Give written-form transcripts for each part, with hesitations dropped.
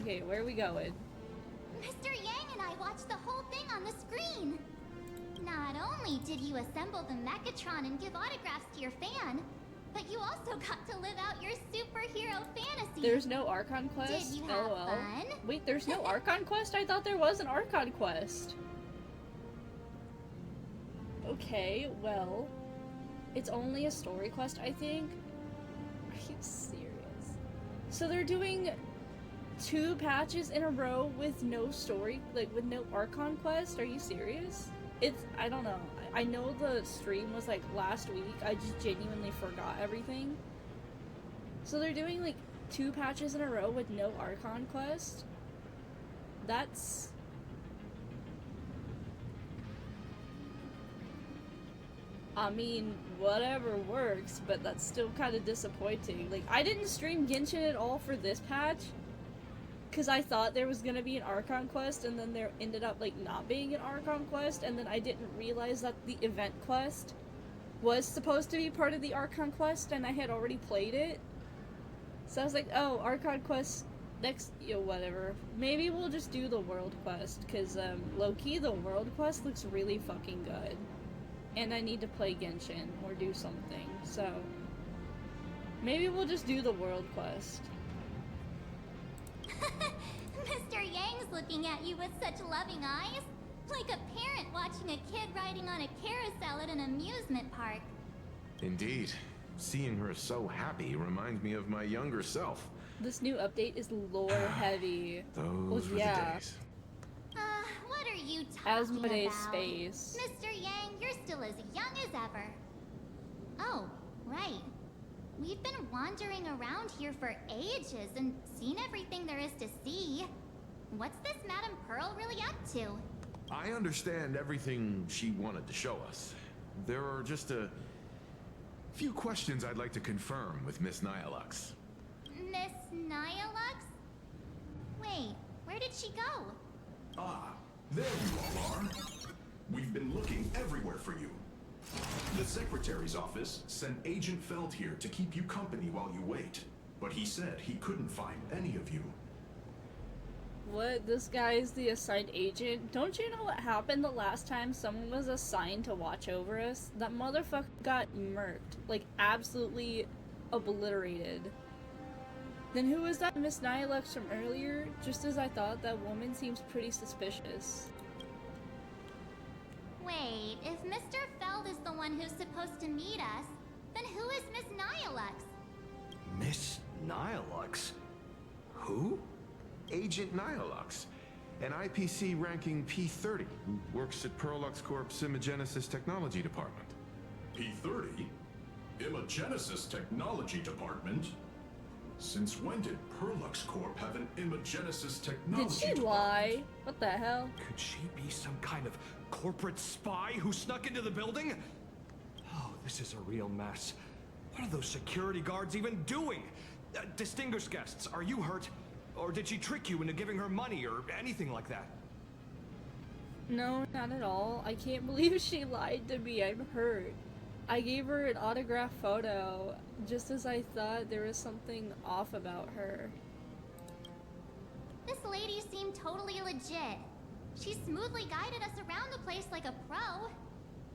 Okay, where are we going? Mr. Yang and I watched the whole thing on the screen. Not only did you assemble the Mechatron and give autographs to your fan, but you also got to live out your superhero fantasy. There's no Archon quest? Did you have LOL. fun? Wait, there's no Archon quest? I thought there was an Archon quest. Okay, well, it's only a story quest, I think. Are you serious? So they're doing 2 patches in a row with no story, like with no Archon quest? Are you serious? I don't know. I know the stream was like last week. I just genuinely forgot everything. So they're doing like 2 patches in a row with no Archon quest? That's... I mean, whatever works, but that's still kind of disappointing. Like, I didn't stream Genshin at all for this patch, because I thought there was gonna be an Archon quest, and then there ended up, like, not being an Archon quest, and then I didn't realize that the event quest was supposed to be part of the Archon quest, and I had already played it. So I was like, oh, Archon quest next, whatever. Maybe we'll just do the world quest, because, low-key, the world quest looks really fucking good. And I need to play Genshin, or do something, so... maybe we'll just do the world quest. Mr. Yang's looking at you with such loving eyes. Like a parent watching a kid riding on a carousel at an amusement park. Indeed. Seeing her so happy reminds me of my younger self. This new update is lore heavy. Those were the days. What are you talking Asmodee's about? space. Mr. Yang, you're still as young as ever. Oh, right. We've been wandering around here for ages and seen everything there is to see. What's this Madame Pearl really up to? I understand everything she wanted to show us. There are just a few questions I'd like to confirm with Miss Nyalux. Miss Nyalux? Wait, where did she go? Ah, there you all are. We've been looking everywhere for you. The Secretary's office sent Agent Feld here to keep you company while you wait. But he said he couldn't find any of you. What? This guy is the assigned agent? Don't you know what happened the last time someone was assigned to watch over us? That motherfucker got murked. Like, absolutely obliterated. Then who was that Miss Nyalux from earlier? Just as I thought, that woman seems pretty suspicious. Wait, if Mr. Feld is the one who's supposed to meet us, then who is Miss Nyalux? Miss Nyalux? Who? Agent Nyalux, an IPC ranking P30 who works at Perlux Corp's Imagenesis Technology Department. P30? Imagenesis Technology Department? Since when did Perlux Corp have an Imagenesis Technology Did she department? lie? What the hell? Could she be some kind of corporate spy who snuck into the building? Oh, this is a real mess. What are those security guards even doing? Distinguished guests, are you hurt? Or did she trick you into giving her money or anything like that? No, not at all. I can't believe she lied to me. I'm hurt. I gave her an autograph photo, just as I thought there was something off about her. This lady seemed totally legit. She smoothly guided us around the place like a pro.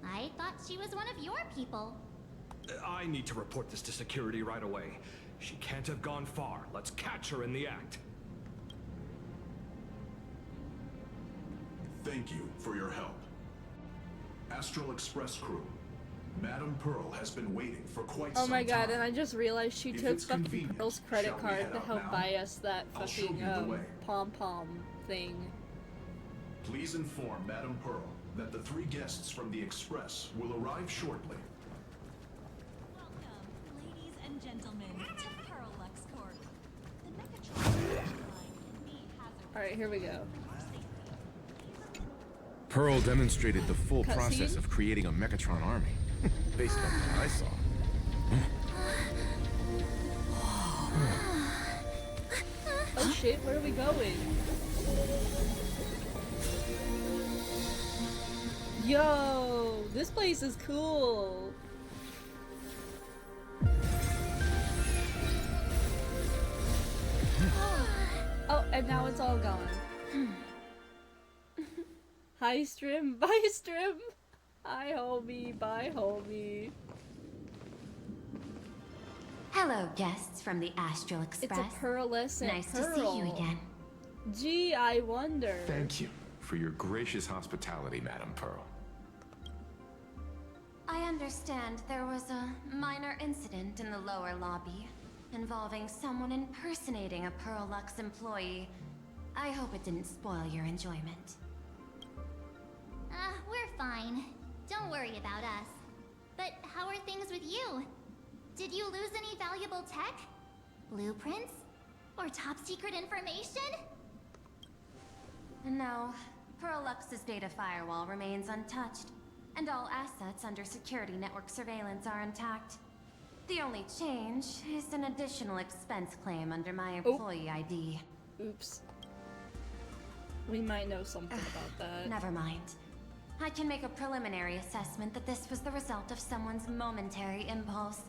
I thought she was one of your people. I need to report this to security right away. She can't have gone far. Let's catch her in the act. Thank you for your help. Astral Express crew, Madame Pearl has been waiting for quite some Oh time. my god, and I just realized she If took it's fucking convenient, Pearl's credit shall we card head to out help now? buy us that I'll show fucking, you the way. pom-pom thing. Please inform Madame Pearl that the 3 guests from the Express will arrive shortly. Welcome, ladies and gentlemen, to Perlux Corp. The Mechatron line can be hazardous. Alright, here we go. Pearl demonstrated the full Cutscene? process of creating a Mechatron army, based on what I saw. Oh shit, where are we going? Yo, this place is cool. Oh, And now it's all gone. Hi, Strim. Bye, Strim. Hi, homie. Bye, homie. Hello, guests from the Astral Express. It's a pearlescent Nice pearl. to see you again. Gee, I wonder. Thank you for your gracious hospitality, Madam Pearl. I understand there was a minor incident in the lower lobby involving someone impersonating a Pearl Lux employee. I hope it didn't spoil your enjoyment. We're fine. Don't worry about us. But how are things with you? Did you lose any valuable tech? Blueprints? Or top secret information? No, Pearl Lux's data firewall remains untouched, and all assets under security network surveillance are intact. The only change is an additional expense claim under my employee ID. Oops. We might know something about that. Never mind. I can make a preliminary assessment that this was the result of someone's momentary impulse.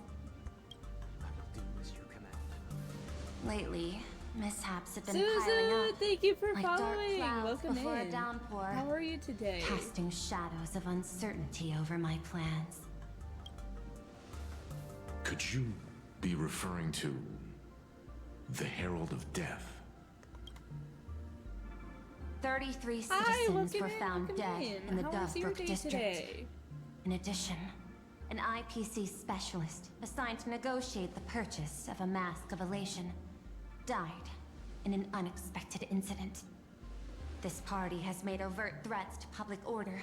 I will do as you command. Lately, mishaps have been piling Suzu, up. thank you for Like dark following. clouds Welcome before in. a downpour. How are you today? Casting shadows of uncertainty over my plans. Could you be referring to the Herald of Death? 33 Hi, citizens welcome were in, found welcome dead in the How was your Dovebrook day district. today? In addition, an IPC specialist assigned to negotiate the purchase of a mask of elation died in an unexpected incident. This party has made overt threats to public order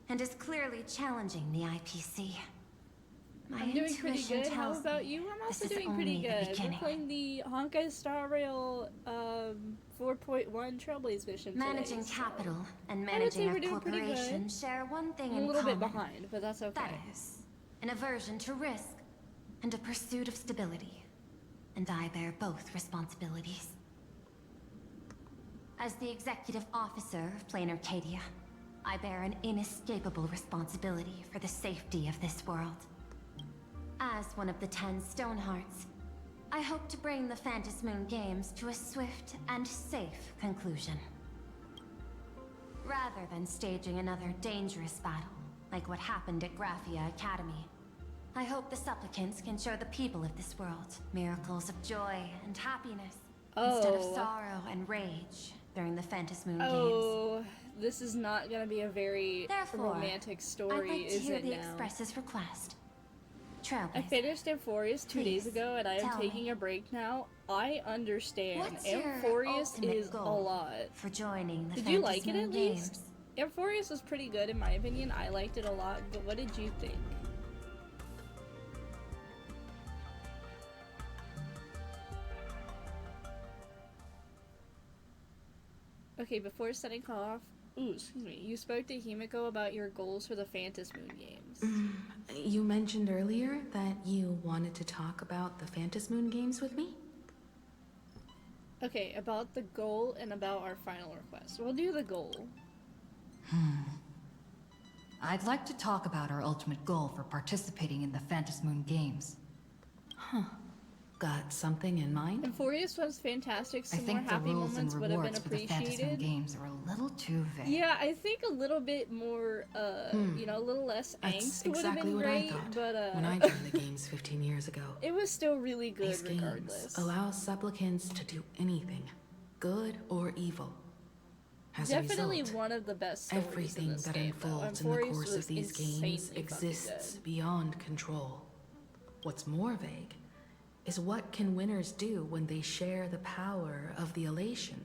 and is clearly challenging the IPC. My I'm doing pretty intuition good. How tells about me you? I'm this also is doing pretty only the good. We're beginning. playing the Honkai Star Rail 4.1 Trailblaze mission Managing today, so capital and I would say managing we're a doing pretty corporation good. share one thing I'm a in little bit common. behind, but that's okay. That is, an aversion to risk and a pursuit of stability. And I bear both responsibilities. As the executive officer of Plain Arcadia, I bear an inescapable responsibility for the safety of this world. As one of the 10 Stonehearts, I hope to bring the Phantom Moon Games to a swift and safe conclusion. Rather than staging another dangerous battle, like what happened at Graphia Academy, I hope the supplicants can show the people of this world miracles of joy and happiness instead of sorrow and rage during the Phantom Moon Games. Oh, this is not gonna be a very Therefore, romantic I'd story, like to is hear it the now? Express's request. Trailblaze. I finished Amphorius 2 days Please, ago, and I am tell me. taking a break now. I understand. What's your Amphorius ultimate is a goal lot. for joining the Did you like Phantom it Moon at least? Games? Amphorius was pretty good in my opinion. I liked it a lot, but what did you think? Okay, before setting off, excuse me, you spoke to Himiko about your goals for the Phantom Moon Games. You mentioned earlier that you wanted to talk about the Phantom Moon Games with me? Okay, about the goal and about our final request. We'll do the goal. I'd like to talk about our ultimate goal for participating in the Phantom Moon Games. Got something in mind? Amphorius was fantastic. I Some more think the happy rules and moments would have been rewards for the Phantom Moon appreciated. Games are a little too vague. Yeah, I think a little bit more, you know, a little less That's angst would have exactly been what great, I thought but when I joined the games 15 years ago. it was still really good These games regardless. allow supplicants to do anything, good or evil. As Definitely a result, one of the best stories everything in this that game, though. unfolds in the Amphorius course was of these games insanely fucking exists good. beyond control. What's more vague is what can winners do when they share the power of the elation.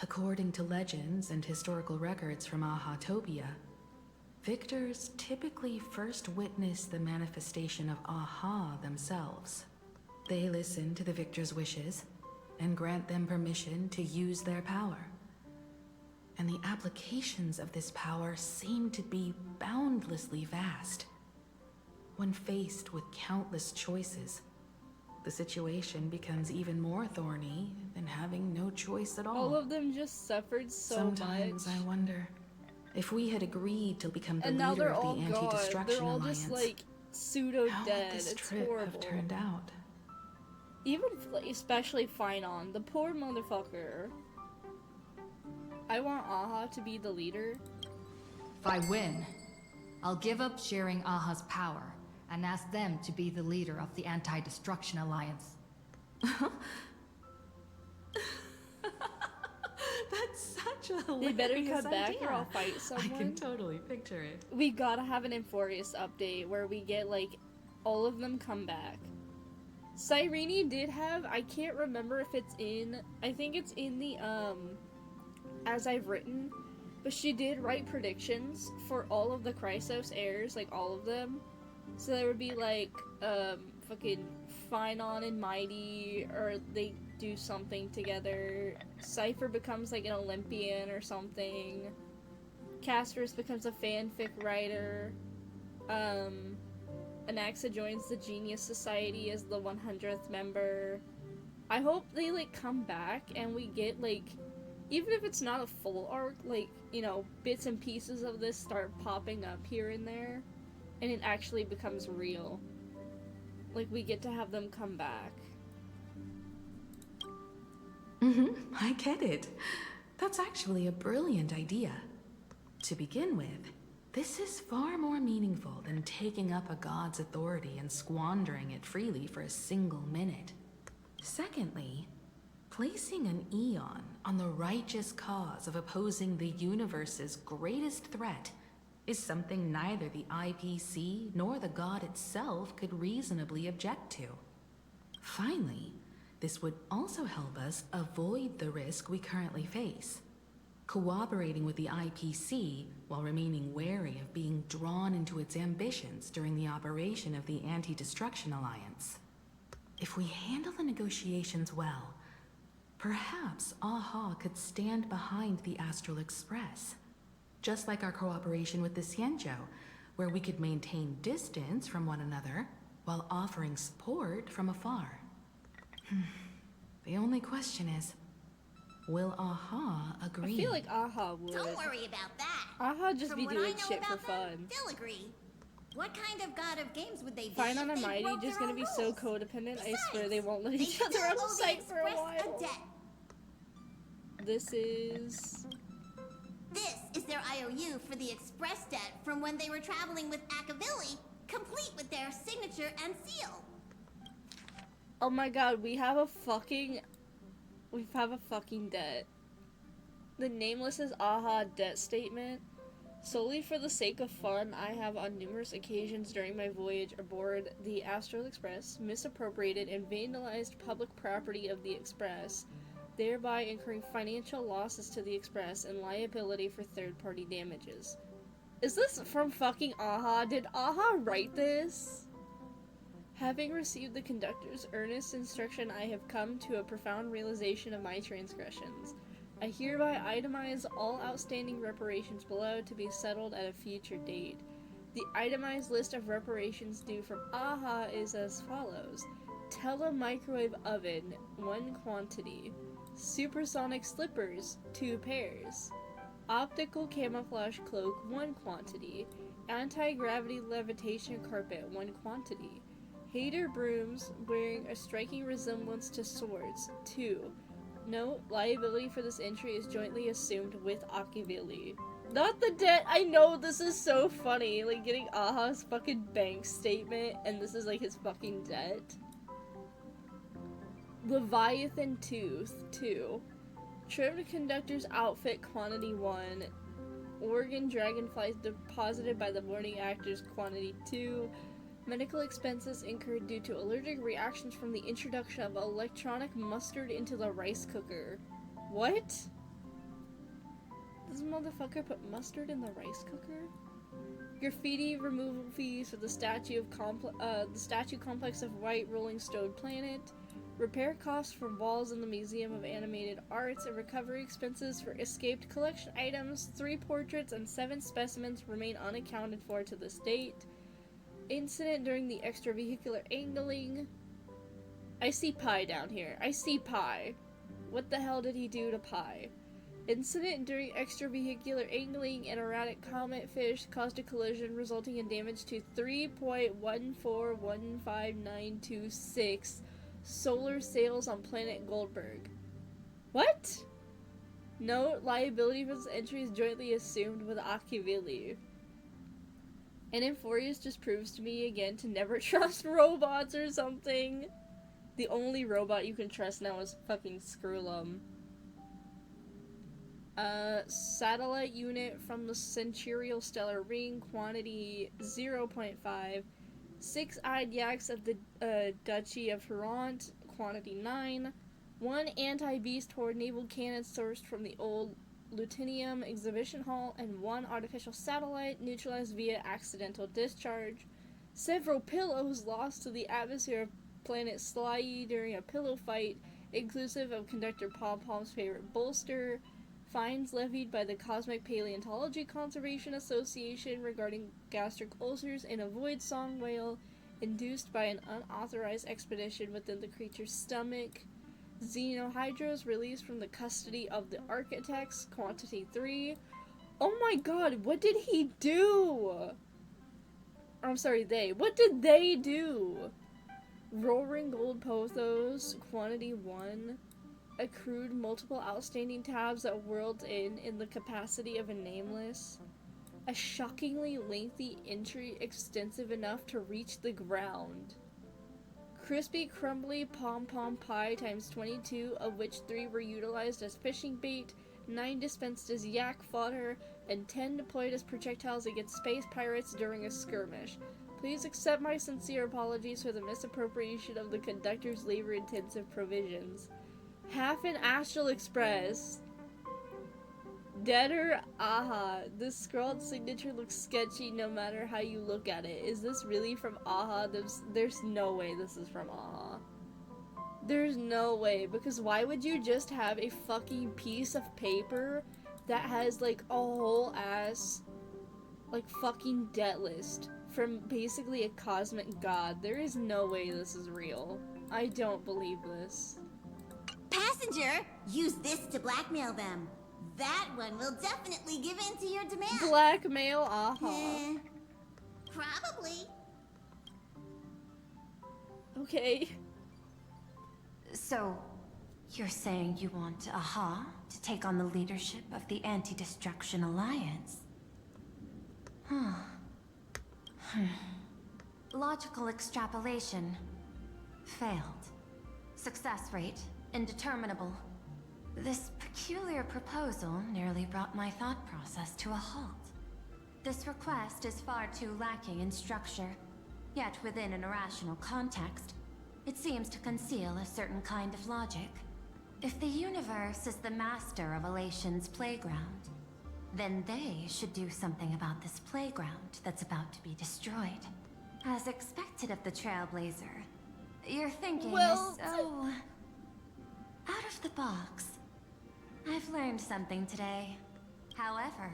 According to legends and historical records from Ahatopia, victors typically first witness the manifestation of Aha themselves. They listen to the victor's wishes and grant them permission to use their power. And the applications of this power seem to be boundlessly vast. When faced with countless choices, the situation becomes even more thorny than having no choice at all. All of them just suffered so Sometimes much. I wonder if we had agreed to become the And now leader they're of all the gone. Anti-Destruction They're all Alliance. just like pseudo How dead. would this It's trip horrible. have turned out? Even, like, especially Finon, the poor motherfucker. I want Aha to be the leader. If I win, I'll give up sharing Aha's power and ask them to be the leader of the Anti-Destruction Alliance. That's such a hilarious They better come back idea. or I'll fight someone. I can totally picture it. We gotta have an Emphorius update where we get, like, all of them come back. Cyrene did have, I can't remember if it's in, I think it's in the, As I've Written, but she did write predictions for all of the Chrysos heirs, like, all of them. So there would be, like, fucking Finon and Mighty, or they do something together. Cypher becomes, like, an Olympian or something. Casperus becomes a fanfic writer. Anaxa joins the Genius Society as the 100th member. I hope they, like, come back and we get, like, even if it's not a full arc, like, you know, bits and pieces of this start popping up here and there, and it actually becomes real. Like, we get to have them come back. I get it. That's actually a brilliant idea. To begin with, this is far more meaningful than taking up a god's authority and squandering it freely for a single minute. Secondly, placing an Eon on the righteous cause of opposing the universe's greatest threat is something neither the IPC nor the god itself could reasonably object to. Finally, this would also help us avoid the risk we currently face. Cooperating with the IPC while remaining wary of being drawn into its ambitions during the operation of the Anti-Destruction Alliance. If we handle the negotiations well, perhaps Aha could stand behind the Astral Express, just like our cooperation with the Xianzhou, where we could maintain distance from one another while offering support from afar. The only question is, will Aha agree? I feel like Aha would. Don't worry about that. Aha just From be what doing I know shit for about them, fun. they'll agree. What kind of god of games would they be? Finon if and they Mighty broke just their gonna own be so rules? codependent, I Besides, swear they won't let they each other still on owe the site for a Express while. debt. This is... This is their IOU for the Express debt from when they were traveling with Ashveil, complete with their signature and seal. Oh my god, we have a fucking debt. The Nameless is Aha debt statement. Solely for the sake of fun, I have on numerous occasions during my voyage aboard the Astral Express misappropriated and vandalized public property of the Express, thereby incurring financial losses to the Express and liability for third-party damages. Is this from fucking Aha? Did Aha write this? Having received the conductor's earnest instruction, I have come to a profound realization of my transgressions. I hereby itemize all outstanding reparations below to be settled at a future date. The itemized list of reparations due from Aha is as follows. Telemicrowave oven, 1 quantity. Supersonic slippers, 2 pairs. Optical camouflage cloak, 1 quantity. Anti-gravity levitation carpet, 1 quantity. Hater brooms wearing a striking resemblance to swords, 2. Note, liability for this entry is jointly assumed with Ashveil. Not the debt! I know, this is so funny, like getting Aha's fucking bank statement and this is like his fucking debt. Leviathan Tooth, 2. Trimmed conductor's outfit, quantity 1. Organ dragonflies deposited by the morning actors, quantity 2. Medical expenses incurred due to allergic reactions from the introduction of electronic mustard into the rice cooker. What? This motherfucker put mustard in the rice cooker? Graffiti removal fees for the statue complex of White Rolling Stone Planet. Repair costs for walls in the Museum of Animated Arts and recovery expenses for escaped collection items. 3 portraits and 7 specimens remain unaccounted for to this date. Incident during the extravehicular angling. I see Pi down here. I see Pi. What the hell did he do to Pi? Incident during extravehicular angling, an erratic comet fish caused a collision resulting in damage to 3.1415926 Solar sails on planet Goldberg. What? No liability for this entry is jointly assumed with Ashveil. And Inforius just proves to me again to never trust robots or something. The only robot you can trust now is fucking Skrullum. Satellite unit from the Centurial Stellar Ring, quantity 0.5. 6-eyed yaks of the Duchy of Hurant, quantity 9. 1 anti-beast horde naval cannon sourced from the old Lutinium exhibition hall, and 1 artificial satellite neutralized via accidental discharge. Several pillows lost to the atmosphere of planet Sly during a pillow fight, inclusive of Conductor Pom Pom's favorite bolster. Fines levied by the Cosmic Paleontology Conservation Association regarding gastric ulcers in a void song whale induced by an unauthorized expedition within the creature's stomach. Xenohydras released from the custody of the architects, quantity 3. Oh my god, what did he do? I'm sorry, they. What did they do? Roaring Gold Pothos, quantity 1. Accrued multiple outstanding tabs at World's End in the capacity of a nameless. A shockingly lengthy entry extensive enough to reach the ground. Crispy, crumbly pom-pom pie times 22, of which 3 were utilized as fishing bait, 9 dispensed as yak fodder, and 10 deployed as projectiles against space pirates during a skirmish. Please accept my sincere apologies for the misappropriation of the conductor's labor-intensive provisions. Half an Astral Express. Deader Aha. This scrawled signature looks sketchy no matter how you look at it. Is this really from Aha? There's no way this is from Aha. There's no way, because why would you just have a fucking piece of paper that has like a whole ass like fucking debt list from basically a cosmic god? There is no way this is real. I don't believe this. Passenger, use this to blackmail them. That one will definitely give in to your demand. Blackmail? Aha. Probably. Okay. So, you're saying you want Aha to take on the leadership of the Anti-Destruction Alliance? Logical extrapolation. Failed. Success rate indeterminable. This peculiar proposal nearly brought my thought process to a halt. This request is far too lacking in structure, yet within an irrational context, it seems to conceal a certain kind of logic. If the universe is the master of Elation's playground, then they should do something about this playground that's about to be destroyed. As expected of the Trailblazer, your thinking is so out of the box. I've learned something today. However,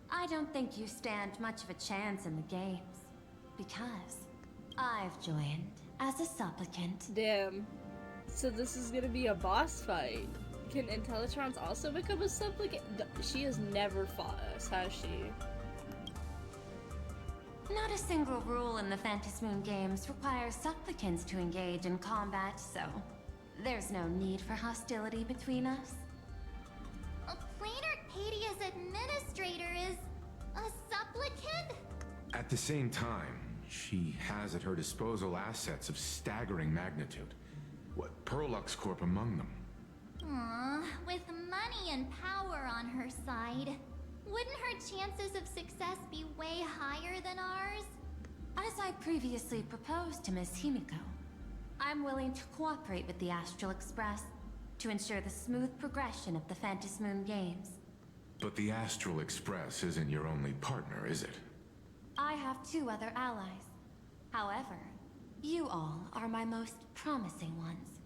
I don't think you stand much of a chance in the games, because I've joined as a supplicant. Damn. So this is gonna be a boss fight. Can Intellitrons also become a supplicant? She has never fought us, has she? Not a single rule in the Phantasmoon games requires supplicants to engage in combat, so there's no need for hostility between us. Plain Arcadia's administrator is a supplicant? At the same time, she has at her disposal assets of staggering magnitude. What, Perlux Corp among them? Aww, with money and power on her side, wouldn't her chances of success be way higher than ours? As I previously proposed to Miss Himiko, I'm willing to cooperate with the Astral Express to ensure the smooth progression of the Phantasmoon games. But the Astral Express isn't your only partner, is it? I have 2 other allies. However, you all are my most promising ones.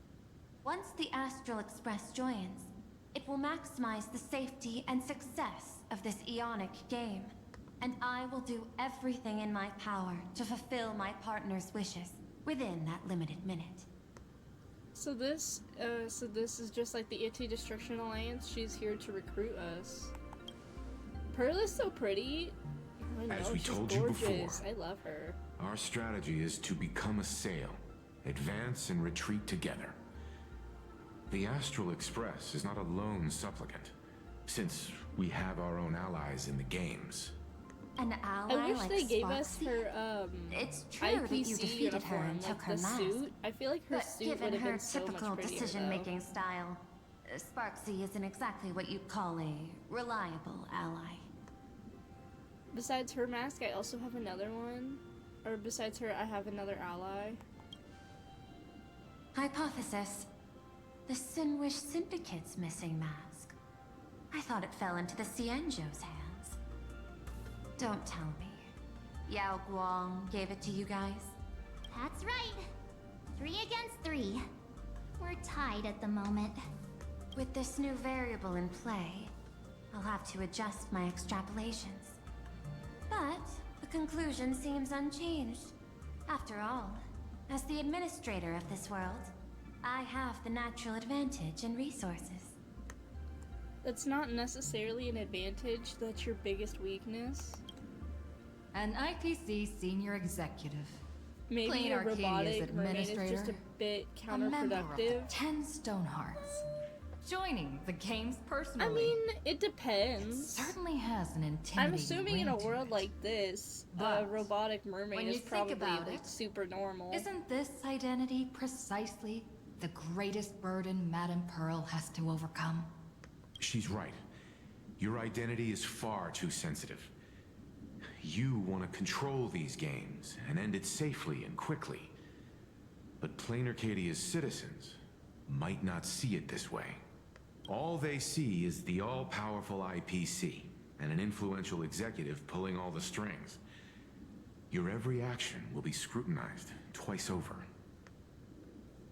Once the Astral Express joins, it will maximize the safety and success of this Ionic game, and I will do everything in my power to fulfill my partner's wishes within that limited minute. So this is just like the Anti-Destruction Alliance. She's here to recruit us. Pearl is so pretty. I know, As we she's told you gorgeous. before, I love her. our strategy is to become a sail advance and retreat together. The Astral Express is not a lone supplicant, since we have our own allies in the games. An ally I wish like they gave us Sparksy? her It's true that you IPC defeated her uniform, and took like her the mask. suit. I feel like her But suit would given have her been so much typical prettier, decision-making style, Sparksy isn't exactly what you'd call a reliable ally. Besides her mask, I also have another one. Or besides her, I have another ally. Hypothesis. The Sinwish Syndicate's missing mask. I thought it fell into the Cienjo's hands. Don't tell me. Yao Guang gave it to you guys? That's right. 3 against 3. We're tied at the moment. With this new variable in play, I'll have to adjust my extrapolations. But the conclusion seems unchanged. After all, as the administrator of this world, I have the natural advantage and resources. That's not necessarily an advantage, that's your biggest weakness. An IPC senior executive. Maybe Playing a Arcadia's robotic mermaid is administrator. just a bit A member of the counterproductive. 10 Stonehearts. Joining the games I personally. mean, it depends. Certainly has an I'm intimidating assuming in a ring to world it. like this, a But robotic mermaid when is you think probably about like it, super normal. Isn't this identity precisely the greatest burden Madame Pearl has to overcome? She's right. Your identity is far too sensitive. You want to control these games and end it safely and quickly. But Plain Arcadia's citizens might not see it this way. All they see is the all-powerful IPC and an influential executive pulling all the strings. Your every action will be scrutinized twice over.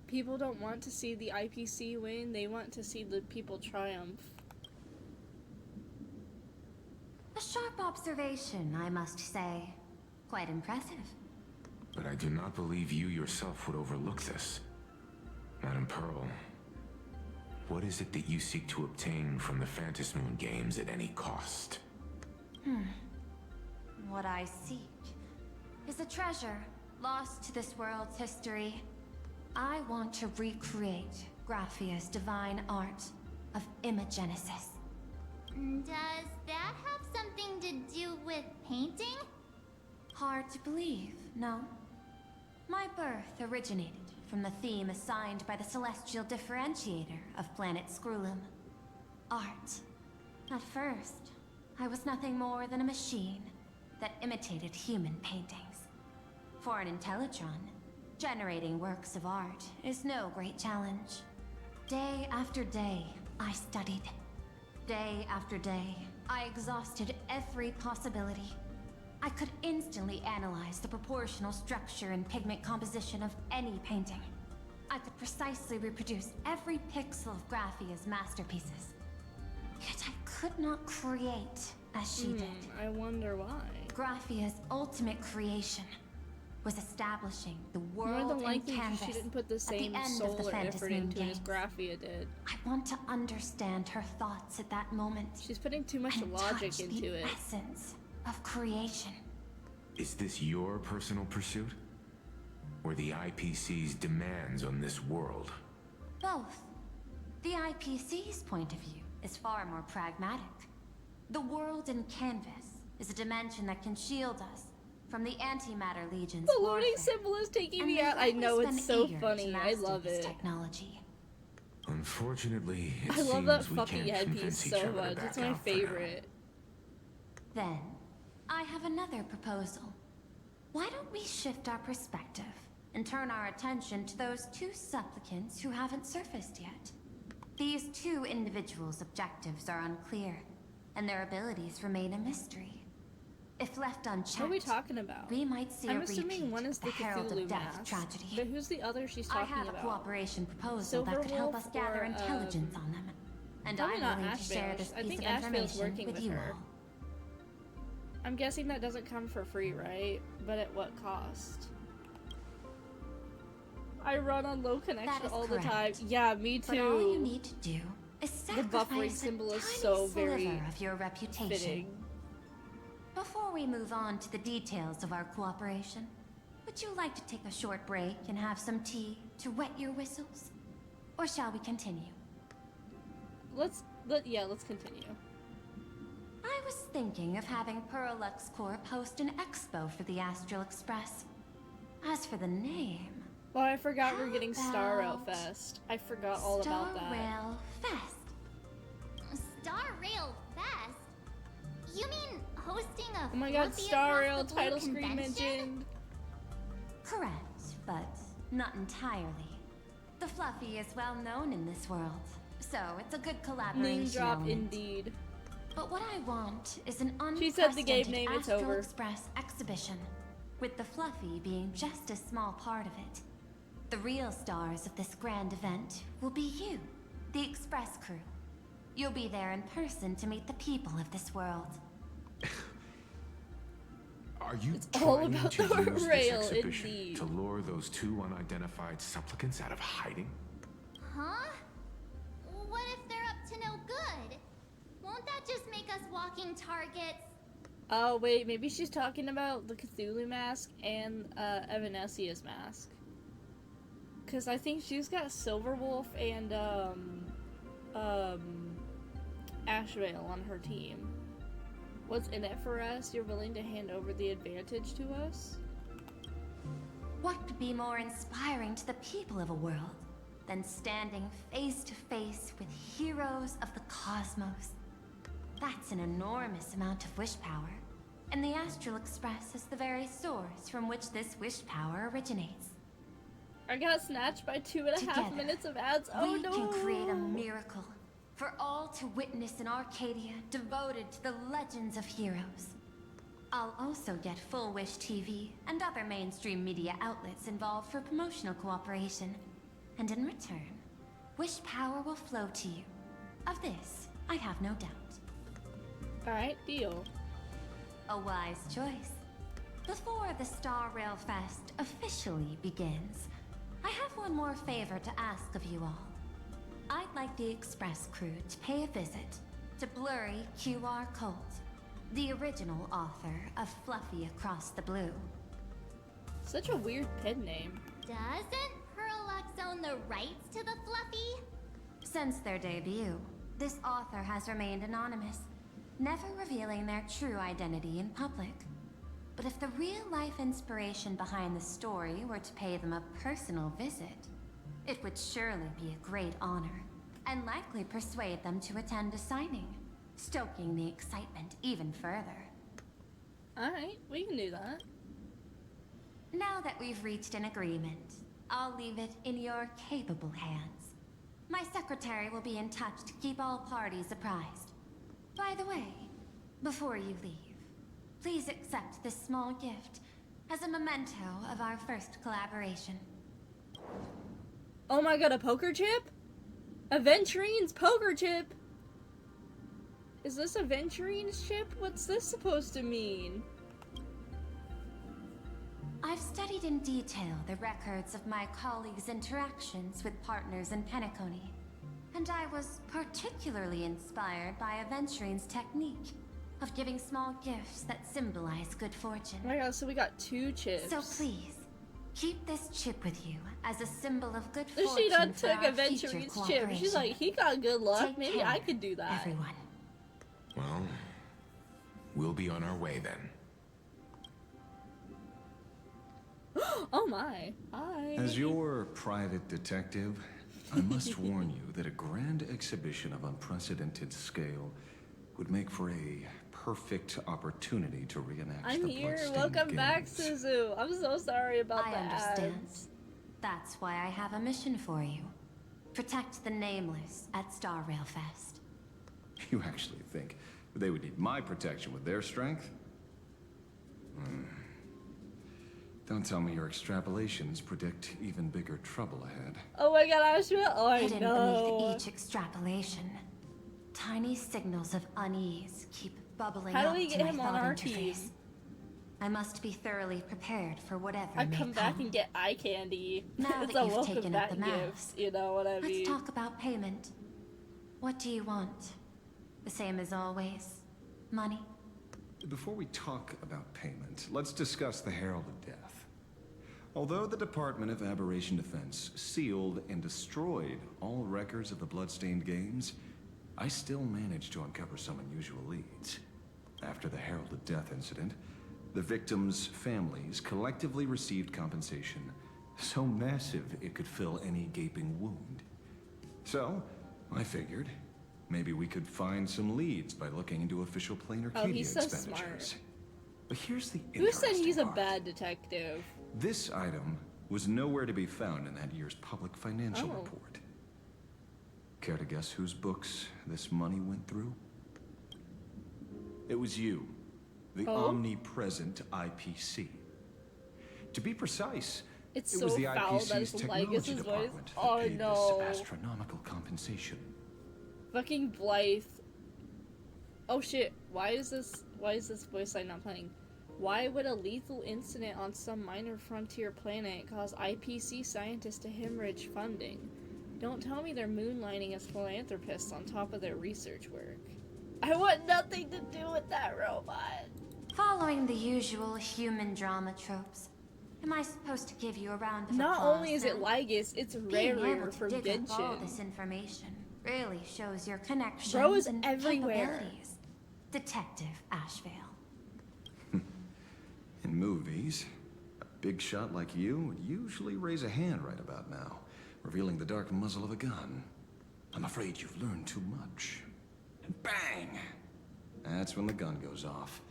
People don't want to see the IPC win, they want to see the people triumph. A sharp observation, I must say. Quite impressive. But I do not believe you yourself would overlook this. Madame Pearl, what is it that you seek to obtain from the Phantasmoon games at any cost? What I seek is a treasure lost to this world's history. I want to recreate Graphia's divine art of imagenesis. Does that have something to do with painting? Hard to believe, no? My birth originated from the theme assigned by the celestial differentiator of planet Scrulum. Art. At first, I was nothing more than a machine that imitated human paintings. For an Intellitron, generating works of art is no great challenge. Day after day, I studied. Day after day, I exhausted every possibility. I could instantly analyze the proportional structure and pigment composition of any painting. I could precisely reproduce every pixel of Graphia's masterpieces. Yet I could not create as she did. I wonder why. Graphia's ultimate creation was establishing the More world than in likely, canvas she didn't put the at same the end soul of the or effort Phantasmoon into it as games. Graphia did. I want to understand her thoughts at that moment. She's putting too much and logic touch into the it. essence of creation. Is this your personal pursuit? Or the IPC's demands on this world? Both. The IPC's point of view is far more pragmatic. The world in canvas is a dimension that can shield us from the Antimatter Legion's The loading warfare. symbol is taking And me they've out. I know, always it's been so eager to funny. I master love this it. technology. Unfortunately, it I love that seems we fucking can't headpiece convince each so other to much. back It's my out for now. favorite. Then, I have another proposal. Why don't we shift our perspective and turn our attention to those 2 supplicants who haven't surfaced yet? These 2 individuals' objectives are unclear, and their abilities remain a mystery. If left unchecked, What are we talking about? we might see I'm a assuming repeat one is of the Herald Cthulhu of Death mask. tragedy. But who's the other she's I talking have a about? cooperation proposal that could help us Silverwolf gather or, intelligence on them. And probably not I'm willing to share Ashveil. this I piece think of Ashveil's information working with with you her. all. I'm guessing that doesn't come for free, right? But at what cost? I run on low connection is all the time. correct. Yeah, me But all you too. need to do is The buffering sacrifice symbol a is tiny so very sliver of your reputation. Fitting. Before we move on to the details of our cooperation, would you like to take a short break and have some tea to wet your whistles? Or shall we continue? Let's continue. I was thinking of having Perlux Corp host an expo for the Astral Express. As for the name... Well, I forgot we're getting Star Rail about Fest. I forgot all about that. Star Rail Fest. Star Rail Fest? You mean hosting a Oh my god, fluffy Star across Rail the blue title screen convention? mentioned. Correct, but not entirely. The Fluffy is well known in this world, so it's a good collaboration Name drop element. indeed. But what I want is an She said the game unprecedented name, it's Astral over. Express exhibition, with the Fluffy being just a small part of it. The real stars of this grand event will be you, the Express crew. You'll be there in person to meet the people of this world. Are you It's all trying about to the use this rail, exhibition indeed. to lure those two unidentified supplicants out of hiding? Huh? What if they're up to no good? Won't that just make us walking targets? Oh wait, maybe she's talking about the Cthulhu mask and Evanesia's mask. Cause I think she's got Silverwolf and Ashveil on her team. What's in it for us? You're willing to hand over the advantage to us? What could be more inspiring to the people of a world than standing face to face with heroes of the cosmos? That's an enormous amount of wish power, and the Astral Express is the very source from which this wish power originates. I got snatched by 2.5 Together, minutes of ads. Oh we no! can create a miracle for all to witness in Arcadia devoted to the legends of heroes. I'll also get Full Wish TV and other mainstream media outlets involved for promotional cooperation. And in return, wish power will flow to you. Of this, I have no doubt. Alright, deal. A wise choice. Before the Star Rail Fest officially begins, I have one more favor to ask of you all. I'd like the Express crew to pay a visit to Blurry QR Colt, the original author of Fluffy Across the Blue. Such a weird pen name. Doesn't Perlux own the rights to the Fluffy? Since their debut, this author has remained anonymous, never revealing their true identity in public. But if the real-life inspiration behind the story were to pay them a personal visit, it would surely be a great honor, and likely persuade them to attend a signing, stoking the excitement even further. Alright, we can do that. Now that we've reached an agreement, I'll leave it in your capable hands. My secretary will be in touch to keep all parties apprised. By the way, before you leave, please accept this small gift as a memento of our first collaboration. Oh my god, a poker chip? Aventurine's poker chip? Is this Aventurine's chip? What's this supposed to mean? I've studied in detail the records of my colleagues' interactions with partners in Penacony, and I was particularly inspired by Aventurine's technique of giving small gifts that symbolize good fortune. Oh my god, so we got 2 chips. So please, keep this chip with you as a symbol of good She fortune done for took our future Aventurine's chip. cooperation. She's like, he got good luck. Take Maybe care, I could do that. everyone. Well, we'll be on our way then. Oh my. Hi. As your private detective, I must warn you that a grand exhibition of unprecedented scale would make for a perfect opportunity to reenact I'm the here. bloodstained Welcome back, games. Suzu. I'm so sorry about I the understand. ads. That's why I have a mission for you. Protect the Nameless at Star Rail Fest. You actually think they would need my protection with their strength? Don't tell me your extrapolations predict even bigger trouble ahead. Oh my god, Ashveil. Oh, I Hidden know. beneath each extrapolation, tiny signals of unease keep bubbling How do up we to get my him on thought our interface. team? I must be thoroughly prepared for whatever I may come back and get eye candy. Now It's that a you've welcome taken up back the gift. mask, You know what I Let's mean? talk about payment. What do you want? The same as always? Money? Before we talk about payment, let's discuss the Herald of Death. Although the Department of Aberration Defense sealed and destroyed all records of the bloodstained games, I still managed to uncover some unusual leads. After the Heralded Death incident, the victims' families collectively received compensation so massive it could fill any gaping wound. So, I figured, maybe we could find some leads by looking into official Planar Oh, he's so expenditures. smart. But here's the Who said interesting he's a part. bad detective? This item was nowhere to be found in that year's public financial Oh. report. Care to guess whose books this money went through? It was you, the Oh. omnipresent IPC. To be precise, It's it so was the foul that IPC's it's technology Lygus' voice. department that Oh paid no. this astronomical compensation. Fucking Blythe. Oh shit, why is this voice line not playing? Why would a lethal incident on some minor frontier planet cause IPC scientists to hemorrhage funding? Don't tell me they're moonlighting as philanthropists on top of their research work. I want nothing to do with that robot. Following the usual human drama tropes, am I supposed to give you a round of Not applause only is it then? Lygus, it's Being Rarer able to from dig up all this Genshin. information really shows your connections Bro is and everywhere. capabilities. Detective Ashveil. In movies, a big shot like you would usually raise a hand right about now, revealing the dark muzzle of a gun. I'm afraid you've learned too much. And bang! That's when the gun goes off.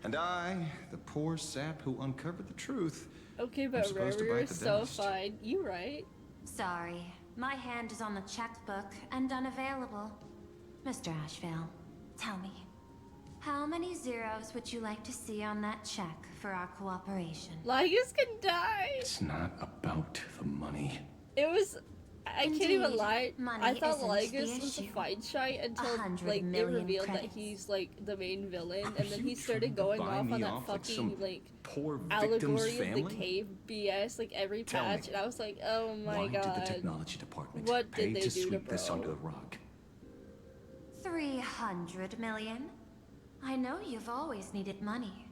And I, the poor sap who uncovered the truth, Okay, I'm but supposed to Rarer bite is the so dust. fine. You right. Sorry, my hand is on the checkbook and unavailable. Mr. Ashveil, tell me, how many zeros would you like to see on that check for our cooperation? Lygus can die. It's not about the money. It was. I can't even Indeed, lie. money I thought isn't the Lygus was a issue. fight shy until 100 like it million revealed that credits. he's like the main villain, Are and then you he started trying to going buy off me on that off like fucking some like poor victim's allegory of the family? cave BS like every Tell me, patch, and I was like, oh my Why god. did the technology department What pay did they to do to sweep this Bro? under the rug? 300 million? I know you've always needed money.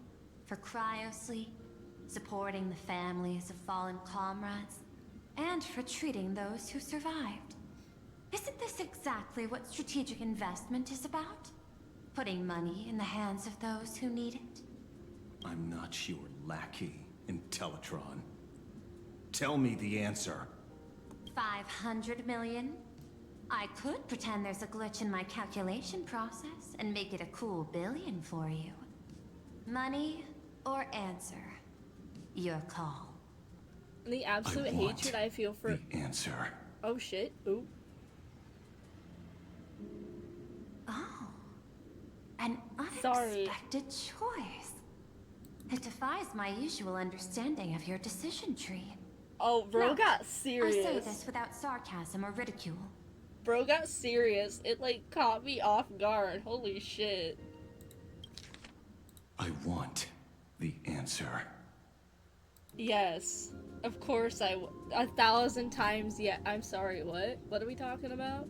For cryosleep, supporting the families of fallen comrades, and for treating those who survived. Isn't this exactly what strategic investment is about? Putting money in the hands of those who need it? I'm not your lackey, Intellitron. Tell me the answer. 500 million? I could pretend there's a glitch in my calculation process and make it a cool billion for you. Money or answer? Your call. The absolute I want hatred I feel for. the answer. Oh shit. Ooh. Oh. An Sorry. unexpected choice. It defies my usual understanding of your decision tree. Oh, bro No, got I say serious. this without sarcasm or ridicule. Bro got serious. It like caught me off guard. Holy shit. I want the answer. Yes. Of course I 1,000 times yeah. I'm sorry, what? What are we talking about?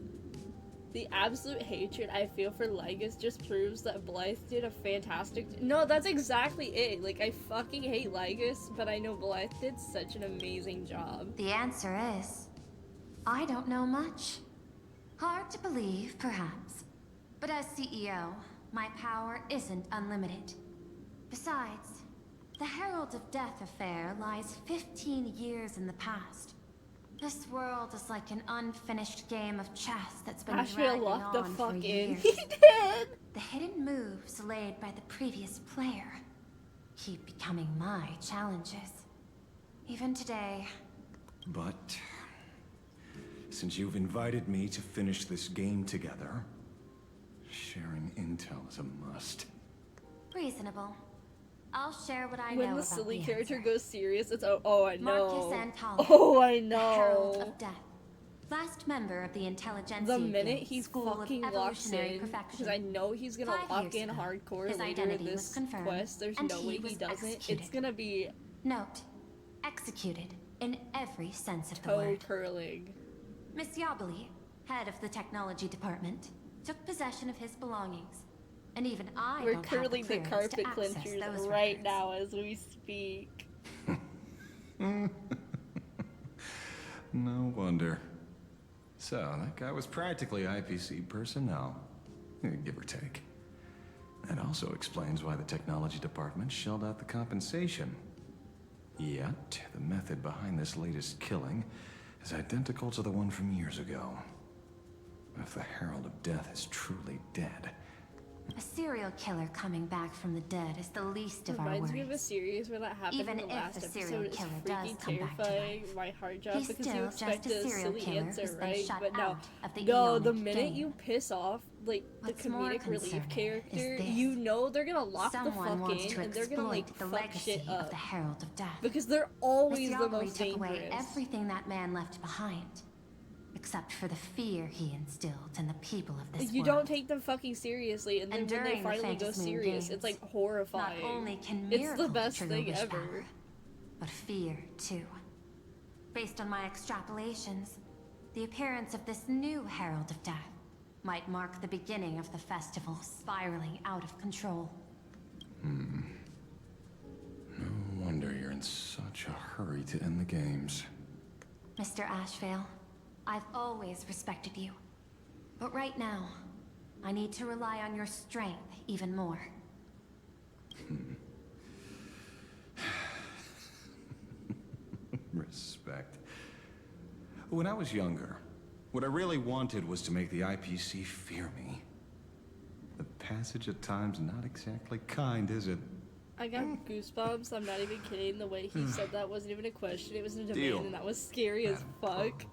The absolute hatred I feel for Lygus just proves that Blythe did a fantastic. No, that's exactly it. Like, I fucking hate Lygus, but I know Blythe did such an amazing job. The answer is, I don't know much. Hard to believe, perhaps. But as CEO, my power isn't unlimited. Besides, the Herald of Death affair lies 15 years in the past. This world is like an unfinished game of chess that's been Ashveil dragging locked the on fuck for in. years. He did! The hidden moves laid by the previous player keep becoming my challenges. Even today, But since you've invited me to finish this game together, sharing intel is a must. reasonable. I'll share what I know When the about silly the character answer. goes serious, it's oh I know. Marcus Antala, Oh, I the Herald know. of Death. Last member of the Intelligentsia The minute Guild, he School of fucking locks Evolutionary in, Perfection. because I know he's gonna 5 lock years in ago, hardcore his later identity in was this confirmed, quest. There's and no he way he was doesn't. executed. It's gonna be Note, executed in every sense of the toe word. curling. Miss Yabali, head of the technology department, took possession of his belongings. And even I We're don't have curling the clearance carpet to access cleanchers those right records. now as we speak. No wonder. So, that guy was practically IPC personnel, give or take. That also explains why the technology department shelled out the compensation. Yet, the method behind this latest killing is identical to the one from years ago. If the Herald of Death is truly dead... A serial killer coming back from the dead is the least of our Reminds worries. me of a series where that happened Even in the if last a serial episode. It's killer freaking does come back to terrifying. life, My heart dropped he's because still you just expect a a serial silly killer answer, who's been right? shut But no, out of the no. The Eonic minute game. you piss off like What's the more comedic relief concerning character, is this. you know they're gonna lock Someone the fuck wants in to and they're gonna like exploit the fuck legacy shit up of the Herald of Death. because they're always This the robbery most took dangerous. away everything that man left behind, except for the fear he instilled in the people of this Like, you world. don't take them fucking seriously, and then And when they during the finally go Phantasmoon serious, games, it's like horrifying. Not only can It's the miracles best trigger thing wish ever. power, but fear too. Based on my extrapolations, the appearance of this new Herald of Death might mark the beginning of the festival spiraling out of control. No wonder you're in such a hurry to end the games. Mr. Ashveil, I've always respected you. But right now, I need to rely on your strength even more. Respect. When I was younger, what I really wanted was to make the IPC fear me. The passage at times not exactly kind, is it? I got goosebumps. I'm not even kidding. The way he said that wasn't even a question. It was a demand, Deal. and that was scary as fuck.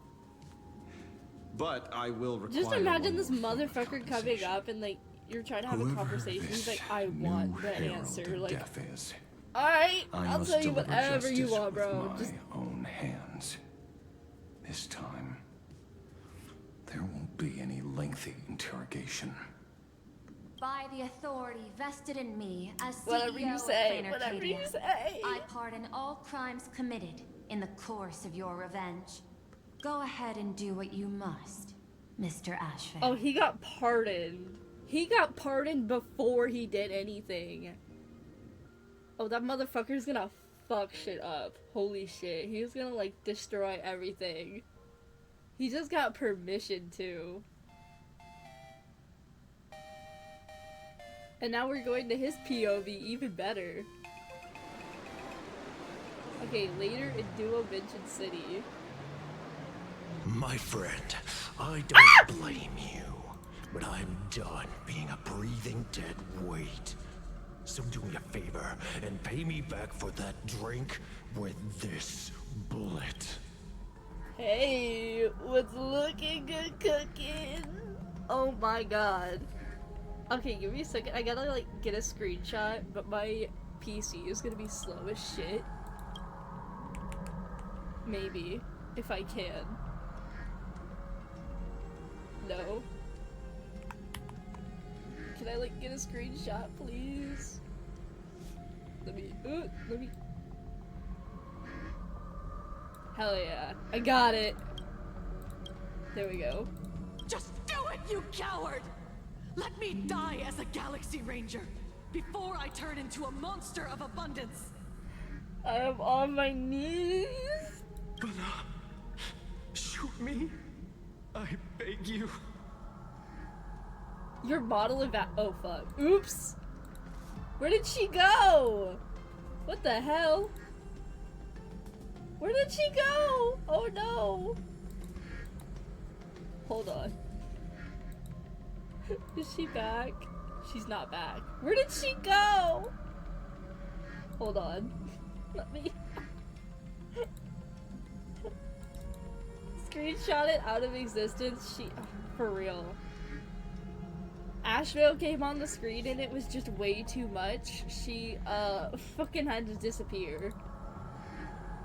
But I will require Just imagine one this more form of motherfucker coming compensation. up and like you're trying to have a Whoever conversation. He's this like, I new want the herald answer. of Like, death is, alright, I I'll must tell you deliver whatever you justice want, bro. with Just my own hands. This time, there won't be any lengthy interrogation. By the authority vested in me as CEO whatever you of say. Planar Whatever you Cadia, say. I pardon all crimes committed in the course of your revenge. Go ahead and do what you must, Mr. Ashveil. Oh, he got pardoned. He got pardoned before he did anything. Oh, that motherfucker's gonna fuck shit up. Holy shit. He's gonna, like, destroy everything. He just got permission to. And now we're going to his POV, even better. Okay, later in Duo Mention City. My friend, I don't blame you, but I'm done being a breathing dead weight. So do me a favor and pay me back for that drink with this bullet. Hey, what's looking good cooking? Oh my god. Okay, give me a second. I gotta, like, get a screenshot, but my PC is gonna be slow as shit. Maybe, if I can. No. Can I, like, get a screenshot, please? Let me. Hell yeah. I got it. There we go. Just do it, you coward! Let me die as a Galaxy Ranger before I turn into a monster of abundance. I am on my knees. Shoot me. I beg you. Your bottle of oh fuck. Oops. Where did she go? What the hell? Where did she go? Oh no. Hold on. Is she back? She's not back. Where did she go? Hold on. Let me screenshot it out of existence. She, for real. Ashveil came on the screen and it was just way too much. She, fucking had to disappear.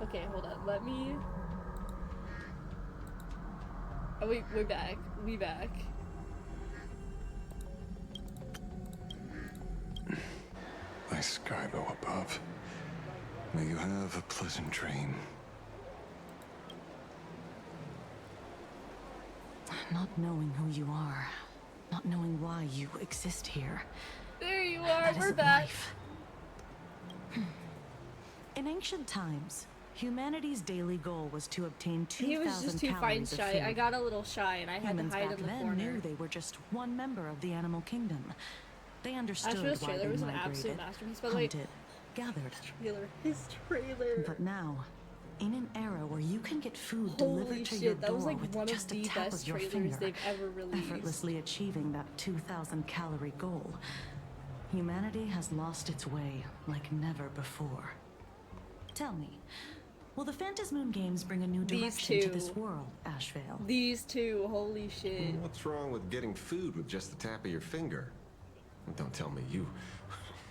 Okay, hold on. Let me. Oh, wait, we're back. We back. My Skybo above. May you have a pleasant dream. Not knowing who you are, not knowing why you exist here. There you are, That we're isn't back. life. In ancient times, Humanity's daily goal was to obtain 2,000 He was just too fine calories of shy. food. I got a little shy and I had Humans to hide back in the then corner. knew they were just one member of the animal kingdom. They understood Ashveil's why trailer they was an migrated, absolute masterpiece, by the way. hunted, gathered. His trailer. But now, in an era where you can get food Holy delivered to shit, your that door was like with one of just a the tap best of your trailers finger, they've ever released. effortlessly achieving that 2,000 calorie goal, humanity has lost its way like never before. Tell me, will the Phantasmoon games bring a new direction to this world, Ashveil? These two, holy shit. What's wrong with getting food with just the tap of your finger? Don't tell me you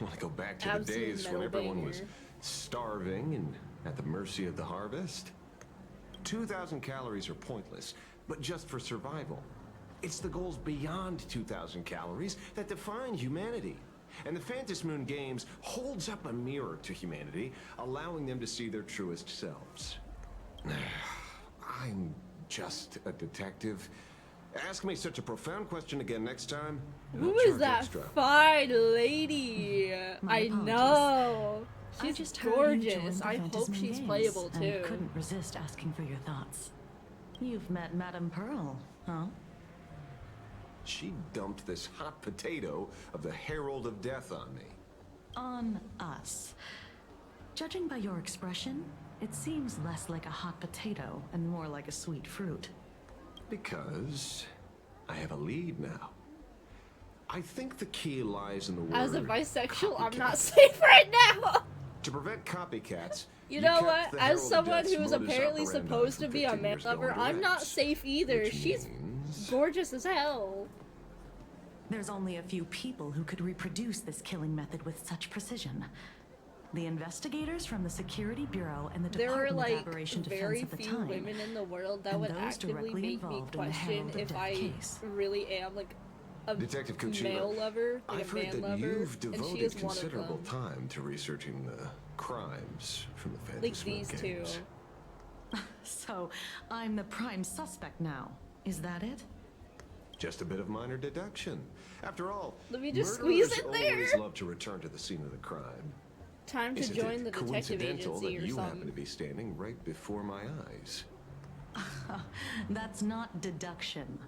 want to go back to Absolute the days when metal everyone was banger. starving and at the mercy of the harvest. 2,000 calories are pointless, but just for survival. It's the goals beyond 2,000 calories that define humanity. And the Phantasmoon games holds up a mirror to humanity, allowing them to see their truest selves. I'm just a detective. Ask me such a profound question again next time. and Who I'll is charge that extra. fine lady? My I apologies. know. I She's just heard you gorgeous. joined the I hope Phantasmoon she's games playable and too. couldn't resist asking for your thoughts. You've met Madame Pearl, huh? She dumped this hot potato of the Herald of Death on me. On us. Judging by your expression, it seems less like a hot potato and more like a sweet fruit. Because I have a lead now. I think the key lies in the word As a bisexual, I'm not copycat. safe right now. To prevent copycats, You know kept what? the As Herald of someone Death's who is modus apparently operandi supposed to from be a 15 man years ago lover, into I'm not X, safe either. which She's means- gorgeous as hell. There's only a few people who could reproduce this killing method with such precision. The investigators from the Security Bureau and the There are Department like of Aberration very Defense at the few time. women in the world that and would those actively directly make me involved in the question Herald of if Death I case. really am like a Detective Kuchina, male lover, like I've a man heard that lover, you've and she devoted is one of considerable them. time to researching the crimes from the Phantasmoon Like these two. games. So, I'm the prime suspect now. Is that it? Just a bit of minor deduction. After all, Let me just murderers squeeze it there. always love to return to the scene of the crime. Time to Isn't join it the detective coincidental agency that or you happen something. to be standing right before my eyes? That's not deduction.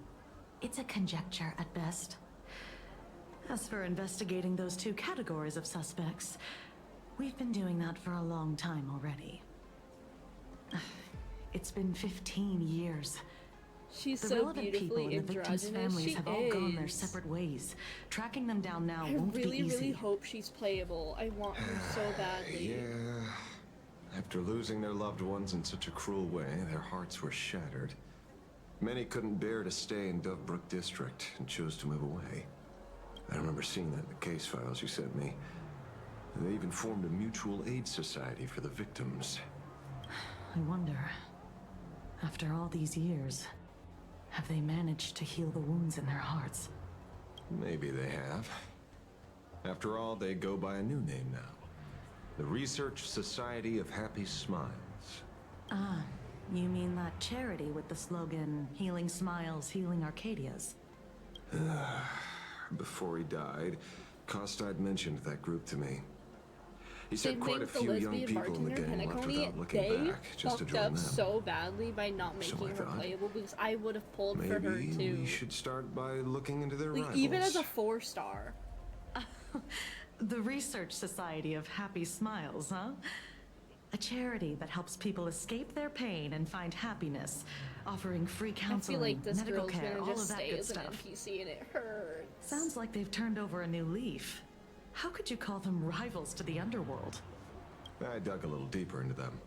It's a conjecture at best. As for investigating those two categories of suspects, we've been doing that for a long time already. It's been 15 years. She's The so relevant people beautifully in the victims' androgynous. families She have all gone their is. separate ways. Tracking them down now I won't really, be easy. really hope she's playable. I want her so badly. Yeah. After losing their loved ones in such a cruel way, their hearts were shattered. Many couldn't bear to stay in Dovebrook District and chose to move away. I remember seeing that in the case files you sent me. They even formed a mutual aid society for the victims. I wonder, after all these years, have they managed to heal the wounds in their hearts? Maybe they have. After all, they go by a new name now. The Research Society of Happy Smiles. Ah, you mean that charity with the slogan, Healing Smiles, Healing Arcadias? Before he died, Costide mentioned that group to me. He said Same quite a thing with the few young lesbian people in the bartender, gang left Penacony. without looking They back, just to fucked join up them. so badly by not So making I her thought. playable because I would have pulled for her Maybe too. we should start by looking into their Like, rivals. even as a 4-star. The Research Society of Happy Smiles, huh? A charity that helps people escape their pain and find happiness, offering free I counseling, feel like this medical girl's care, gonna all just of that stay good as an stuff. NPC and it hurts. Sounds like they've turned over a new leaf. How could you call them rivals to the underworld? I dug a little deeper into them.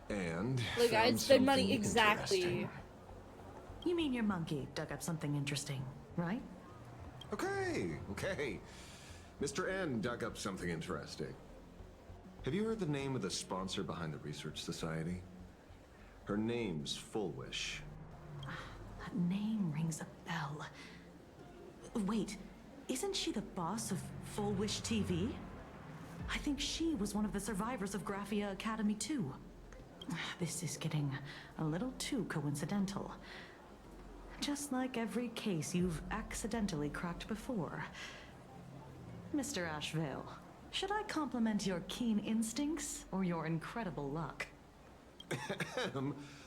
And Like, found I'd spend money something exactly. interesting. You mean your monkey dug up something interesting, right? Okay. Mr. N dug up something interesting. Have you heard the name of the sponsor behind the Research Society? Her name's Fullwish. That name rings a bell. Wait, isn't she the boss of Full Wish TV? I think she was one of the survivors of Graphia Academy too. This is getting a little too coincidental. Just like every case you've accidentally cracked before. Mr. Ashveil, should I compliment your keen instincts or your incredible luck?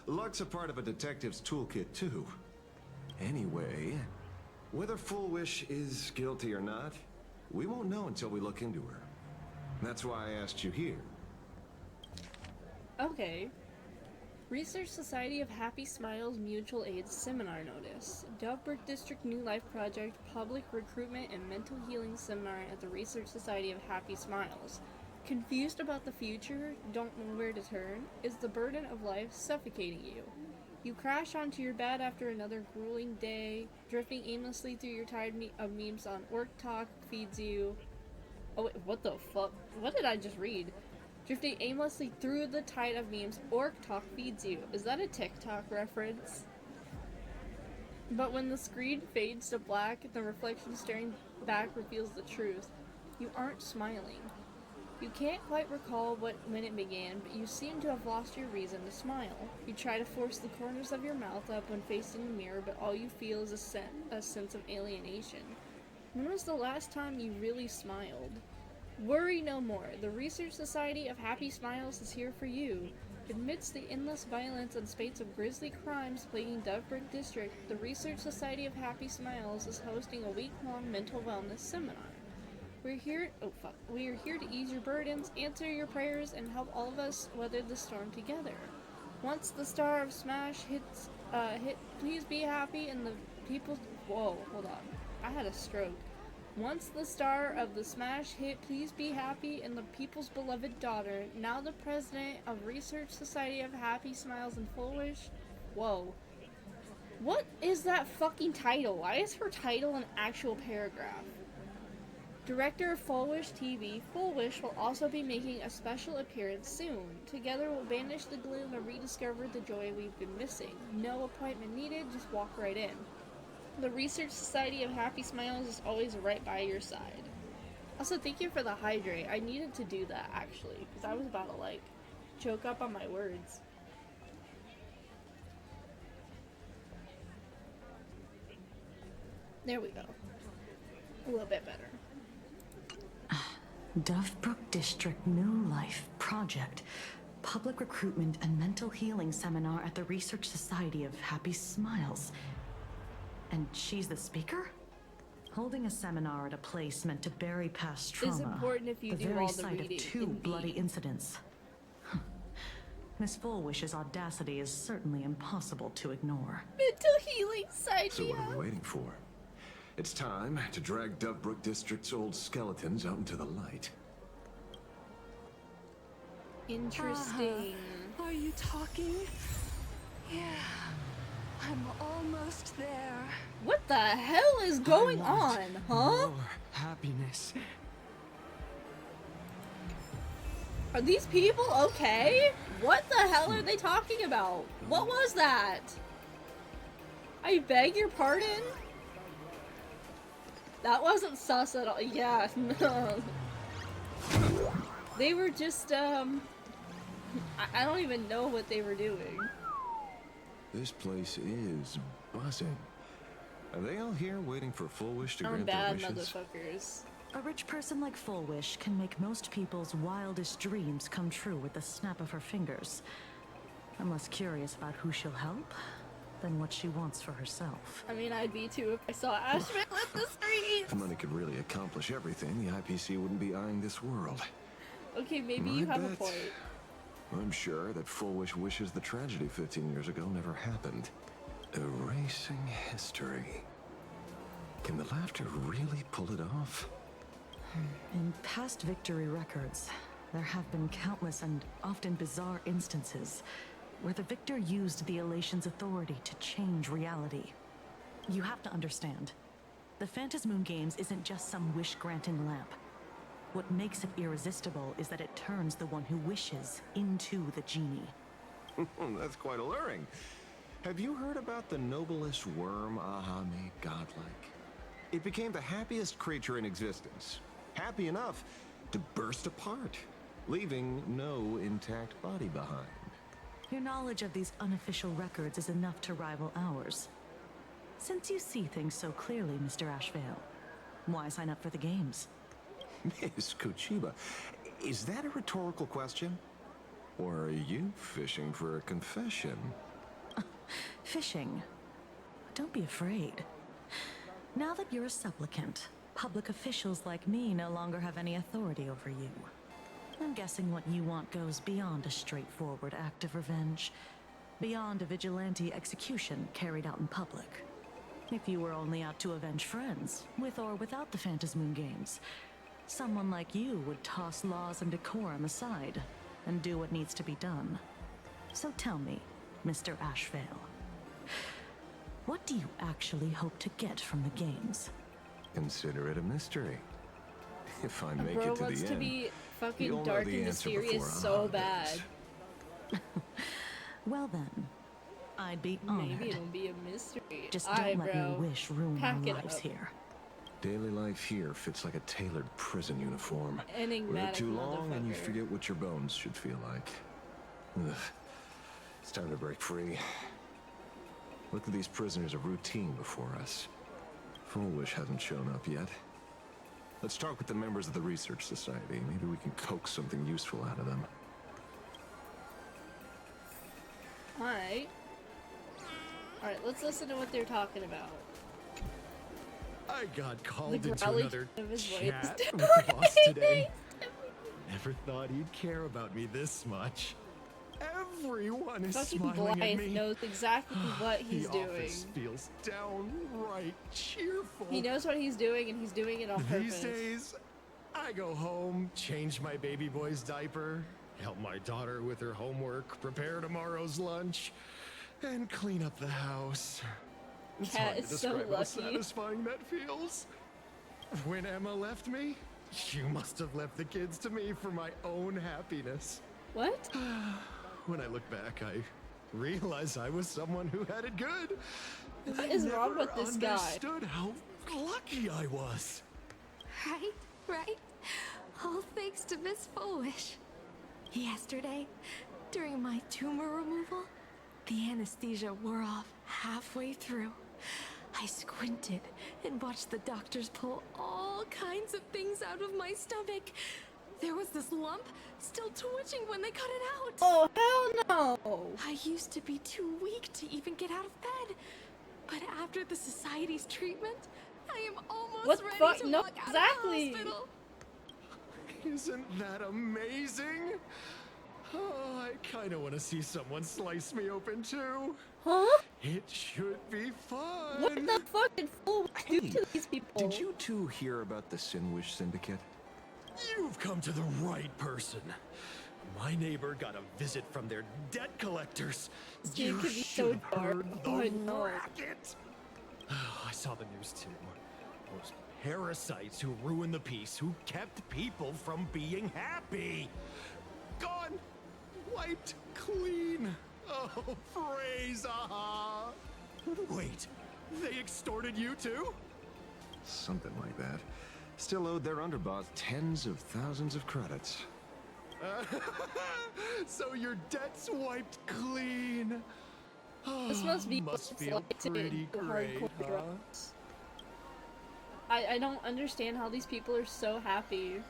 Luck's a part of a detective's toolkit, too. Anyway, whether Full Wish is guilty or not, we won't know until we look into her. That's why I asked you here. Okay. Research Society of Happy Smiles Mutual Aid Seminar Notice. Daybreak District New Life Project Public Recruitment and Mental Healing Seminar at the Research Society of Happy Smiles. Confused about the future? Don't know where to turn? Is the burden of life suffocating you? You crash onto your bed after another grueling day, drifting aimlessly through your tide of memes on Orc Talk feeds you. Oh wait, what the fuck? What did I just read? Drifting aimlessly through the tide of memes, Orc Talk feeds you. Is that a TikTok reference? But when the screen fades to black, the reflection staring back reveals the truth. You aren't smiling. You can't quite recall when it began, but you seem to have lost your reason to smile. You try to force the corners of your mouth up when facing the mirror, but all you feel is a sense of alienation. When was the last time you really smiled? Worry no more. The Research Society of Happy Smiles is here for you. Amidst the endless violence and spates of grisly crimes plaguing Daybreak District, the Research Society of Happy Smiles is hosting a week-long mental wellness seminar. We are here to ease your burdens, answer your prayers, and help all of us weather the storm together. Once the star of Smash hits, please be happy and the people's... Whoa, hold on. I had a stroke. Once the star of the Smash hit, please be happy and the people's beloved daughter, now the president of Research Society of Happy Smiles and Full Wish. Whoa. What is that fucking title? Why is her title an actual paragraph? Director of Full Wish TV, Full Wish will also be making a special appearance soon. Together we'll banish the gloom and rediscover the joy we've been missing. No appointment needed, just walk right in. The Research Society of Happy Smiles is always right by your side. Also, thank you for the hydrate. I needed to do that, actually, because I was about to, like, choke up on my words. There we go. A little bit better. Dovebrook District New Life Project. Public Recruitment and Mental Healing Seminar at the Research Society of Happy Smiles. And she's the speaker? Holding a seminar at a place meant to bury past trauma. It's important if you the do very all the sight reading. of two bloody incidents. Miss Fullwish's audacity is certainly impossible to ignore. Mental healing side. So what are we waiting for? It's time to drag Dovebrook District's old skeletons out into the light. Interesting. Are you talking? Yeah, I'm almost there. What the hell is going on, huh? More happiness. Are these people okay? What the hell are they talking about? What was that? I beg your pardon? That wasn't sus at all. Yeah, no. They were just, I don't even know what they were doing. This place is buzzing. Are they all here waiting for Full Wish to grant their Bad wishes? motherfuckers. A rich person like Full Wish can make most people's wildest dreams come true with the snap of her fingers. I'm less curious about who she'll help than what she wants for herself. I mean, I'd be too if I saw Ashveil in the streets. If money could really accomplish everything, the IPC wouldn't be eyeing this world. Okay, maybe you have a point. I'm sure that Full Wish wishes the tragedy 15 years ago never happened. Erasing history. Can the laughter really pull it off? In past victory records, there have been countless and often bizarre instances where the victor used the elation's authority to change reality. You have to understand, the Phantasmoon Games isn't just some wish-granting lamp. What makes it irresistible is that it turns the one who wishes into the genie. That's quite alluring. Have you heard about the noblest worm Aha made godlike? It became the happiest creature in existence. Happy enough to burst apart, leaving no intact body behind. Your knowledge of these unofficial records is enough to rival ours. Since you see things so clearly, Mr. Ashveil, why sign up for the games? Miss Kochiba, is that a rhetorical question? Or are you fishing for a confession? Fishing. Don't be afraid. Now that you're a supplicant, public officials like me no longer have any authority over you. I'm guessing what you want goes beyond a straightforward act of revenge. Beyond a vigilante execution carried out in public. If you were only out to avenge friends, with or without the Phantasmoon Games, someone like you would toss laws and decorum aside and do what needs to be done. So tell me, Mr. Ashveil, what do you actually hope to get from the games? Consider it a mystery. If I make Bro it to wants the to end, be fucking you'll know dark the and answer mysterious before so Aha bad. does. Well then, I'd be honored. Maybe it'll be a mystery. Just don't let your Bro. wish ruin Pack our it lives up. here. Daily life here fits like a tailored prison uniform. Wear it Enigmatic too long and you motherfucker. forget what your bones should feel like. Ugh. It's time to break free. Look at these prisoners of routine before us. Foolish hasn't shown up yet. Let's talk with the members of the Research Society. Maybe we can coax something useful out of them. Alright. Alright, let's listen to what they're talking about. I got The called into growly another of his voice. chat with the boss today. Never thought he'd care about me this much. Everyone is Fucking smiling at Blythe me. knows exactly what he's the doing. office feels downright cheerful. He knows what he's doing, and he's doing it on These purpose. days, I go home, change my baby boy's diaper, help my daughter with her homework, prepare tomorrow's lunch, and clean up the house. It's Cat hard to is so describe how lucky. satisfying that feels. When Emma left me, you must have left the kids to me for my own happiness. What? When I look back, I realize I was someone who had it good. And What I is wrong never with this guy? understood how lucky I was. Right? All thanks to Miss Foolish. Yesterday, during my tumor removal, the anesthesia wore off halfway through. I squinted and watched the doctors pull all kinds of things out of my stomach. There was this lump still twitching when they cut it out. Oh, hell no! I used to be too weak to even get out of bed. But after the Society's treatment, I am almost What the ready fuck? to No, walk out exactly. of the hospital. Isn't that amazing? Oh, I kind of want to see someone slice me open too. Huh? It should be fun. What the fuck did Fool do to these people? Did you two hear about the Sinwish Syndicate? You've come to the right person. My neighbor got a visit from their debt collectors. This game You could be should so have dark. heard Oh, the I know. racket. I saw the news too. Those parasites who ruined the peace, who kept people from being happy. Gone. Wiped clean. Oh, praise Aha. Wait, they extorted you too? Something like that. Still owed their underboss tens of thousands of credits. So your debt's wiped clean. This must be Must what's feel like to pretty do great, hardcore huh? drugs. I don't understand how these people are so happy.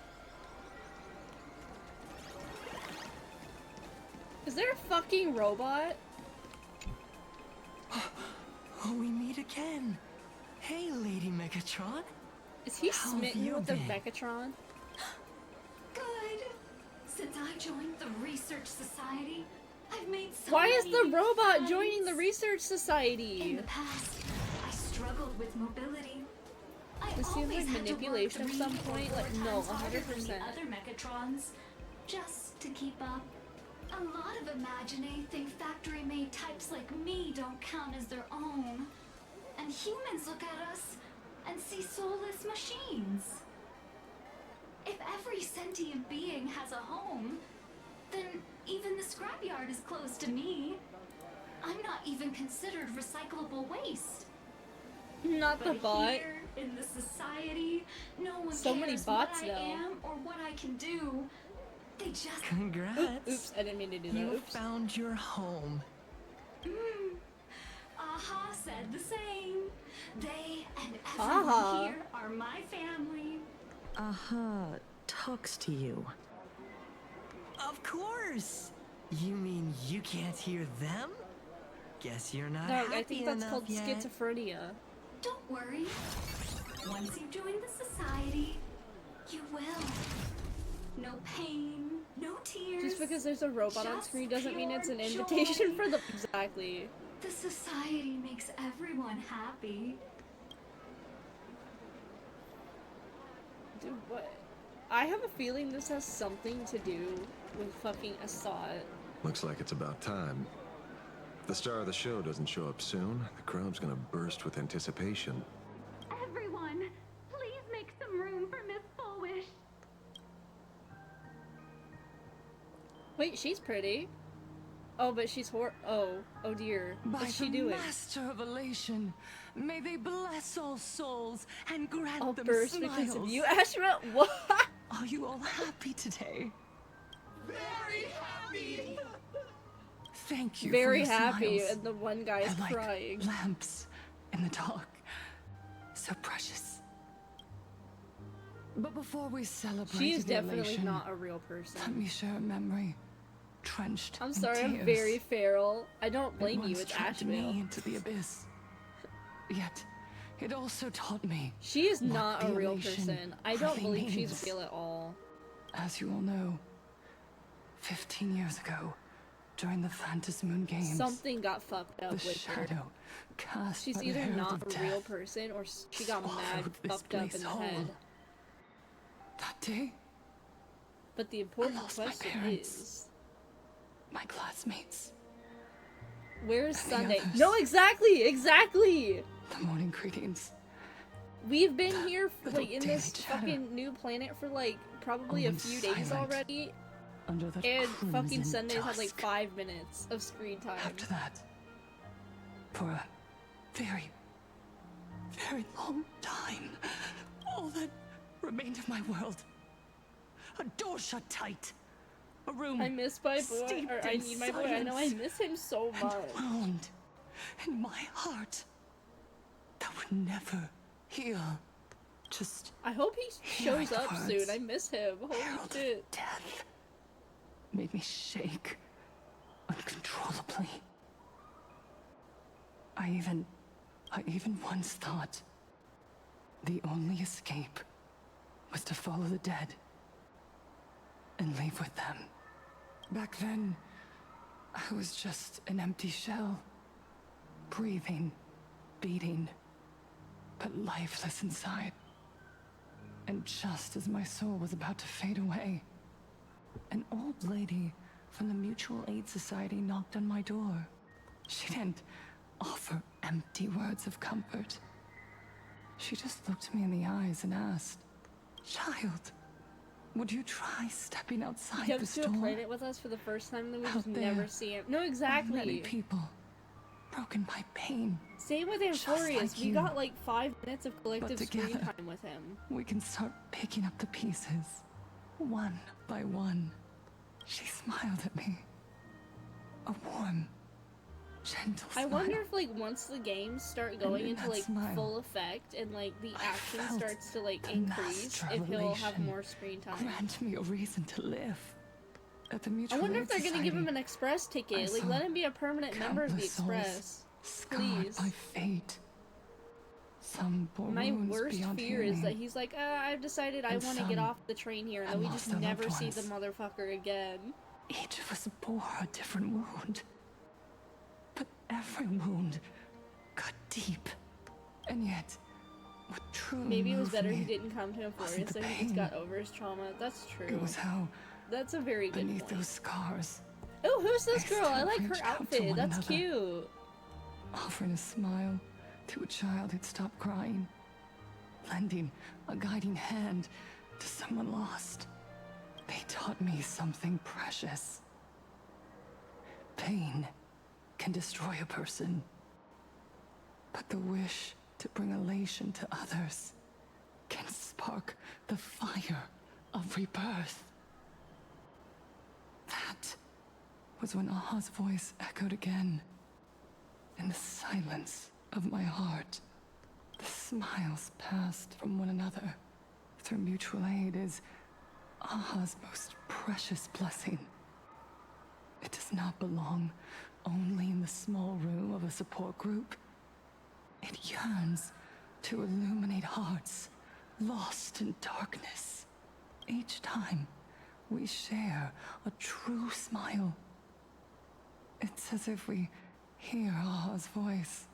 Is there a fucking robot? Oh, we meet again. Hey, Lady Megatron. Is he How have smitten you with the been? Mechatron? Good. Since I joined the Research Society, I've made so Why is many the robot friends. joining the Research Society? In the past, I struggled with mobility. I This seems always like had to work manipulation at 3 some or point, 4 like, no, times harder than 100%. the other Mechatrons, just to keep up. A lot of Imagine think factory-made types like me don't count as their own. And humans look at us and see soulless machines. If every sentient being has a home, then even the scrapyard is close to me. I'm not even considered recyclable waste. Not the But bot. here, in the society, no one So cares many what bots I now. am or what I can do. They just... Congrats. Oops, I didn't mean to do that. You Oops. found your home. Aha said the same. They and Aha. everyone here are my family. Aha talks to you. Of course. You mean you can't hear them? Guess you're not No, happy I think that's enough called yet. schizophrenia. Don't worry. Once you join the society, you will. No pain, no tears. Just because there's a robot on just screen doesn't mean it's an pure invitation joy. for the. Exactly. The society makes everyone happy. Dude, what? I have a feeling this has something to do with fucking Assad. Looks like it's about time. If the star of the show doesn't show up soon, the crowd's gonna burst with anticipation. Everyone, please make some room for Miss Fullwish. Wait, she's pretty. Oh, but she's oh dear. By What's she the doing? Master of Elation, may they bless all souls and grant I'll them burst smiles. because of you, Ashveil. What? Are you all happy today? Very happy! Thank you Very for your happy, smiles. and the one guy is They're like crying. lamps in the dark. So precious. But before we celebrate She is the definitely elation, not a real person. let me share a memory drenched I'm in sorry, tears. I'm very feral. I don't It blame you, once it's trapped me Ashveil. into the abyss. Yet, it also taught me She is what not a the real elation person. I don't really believe she's means. real at all. As you all know, 15 years ago, during the Phantom Moon Games, Something got fucked up the with her. shadow cast She's by the either Herald not of a real Death person or she got mad, swallowed this fucked up place in the whole. head. That day, But the important lost my question parents. is, my classmates, where's and the Sunday? others. No, exactly! the morning greetings, We've been here little like in daily this chatter. fucking new planet for like probably a Almost few days silent already, under that and fucking crimson Sundays had like dusk. 5 minutes of screen time. After that, for a very, very long time, all that remained of my world. A door shut tight. A room I miss my boy, steeped or I in need my boy. I know I silence. miss him so And much. a wound in my heart that would never heal. Just I hope he hearing shows up the soon. words, I miss him. Holy Herald of shit. Death made me shake uncontrollably. I even once thought the only escape was to follow the dead and leave with them. Back then, I was just an empty shell, breathing, beating, but lifeless inside. And just as my soul was about to fade away, an old lady from the Mutual Aid Society knocked on my door. She didn't offer empty words of comfort. She just looked me in the eyes and asked, "Child, would you try stepping outside He the comes to a store? planet with us for the first time, and then we Out just there never see him. No, Many exactly. people broken by pain. Same with Just Amphorius. like we you. got like 5 minutes of collective screen together, time with him. We can start picking up the pieces, one by one. She smiled at me. A warm, gentle I smile. wonder if like once the games start going in into that like smile, full effect and like the action felt starts to like the increase, master if he'll have revelation. more screen time. Grant me a reason to live. At the I Mutual wonder Aid if they're gonna give him Society, an express I ticket. Like saw let him be a permanent member of the countless souls express. scarred Please. by fate. Some bore My wounds worst beyond fear is healing. that he's like, I've decided I And want to get some off the train here, and had then we lost just their never loved see the ones. motherfucker again. Each of us bore a different wound. But every wound got deep. And yet, what truly Maybe it was moved better me he didn't come to wasn't Amphorius, the so he just pain. got over his trauma. That's true. It was how, That's a very good beneath point. those scars, Oh, who's this they girl? I still like her reached out to outfit. one That's another. cute. offering a smile to a child who'd stopped crying, lending a guiding hand to someone lost. They taught me something precious. Pain can destroy a person, but the wish to bring elation to others can spark the fire of rebirth. That was when Aha's voice echoed again. In the silence of my heart, the smiles passed from one another. Through mutual aid is Aha's most precious blessing. It does not belong only in the small room of a support group. It yearns to illuminate hearts lost in darkness. Each time we share a true smile, it's as if we hear Aha's voice.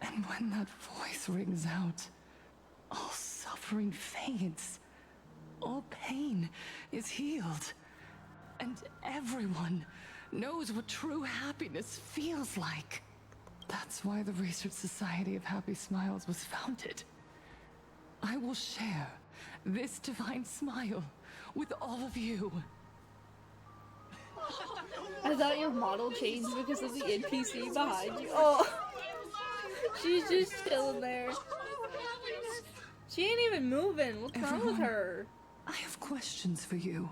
And when that voice rings out, all suffering fades, all pain is healed, and everyone knows what true happiness feels like. That's why the Research Society of Happy Smiles was founded. I will share this divine smile with all of you. I thought your model changed because of the NPC behind you. Oh, she's just chilling there. She ain't even moving. What's wrong with her? I have questions for you.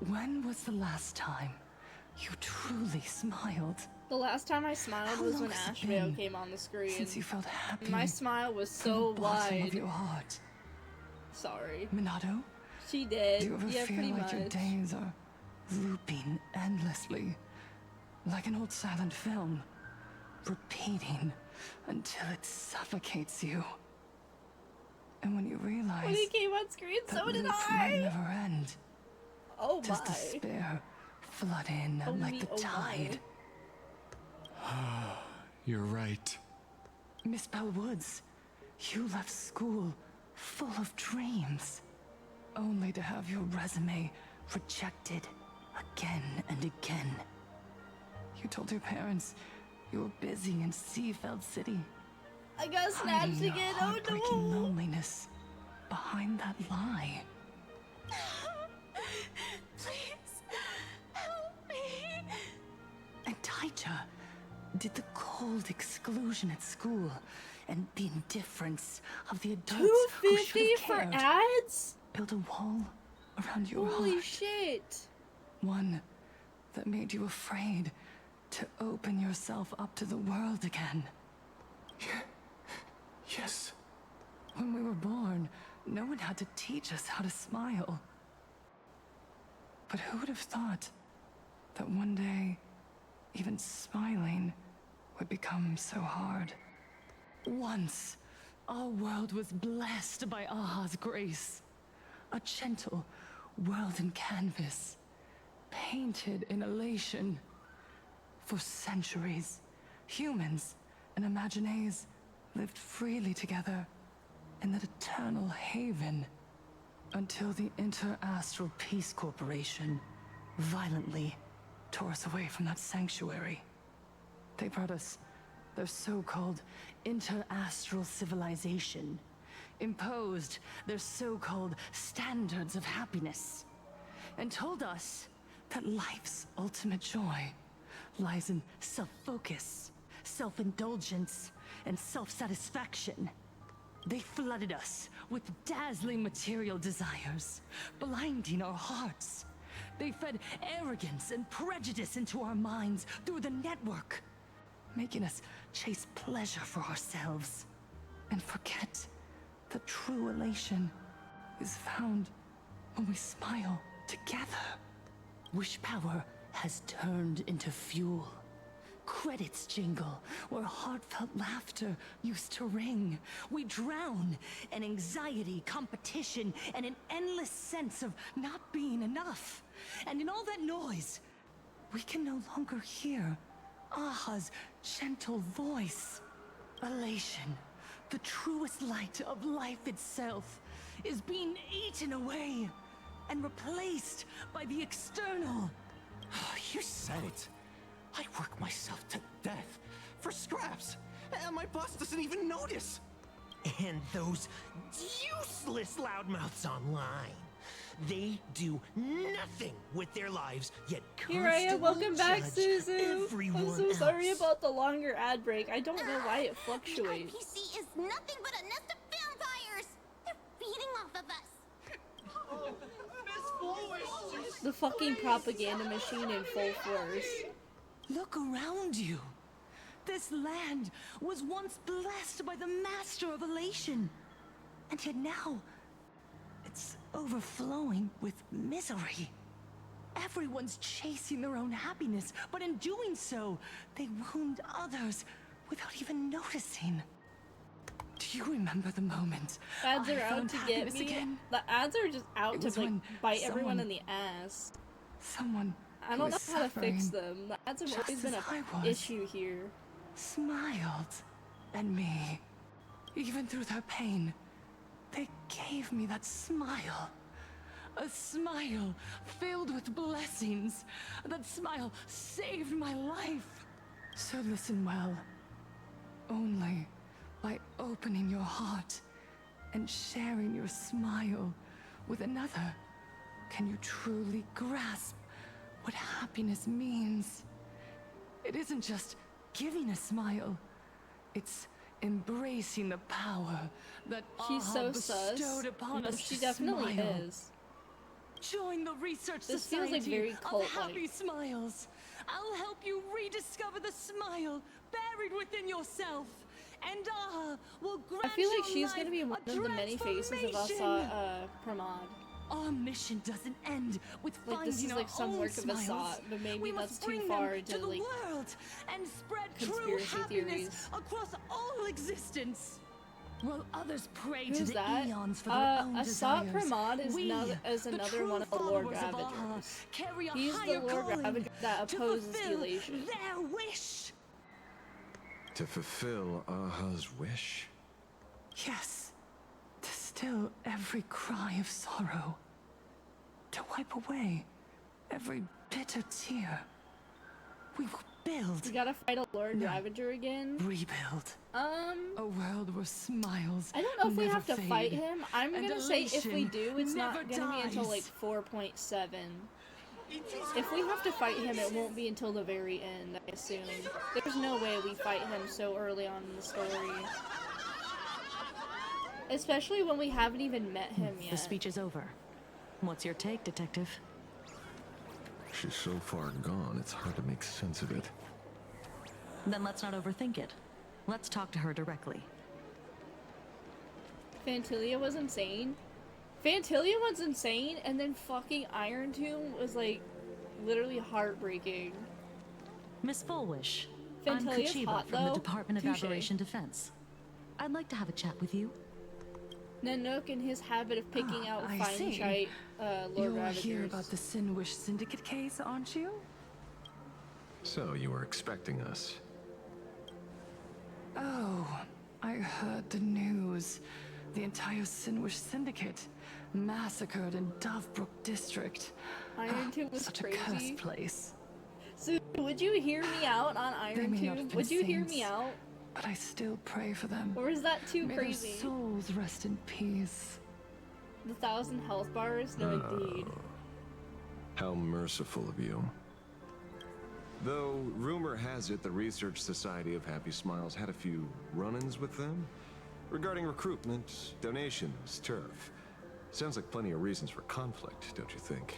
When was the last time you truly smiled? The last time I smiled was when Ashveil came on the screen. Since you felt happy. My smile was so wide. Of your heart. Sorry. Minato? She did. Do you ever feel pretty like much. your days are looping endlessly? Like an old silent film. Repeating until it suffocates you. And when you realize when he came on screen, so did I. Might never end. Oh my. Does despair flood in like the tide? You're right. Miss Bellwoods, you left school full of dreams, only to have your resume rejected again and again. You told your parents you were busy in Seafeld City. I got snatched again. Oh no! Loneliness behind that lie. Please, help me. And Taija did the cold exclusion at school and the indifference of the adults who should have $250 for cared. ads? Build a wall around your heart. Holy shit. One that made you afraid to open yourself up to the world again. Yes. When we were born, no one had to teach us how to smile. But who would have thought that one day, even smiling would become so hard? Once, our world was blessed by Aha's grace. A gentle world in canvas, painted in elation. For centuries, humans and Imaginaes lived freely together in that eternal haven until the Inter-Astral Peace Corporation violently tore us away from that sanctuary. They brought us their so-called inter-astral civilization, imposed their so-called standards of happiness, and told us that life's ultimate joy lies in self-focus, self-indulgence, and self-satisfaction. They flooded us with dazzling material desires, blinding our hearts. They fed arrogance and prejudice into our minds through the network, making us chase pleasure for ourselves and forget that true elation is found when we smile together. Wish power has turned into fuel. Credits jingle where heartfelt laughter used to ring. We drown in anxiety, competition, and an endless sense of not being enough. And in all that noise, we can no longer hear Aha's gentle voice. Elation, the truest light of life itself, is being eaten away and replaced by the external. You said it. I work myself to death for scraps, and my boss doesn't even notice. And those useless loudmouths online. They do nothing with their lives, yet Here I am, welcome back, Suzu. I'm so sorry else. about the longer ad break. I don't know why it fluctuates. IPC is nothing but a nest of vampires. They're feeding off of us. The fucking propaganda machine in full force. Look around you. This land was once blessed by the master of elation. And yet now, it's overflowing with misery. Everyone's chasing their own happiness, but in doing so, they wound others without even noticing. Do you remember the moment Ads I are out found to get happiness me. again? The ads are just out It to was like when bite everyone in someone- the ass. Someone I who don't know was how to fix suffering them. The ads have just always been as I an was. issue here. Smiled at me. Even through their pain, they gave me that smile. A smile filled with blessings. That smile saved my life. So listen well. Only by opening your heart and sharing your smile with another can you truly grasp what happiness means. It isn't just giving a smile. It's embracing the power that She's so Allah sus. bestowed upon No, us she to definitely smile. is. Join the research This feels society like very of cult-like. happy smiles. I'll help you rediscover the smile buried within yourself. And Allah will grant I feel like your she's life gonna be one a of the many faces of transformation. Pramod. Our mission doesn't end with Like finding this is our like some own work of smiles. Assad, but maybe We that's must too bring far them into to the like world and spread true conspiracy happiness theories. across all existence. While others pray to Who's the that? eons for their own Assad desires, Pramod is, we, is the another true one of the Lord followers of Allah, Ravagers. carry a He's the higher Lord calling Ravager that to opposes fulfill elation. their wish. To fulfill Aha's wish? Yes, to still every cry of sorrow. To wipe away every bitter tear. We will build. We gotta fight a Lord Ravager again. Rebuild. A world where smiles I don't know if we never have to fade, fight him. I'm and gonna say if we elation do, it's not never gonna be until like dies. 4.7. If we have to fight him, it won't be until the very end, I assume. There's no way we fight him so early on in the story. Especially when we haven't even met him yet. The speech is over. What's your take, Detective? She's so far gone, it's hard to make sense of it. Then let's not overthink it. Let's talk to her directly. Fantilia was insane. Fantilia was insane, and then fucking Iron Tomb was like literally heartbreaking. Miss Fullwish, I'm Fantilia's Kachiba hot, from the though. Department of Touche. Aberration Defense. I'd like to have a chat with you. Nanook and his habit of picking out I fine see. shite Lord You're Ravagers. here about the Sinwish Syndicate case, aren't you? So you were expecting us. Oh, I heard the news. The entire Sinwish Syndicate massacred in Dovebrook District. Iron Tomb was Such crazy. a cursed place. So, would you hear me out on They Iron may not Tomb? have been Would you hear me saints, out? But I still pray for them. Or is that too May crazy? their souls rest in peace. The 1,000 health bars? No, indeed. How merciful of you. Though, rumor has it the Research Society of Happy Smiles had a few run-ins with them. Regarding recruitment, donations, turf. Sounds like plenty of reasons for conflict, don't you think?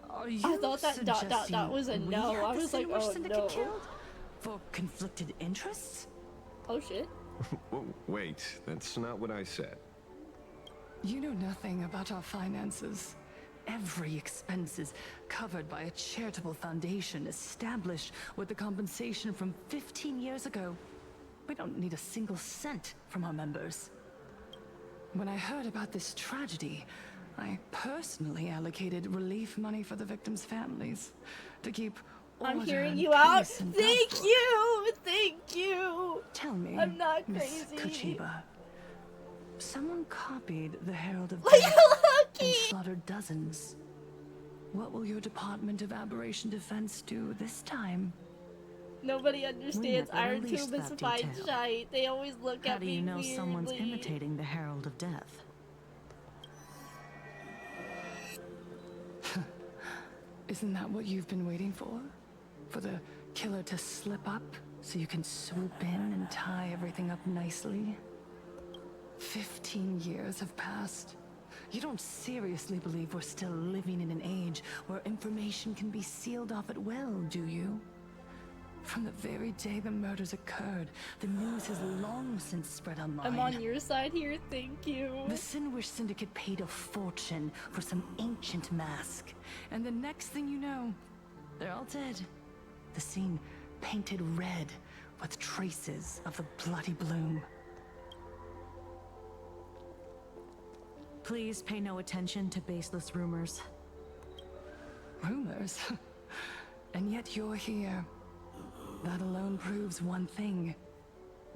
Are you I thought that dot dot dot was a we no. had I the was like, Sinwish oh Syndicate no. killed? For conflicted interests? Oh shit. Whoa, wait, that's not what I said. You know nothing about our finances. Every expense is covered by a charitable foundation established with the compensation from 15 years ago. We don't need a single cent from our members. When I heard about this tragedy, I personally allocated relief money for the victims' families to keep I'm order hearing and you out. peace in Thank Dovebrook. you! Thank you! Tell me, I'm not Miss crazy. Kachiba. Someone copied the Herald of Like Death lucky! and slaughtered dozens. What will your Department of Aberration Defense do this time? Nobody understands never Iron released Tomb is that fine detail. shite. They always look How at do me you know weirdly. someone's imitating the Herald of Death? Isn't that what you've been waiting for? For the killer to slip up so you can swoop in and tie everything up nicely? 15 years have passed. You don't seriously believe we're still living in an age where information can be sealed off at will, do you? From the very day the murders occurred, the news has long since spread online. I'm on your side here, thank you. The Sinwish Syndicate paid a fortune for some ancient mask. And the next thing you know, they're all dead. The scene painted red with traces of the bloody bloom. Please pay no attention to baseless rumors. Rumors? And yet you're here. That alone proves one thing.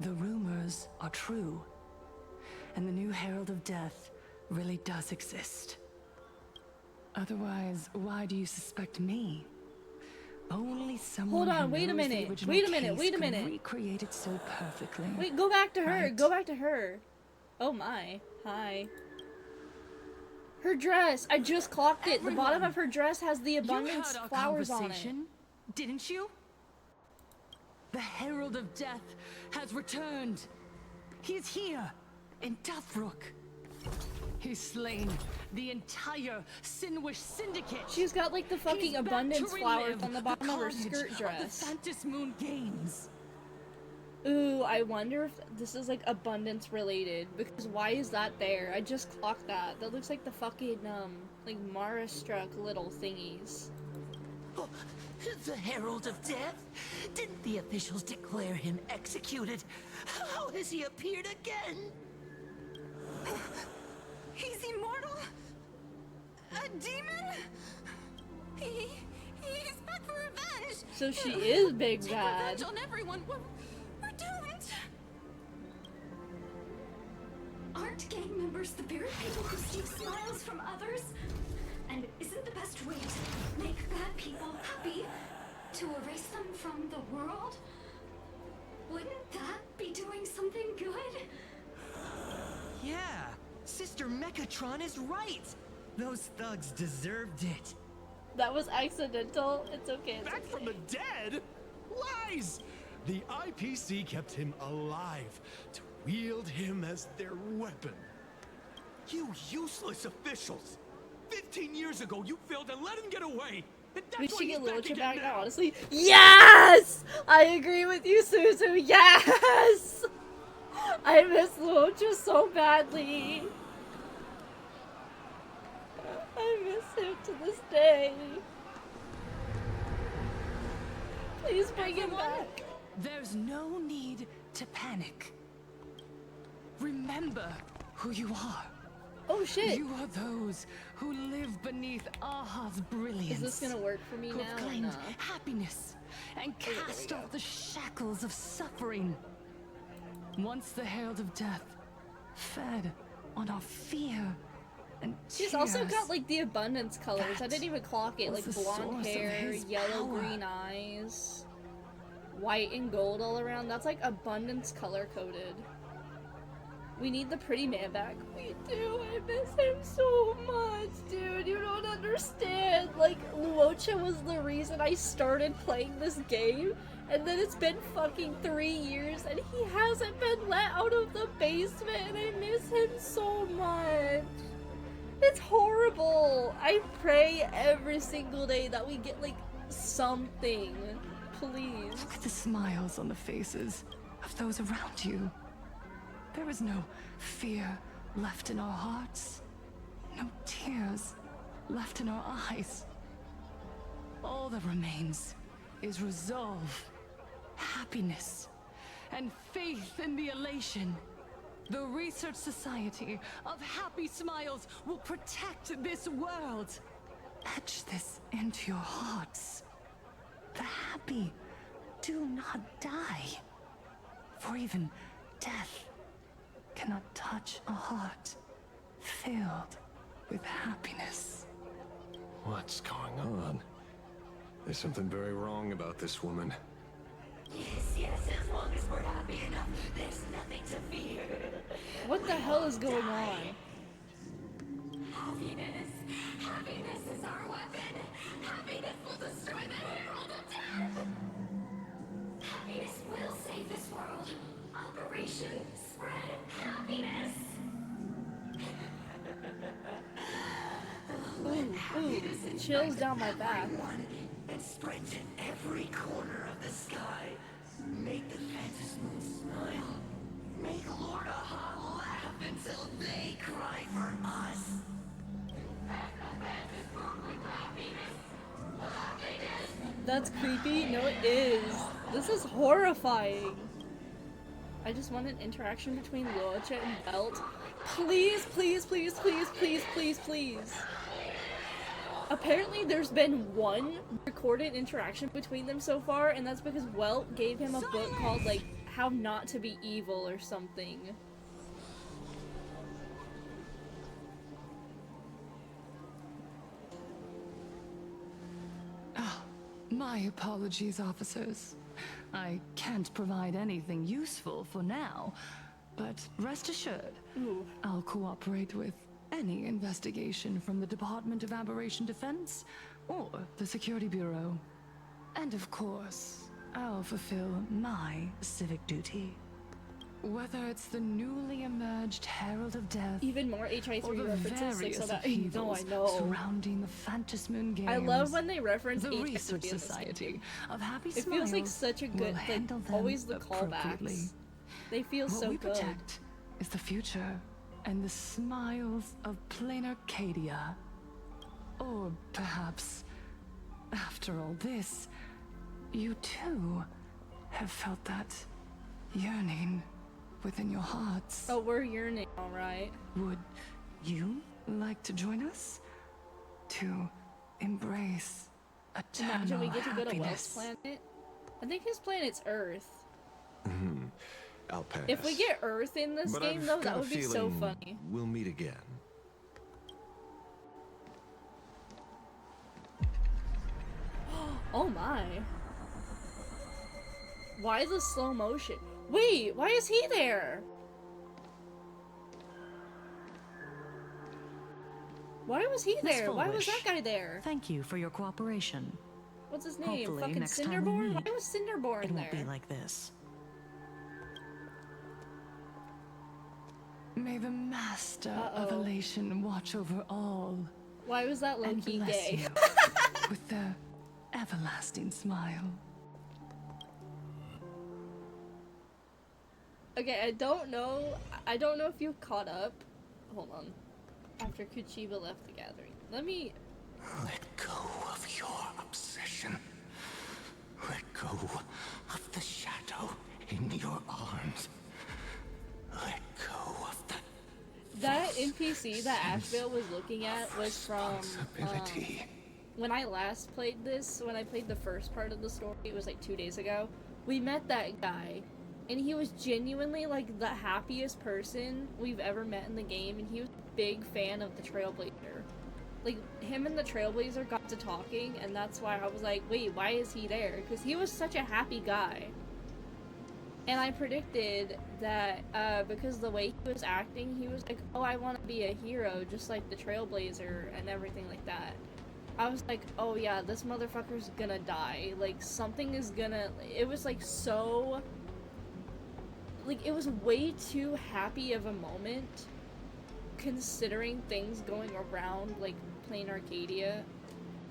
The rumors are true. And the new Herald of Death really does exist. Otherwise, why do you suspect me? Only someone Hold on, who wait a knows the minute. original Wait a minute, case wait a could minute. recreate it so perfectly. Wait, go back to her. Right? Go back to her. Oh my. Hi. Her dress. I just clocked it. The bottom of her dress has the abundance You heard our flowers on it. conversation, didn't you? The Herald of Death has returned. He's here in Deathrook. He's slain the entire Sinwish Syndicate. She's got like the fucking He's back abundance to flowers relive on the bottom of her carnage skirt of dress. the Phantom Moon Games. Ooh, I wonder if this is like abundance related, because why is that there? I just clocked that. That looks like the fucking like Mara struck little thingies. Oh, the Herald of Death? Didn't the officials declare him executed? How has he appeared again? He's immortal? A demon? He's back for revenge! So she is big Take bad. revenge on everyone. We're doomed! Aren't gang members the very people who steal smiles from others? And isn't the best way to make bad people happy to erase them from the world? Wouldn't that be doing something good? Yeah, Sister Mechatron is right. Those thugs deserved it. That was accidental. It's okay. It's Back okay. from the dead? Lies! The IPC kept him alive to wield him as their weapon. You useless officials! 15 years ago, you failed and let him get away! And We that's why should he's get back Literature again back now! now, honestly. Yes! I agree with you, Suzu. Yes! I miss Literature so badly. I miss him to this day. Please bring him back. There's no need to panic. Remember who you are. Oh shit. You are those who live beneath Aha's brilliance. Is this gonna work for me who now have or claimed no? happiness and Okay, there we cast go. off the shackles of suffering. Once the Herald of Death fed on our fear and She's also tears, got like the abundance colors. I That didn't even clock it. was Like the blonde source of hair, his yellow power. green eyes, white and gold all around. That's like abundance color coded. We need the pretty man back. We do. I miss him so much, dude. You don't understand. Like, Luocha was the reason I started playing this game. And then it's been fucking 3 years and he hasn't been let out of the basement and I miss him so much. It's horrible. I pray every single day that we get like something. Please. Look at the smiles on the faces of those around you. There is no fear left in our hearts. No tears left in our eyes. All that remains is resolve, happiness, and faith in the elation. The Research Society of Happy Smiles will protect this world. Etch this into your hearts. The happy do not die. For even death cannot touch a heart filled with happiness. What's going on? There's something very wrong about this woman. Yes, as long as we're happy enough, there's nothing to fear. What the hell is going on? Happiness is our weapon. Happiness will destroy the Herald of Death. Happiness will save this world. Operation Spread Happiness. Ooh, chills down my back. and spreads in every corner of the sky. Make the Phantom Moon smile. Make Lord Aha laugh until they cry for us. That's creepy. No, it is. This is horrifying. I just want an interaction between Loacha and Belt. Please, please, please, please, please, please, please. Apparently there's been one recorded interaction between them so far, and that's because Welt gave him a book called, like, How Not to Be Evil or something. My apologies, officers. I can't provide anything useful for now, but rest assured, I'll cooperate with any investigation from the Department of Aberration Defense or the Security Bureau. And of course, I'll fulfill my civic duty. Whether it's the newly emerged Herald of Death, even more HI3 or the references, various I know. surrounding the Phantasmoon games. I love when they reference the HI3 Research in this Society game. of Happy It Smiles feels like such a good, like, always the callbacks. They feel what so we good. protect is the future and the smiles of plain Arcadia. Or perhaps, after all this, you too have felt that yearning within your hearts. Oh, we're yearning, alright. Would you like to join us? To embrace eternal Imagine we get to go to Welt's happiness. planet. I think his planet's Earth. I'll pass. If we get Earth in this But game, I've though, got that a would be so feeling funny. We'll meet again. Oh my. Why the slow motion? Wait, why is he there? Why was he Miss there? Why was that Fullwish, guy there? Thank you for your cooperation. What's his name? Hopefully, Fucking next time we Cinderborn? Why meet, was Cinderborn It won't there? be like this. May the master of elation watch over all. Why was that and low-key bless gay? you with their everlasting smile. Okay, I don't know if you caught up. Hold on. After Kuchiba left the gathering. Let me... Let go of your obsession. Let go of the shadow in your arms. Let go of the That NPC that Ashveil was looking at was from, when I last played this, when I played the first part of the story, it was like 2 days ago, we met that guy, and he was genuinely like the happiest person we've ever met in the game, and he was a big fan of the Trailblazer. Like, him and the Trailblazer got to talking, and that's why I was like, wait, why is he there? Because he was such a happy guy. And I predicted that, because the way he was acting, he was like, oh, I want to be a hero, just like the Trailblazer and everything like that. I was like, oh yeah, this motherfucker's gonna die. Like, something is gonna... It was like so... Like, it was way too happy of a moment, considering things going around, like, plain Arcadia.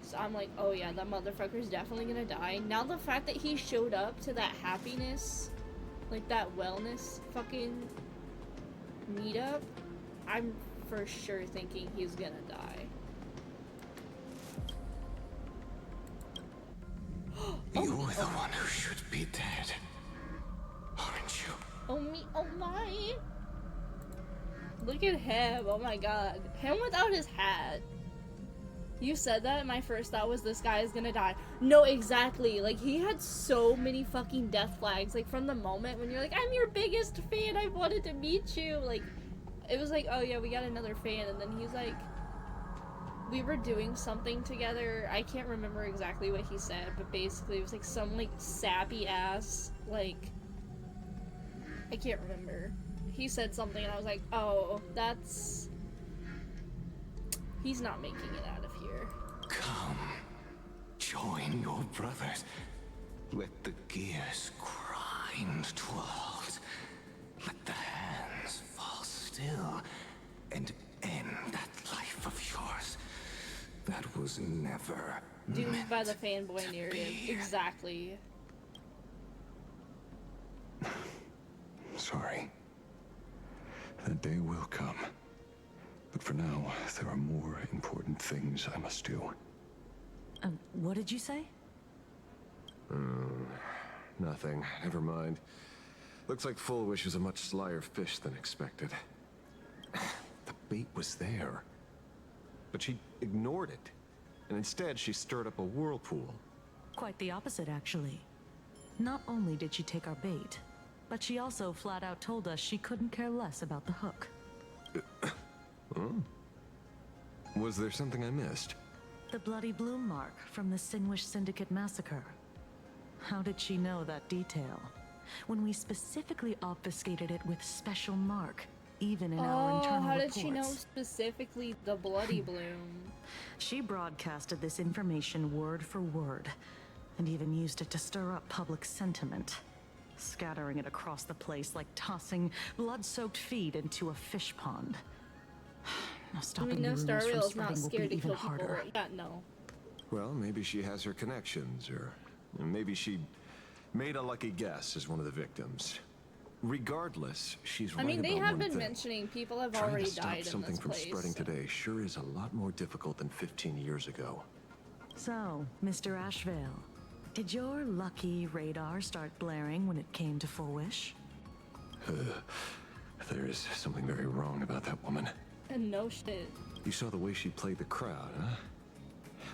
So I'm like, oh yeah, that motherfucker's definitely gonna die. Now the fact that he showed up to that happiness... like that wellness fucking meetup, I'm for sure thinking he's gonna die. You're the one who should be dead, aren't you? Oh me, oh my! Look at him, oh my god. Him without his hat. You said that, and my first thought was this guy is gonna die. No, exactly. Like, he had so many fucking death flags. Like, from the moment when you're like, I'm your biggest fan, I wanted to meet you. Like, it was like, oh yeah, we got another fan. And then he's like, we were doing something together. I can't remember exactly what he said, but basically it was like some, like, sappy ass, like, I can't remember. He said something, and I was like, oh, that's... He's not making it out of here. Come, join your brothers. Let the gears grind to a halt. Let the hands fall still and end that life of yours. That was was never doomed by the fanboy narrative. Exactly. Sorry. That day will come. But for now, there are more important things I must do. What did you say? Nothing. Never mind. Looks like Full Wish is a much slyer fish than expected. The bait was there. But she ignored it. And instead, she stirred up a whirlpool. Quite the opposite, actually. Not only did she take our bait, but she also flat out told us she couldn't care less about the hook. Oh. Was there something I missed? The bloody bloom mark from the Sinwish Syndicate massacre. How did she know that detail? When we specifically obfuscated it with special mark, even in our internal how reports. did she know specifically the bloody bloom? She broadcasted this information word for word, and even used it to stir up public sentiment, scattering it across the place like tossing blood-soaked feed into a fish pond. Now stopping the rumors from Starreal's not spreading will scared be to even kill people. harder. Yeah, no. Well, maybe she has her connections, or maybe she made a lucky guess as one of the victims. Regardless, she's right I mean, they about have one been thing. mentioning people have Trying already to stop died in something this from place. spreading today sure is a lot more difficult than 15 years ago. So, Mr. Ashveil, did your lucky radar start blaring when it came to Full Wish? There is something very wrong about that woman. And no shit. You saw the way she played the crowd, huh?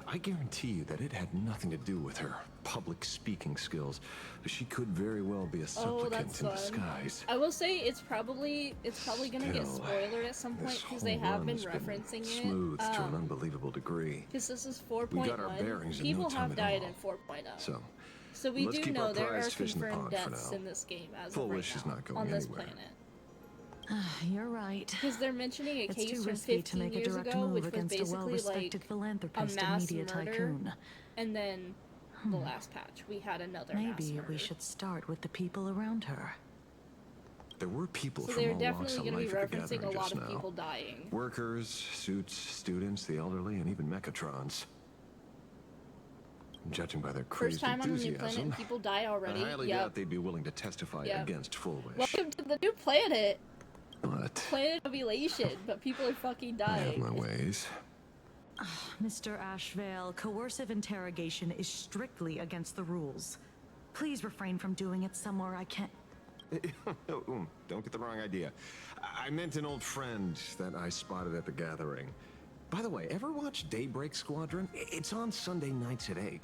I guarantee you that it had nothing to do with her public speaking skills. She could very well be a supplicant in disguise. I will say it's probably gonna get spoiled at some point because they have been referencing it. Smooth to an unbelievable degree. Because this is 4.1. We got our bearings in no People time have at died all. in 4.0. So we let's do keep know our there are prized fish in the confirmed pond for deaths now. in this game as Full of right Wish is now not going on this anywhere. planet. You're right. Because they're mentioning a It's case too from risky 15 to make a years direct ago, move which was against a basically well-respected like a philanthropist and mass media murder, tycoon. and then the last patch we had another mass Maybe murder. we should start with the people around her. There were people So from they're all walks definitely of going to be life at the referencing a gathering lot just of now. people dying. Workers, suits, students, the elderly, and even Mechatrons. Judging by their crazed First time on a new enthusiasm, planet, people die already. I highly doubt they'd be willing to testify Yep. against Full Wish. Welcome to the new planet. But Planet of elation, but people are fucking I have dying. my ways. Mr. Ashveil, coercive interrogation is strictly against the rules. Please refrain from doing it somewhere I can't. Don't get the wrong idea. I meant an old friend that I spotted at the gathering. By the way, ever watch Daybreak Squadron? It's on Sunday nights at 8.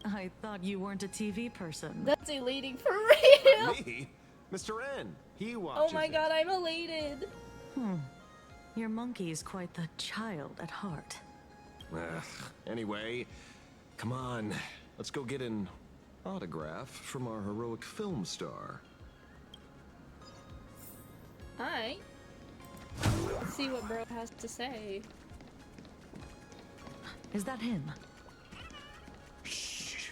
I thought you weren't a TV person. That's elating for real. Me? Mr. N. He watches Oh my god, I'm elated. Your monkey is quite the child at heart. Anyway, come on. Let's go get an autograph from our heroic film star. Alright. Let's see what bro has to say. Is that him? Shh.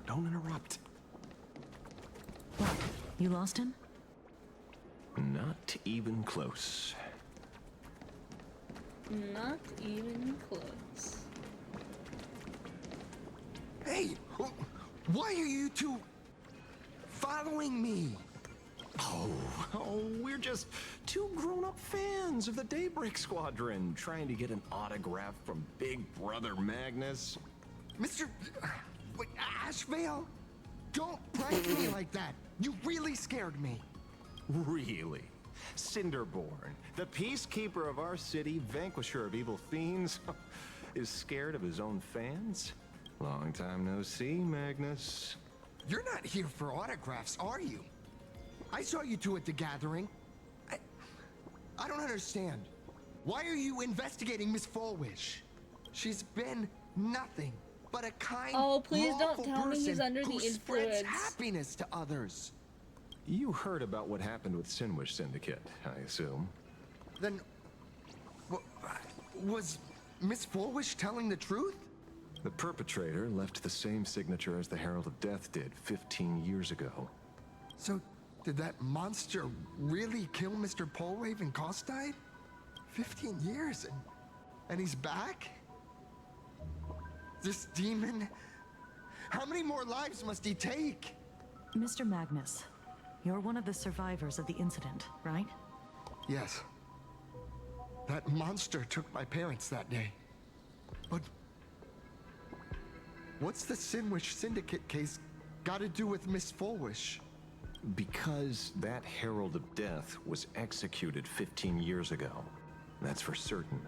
Don't interrupt. What? You lost him? Not even close. Not even close. Hey, why are you two following me? Oh, we're just two grown-up fans of the Daybreak Squadron trying to get an autograph from Big Brother Magnus. Mr. Ashveil, don't prank me like that. You really scared me. Really? Cinderborn, the peacekeeper of our city, vanquisher of evil fiends, is scared of his own fans? Long time no see, Magnus. You're not here for autographs, are you? I saw you two at the gathering. I don't understand. Why are you investigating Miss Fullwish? She's been nothing but a kind, Oh, please don't lawful tell me he's person under the who spreads influence. happiness to others. You heard about what happened with Sinwish Syndicate, I assume. Then, was Miss Fullwish telling the truth? The perpetrator left the same signature as the Herald of Death did 15 years ago. So, did that monster really kill Mr. Polraven Costide? 15 years and he's back? This demon? How many more lives must he take? Mr. Magnus, you're one of the survivors of the incident, right? Yes. That monster took my parents that day. But what's the Sinwish Syndicate case got to do with Miss Fulwish? Because that Herald of Death was executed 15 years ago. That's for certain.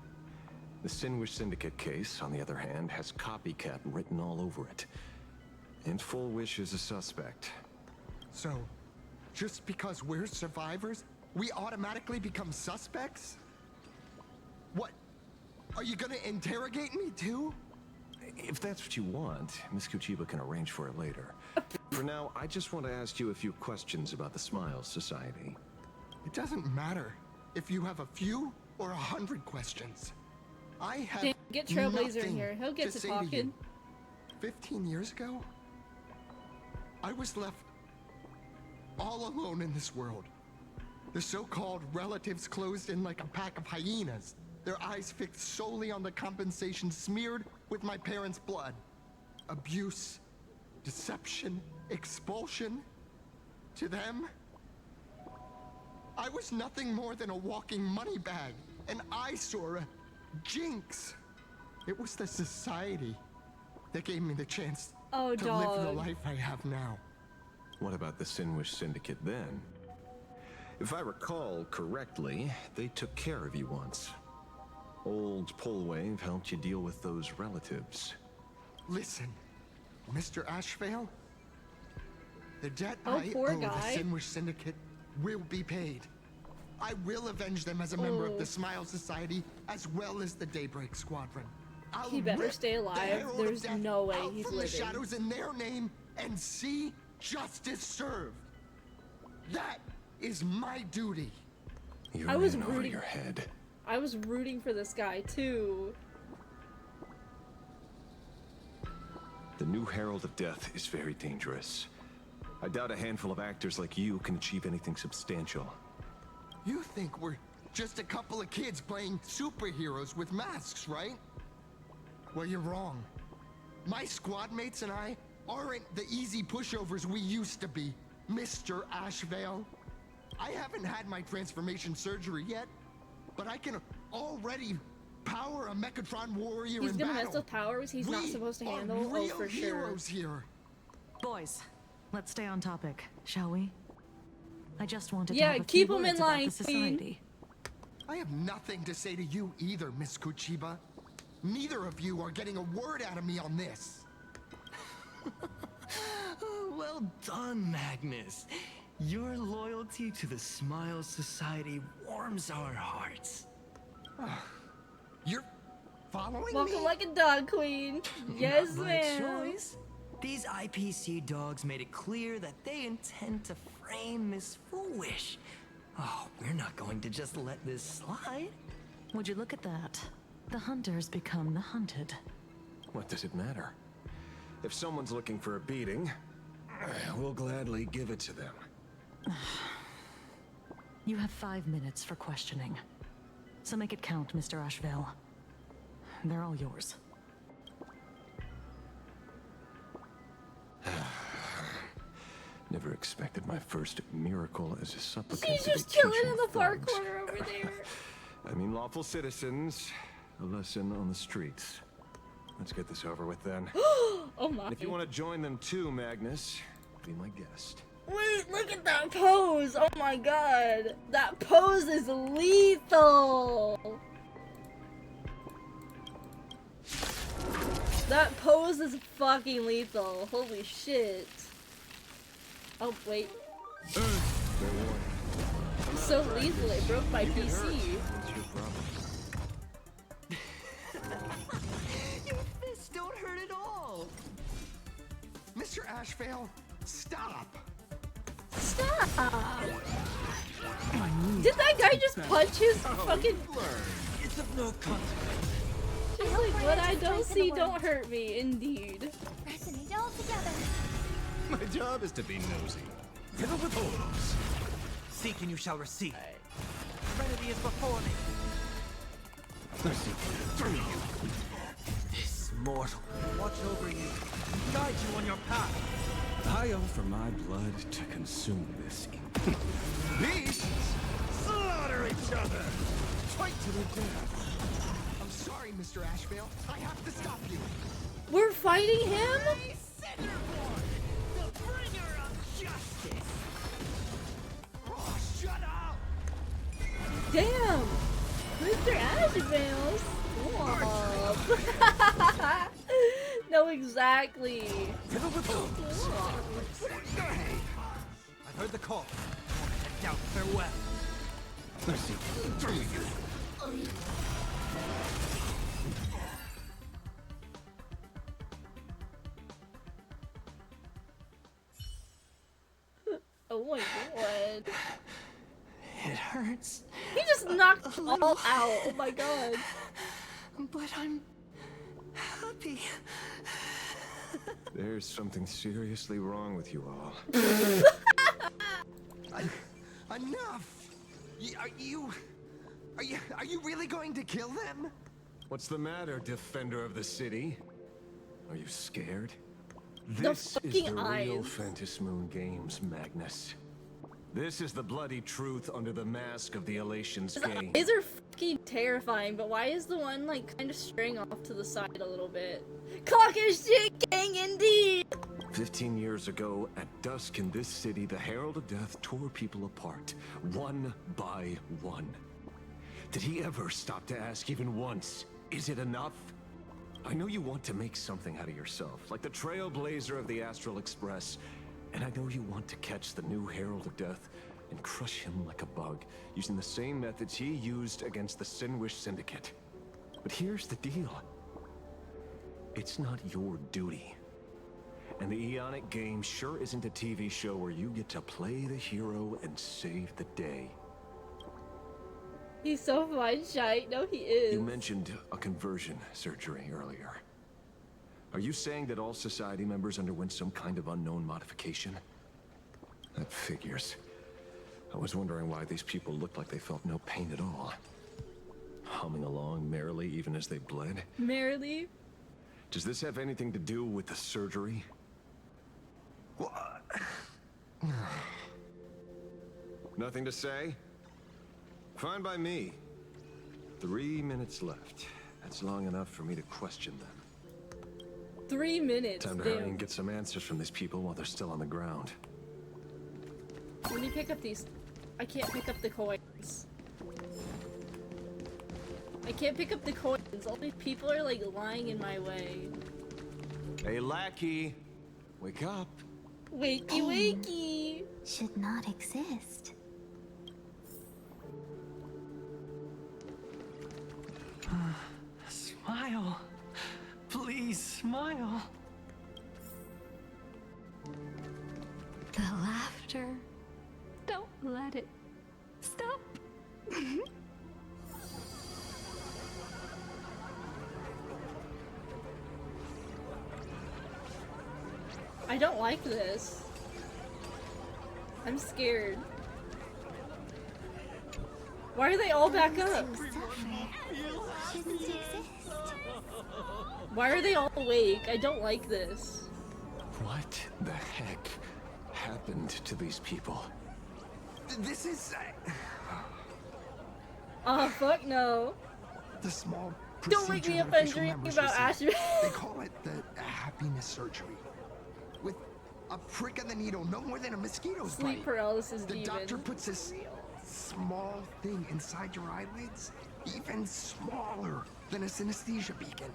The Sinwish Syndicate case, on the other hand, has copycat written all over it. And Fulwish is a suspect. So, just because we're survivors, we automatically become suspects? What? Are you gonna interrogate me too? If that's what you want, Miss Kuchiba can arrange for it later. For now, I just want to ask you a few questions about the Smiles Society. It doesn't matter if you have a few or 100 questions. I have Damn, get Trailblazer in nothing here. He'll get to say you. talking. 15 years ago, I was left all alone in this world. The so-called relatives closed in like a pack of hyenas, their eyes fixed solely on the compensation smeared with my parents' blood. Abuse, deception, expulsion. To them, I was nothing more than a walking money bag, an eyesore, a jinx. It was the society that gave me the chance to live the life I have now. What about the Sinwish Syndicate then? If I recall correctly, they took care of you once. Old Polwave helped you deal with those relatives. Listen, Mr. Ashveil, the debt Oh, I poor owe guy. the Sinwish Syndicate will be paid. I will avenge them as a member of the Smile Society, as well as the Daybreak Squadron. I'll He better rip stay the alive. Herald of There's Death no way out he's from the living. shadows in their name and see justice served. That is my duty. You're I was in over rooting- your head. I was rooting for this guy too. The new Herald of Death is very dangerous. I doubt a handful of actors like you can achieve anything substantial. You think we're just a couple of kids playing superheroes with masks, right? Well, you're wrong. My squad mates and I aren't the easy pushovers we used to be, Mr. Ashveil. I haven't had my transformation surgery yet, but I can already power a Mechatron warrior He's in gonna battle. mess with powers he's not supposed to handle. We are real Oh, for sure. heroes here. Boys, let's stay on topic, shall we? I just wanted to Yeah, have a keep few 'em words in about line, the society. I have nothing to say to you either, Miss Kuchiba. Neither of you are getting a word out of me on this. Well done, Magnus. Your loyalty to the Smile Society warms our hearts. You're following Walking me? like a dog queen. Yes, Not by ma'am. choice. These IPC dogs made it clear that they intend to frame Miss Foolish. Oh, we're not going to just let this slide. Would you look at that? The hunters become the hunted. What does it matter? If someone's looking for a beating, we'll gladly give it to them. You have 5 minutes for questioning. So make it count, Mr. Ashveil. They're all yours. Never expected my first miracle as a supplicant He's to be just chilling teaching in the far thugs. corner over there. I mean, lawful citizens, a lesson on the streets. Let's get this over with then. Oh my. And if you want to join them too, Magnus, be my guest. Wait, look at that pose! Oh my god! That pose is lethal! That pose is fucking lethal. Holy shit. Oh, wait. So lethal, it broke my PC. What's your problem? Your fists don't hurt at all. Mr. Ashveil, stop! Stop! Did that guy just punch his fucking... It's of no consequence. She's like, what I don't see don't hurt me, indeed. Resonate all together. My job is to be nosy. Fill with holes. Seek and you shall receive. Remedy is before me. Through you. This mortal. Watch over you. Guide you on your path. I offer my blood to consume this Beasts slaughter each other. Fight to the death. I'm sorry, Mr. Ashveil. I have to stop you. We're fighting him? The bringer of justice. Oh, shut up! Damn! Mr. Ashveil! Stop! No, exactly. Stop. I've heard the call. Head down. Farewell. Mercy. Oh my god. It hurts. He just knocked all out. Oh my god. But I'm happy. There's something seriously wrong with you all. Enough! Are you really going to kill them? What's the matter, defender of the city? Are you scared? The This is fucking the real eyes. Phantasmoon Games, Magnus. This is the bloody truth under the mask of the Elations game. These are fucking terrifying, but why is the one like kind of straying off to the side a little bit? Cock is shit gang indeed! 15 years ago, at dusk in this city, the Herald of Death tore people apart, one by one. Did he ever stop to ask even once, is it enough? I know you want to make something out of yourself, like the Trailblazer of the Astral Express, and I know you want to catch the new Herald of Death and crush him like a bug, using the same methods he used against the Sinwish Syndicate. But here's the deal. It's not your duty. And the Eonic game sure isn't a TV show where you get to play the hero and save the day. He's so fine, shy. No, he is. You mentioned a conversion surgery earlier. Are you saying that all society members underwent some kind of unknown modification? That figures. I was wondering why these people looked like they felt no pain at all. Humming along merrily even as they bled. Merrily? Does this have anything to do with the surgery? Nothing to say? Fine by me. 3 minutes left. That's long enough for me to question them. 3 minutes. Time to hurry and get some answers from these people while they're still on the ground. Let me pick up these. I can't pick up the coins. I can't pick up the coins. All these people are like lying in my way. Hey, lackey! Wake up! Wakey, wakey! Should not exist. Smile. Please smile. The laughter. Don't let it stop. I don't like this. I'm scared. Why are they all back up? Shouldn't exist. Why are they all awake? I don't like this. What the heck happened to these people? This is... Oh, fuck no. the small Don't wake me procedure up that and official dreaming members about receive. Ashveil. They call it the happiness surgery. With a prick of the needle, no more than a mosquito's Sleep bite. paralysis The demon. doctor puts this small thing inside your eyelids, even smaller than a synesthesia beacon,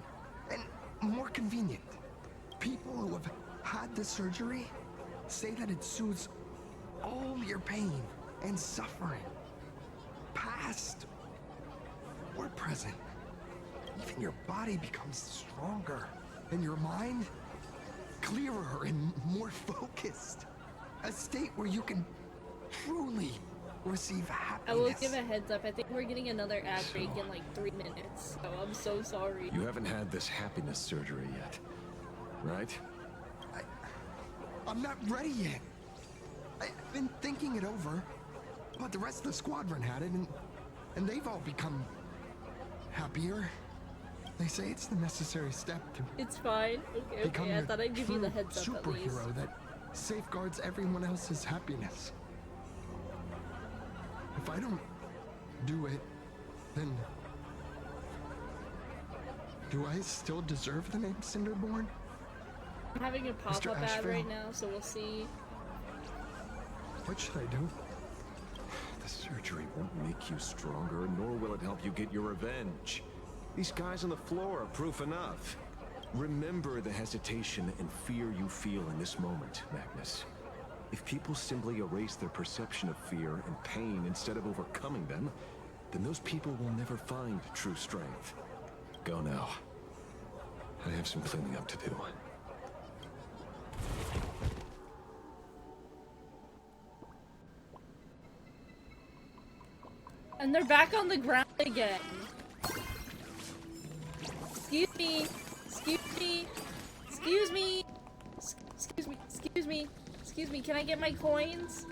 and more convenient. People who have had the surgery say that it soothes all your pain and suffering, past or present. Even your body becomes stronger, and your mind clearer and more focused. A state where you can truly receive happiness. I will give a heads up. I think we're getting another ad break in like 3 minutes. So I'm so sorry. You haven't had this happiness surgery yet, right? I'm not ready yet. I've been thinking it over, but the rest of the squadron had it, and they've all become happier. They say it's the necessary step to It's fine. Okay, become okay. I the thought I'd give you the true heads up at least. superhero that safeguards everyone else's happiness. If I don't do it, then do I still deserve the name Cinderborn? I'm having a pop-up Mr. ad Ashveil. right now, so we'll see. What should I do? The surgery won't make you stronger, nor will it help you get your revenge. These guys on the floor are proof enough. Remember the hesitation and fear you feel in this moment, Magnus. If people simply erase their perception of fear and pain instead of overcoming them, then those people will never find true strength. Go now. I have some cleaning up to do. And they're back on the ground again. Excuse me. Excuse me. Excuse me. Excuse me. Excuse me. Excuse me. Can I get my coins?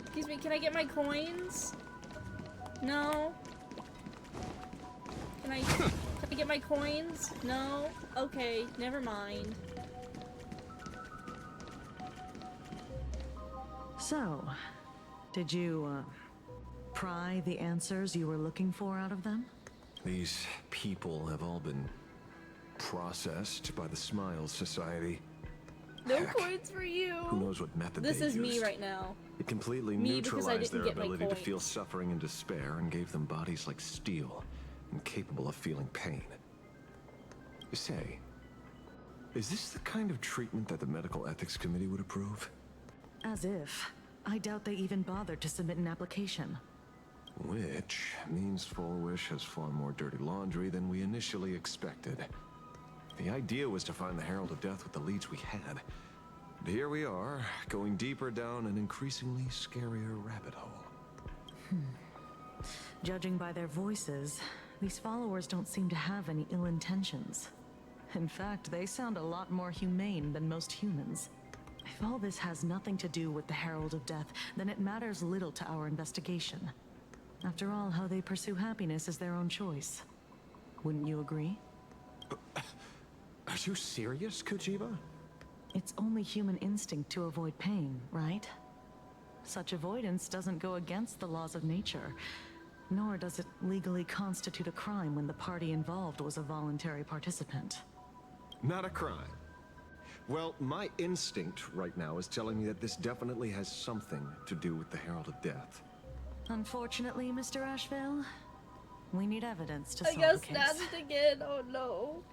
Excuse me. Can I get my coins? No. Can I get my coins? No. Okay. Never mind. So, did you, pry the answers you were looking for out of them? These people have all been processed by the Smiles Society. No coins for you. Who knows what method This they is me used. right now. It completely Me, because I neutralized didn't their get my ability to coins. feel suffering and despair and gave them bodies like steel, incapable of feeling pain. Say, is this the kind of treatment that the Medical Ethics Committee would approve? As if. I doubt they even bothered to submit an application. Which means Fullwish has far more dirty laundry than we initially expected. The idea was to find the Herald of Death with the leads we had. But here we are, going deeper down an increasingly scarier rabbit hole. Judging by their voices, these followers don't seem to have any ill intentions. In fact, they sound a lot more humane than most humans. If all this has nothing to do with the Herald of Death, then it matters little to our investigation. After all, how they pursue happiness is their own choice. Wouldn't you agree? Are you serious, Kojiba? It's only human instinct to avoid pain, right? Such avoidance doesn't go against the laws of nature, nor does it legally constitute a crime when the party involved was a voluntary participant. Not a crime. Well, my instinct right now is telling me that this definitely has something to do with the Herald of Death. Unfortunately, Mr. Ashveil, we need evidence to I solve got the case. snapped again. Oh no.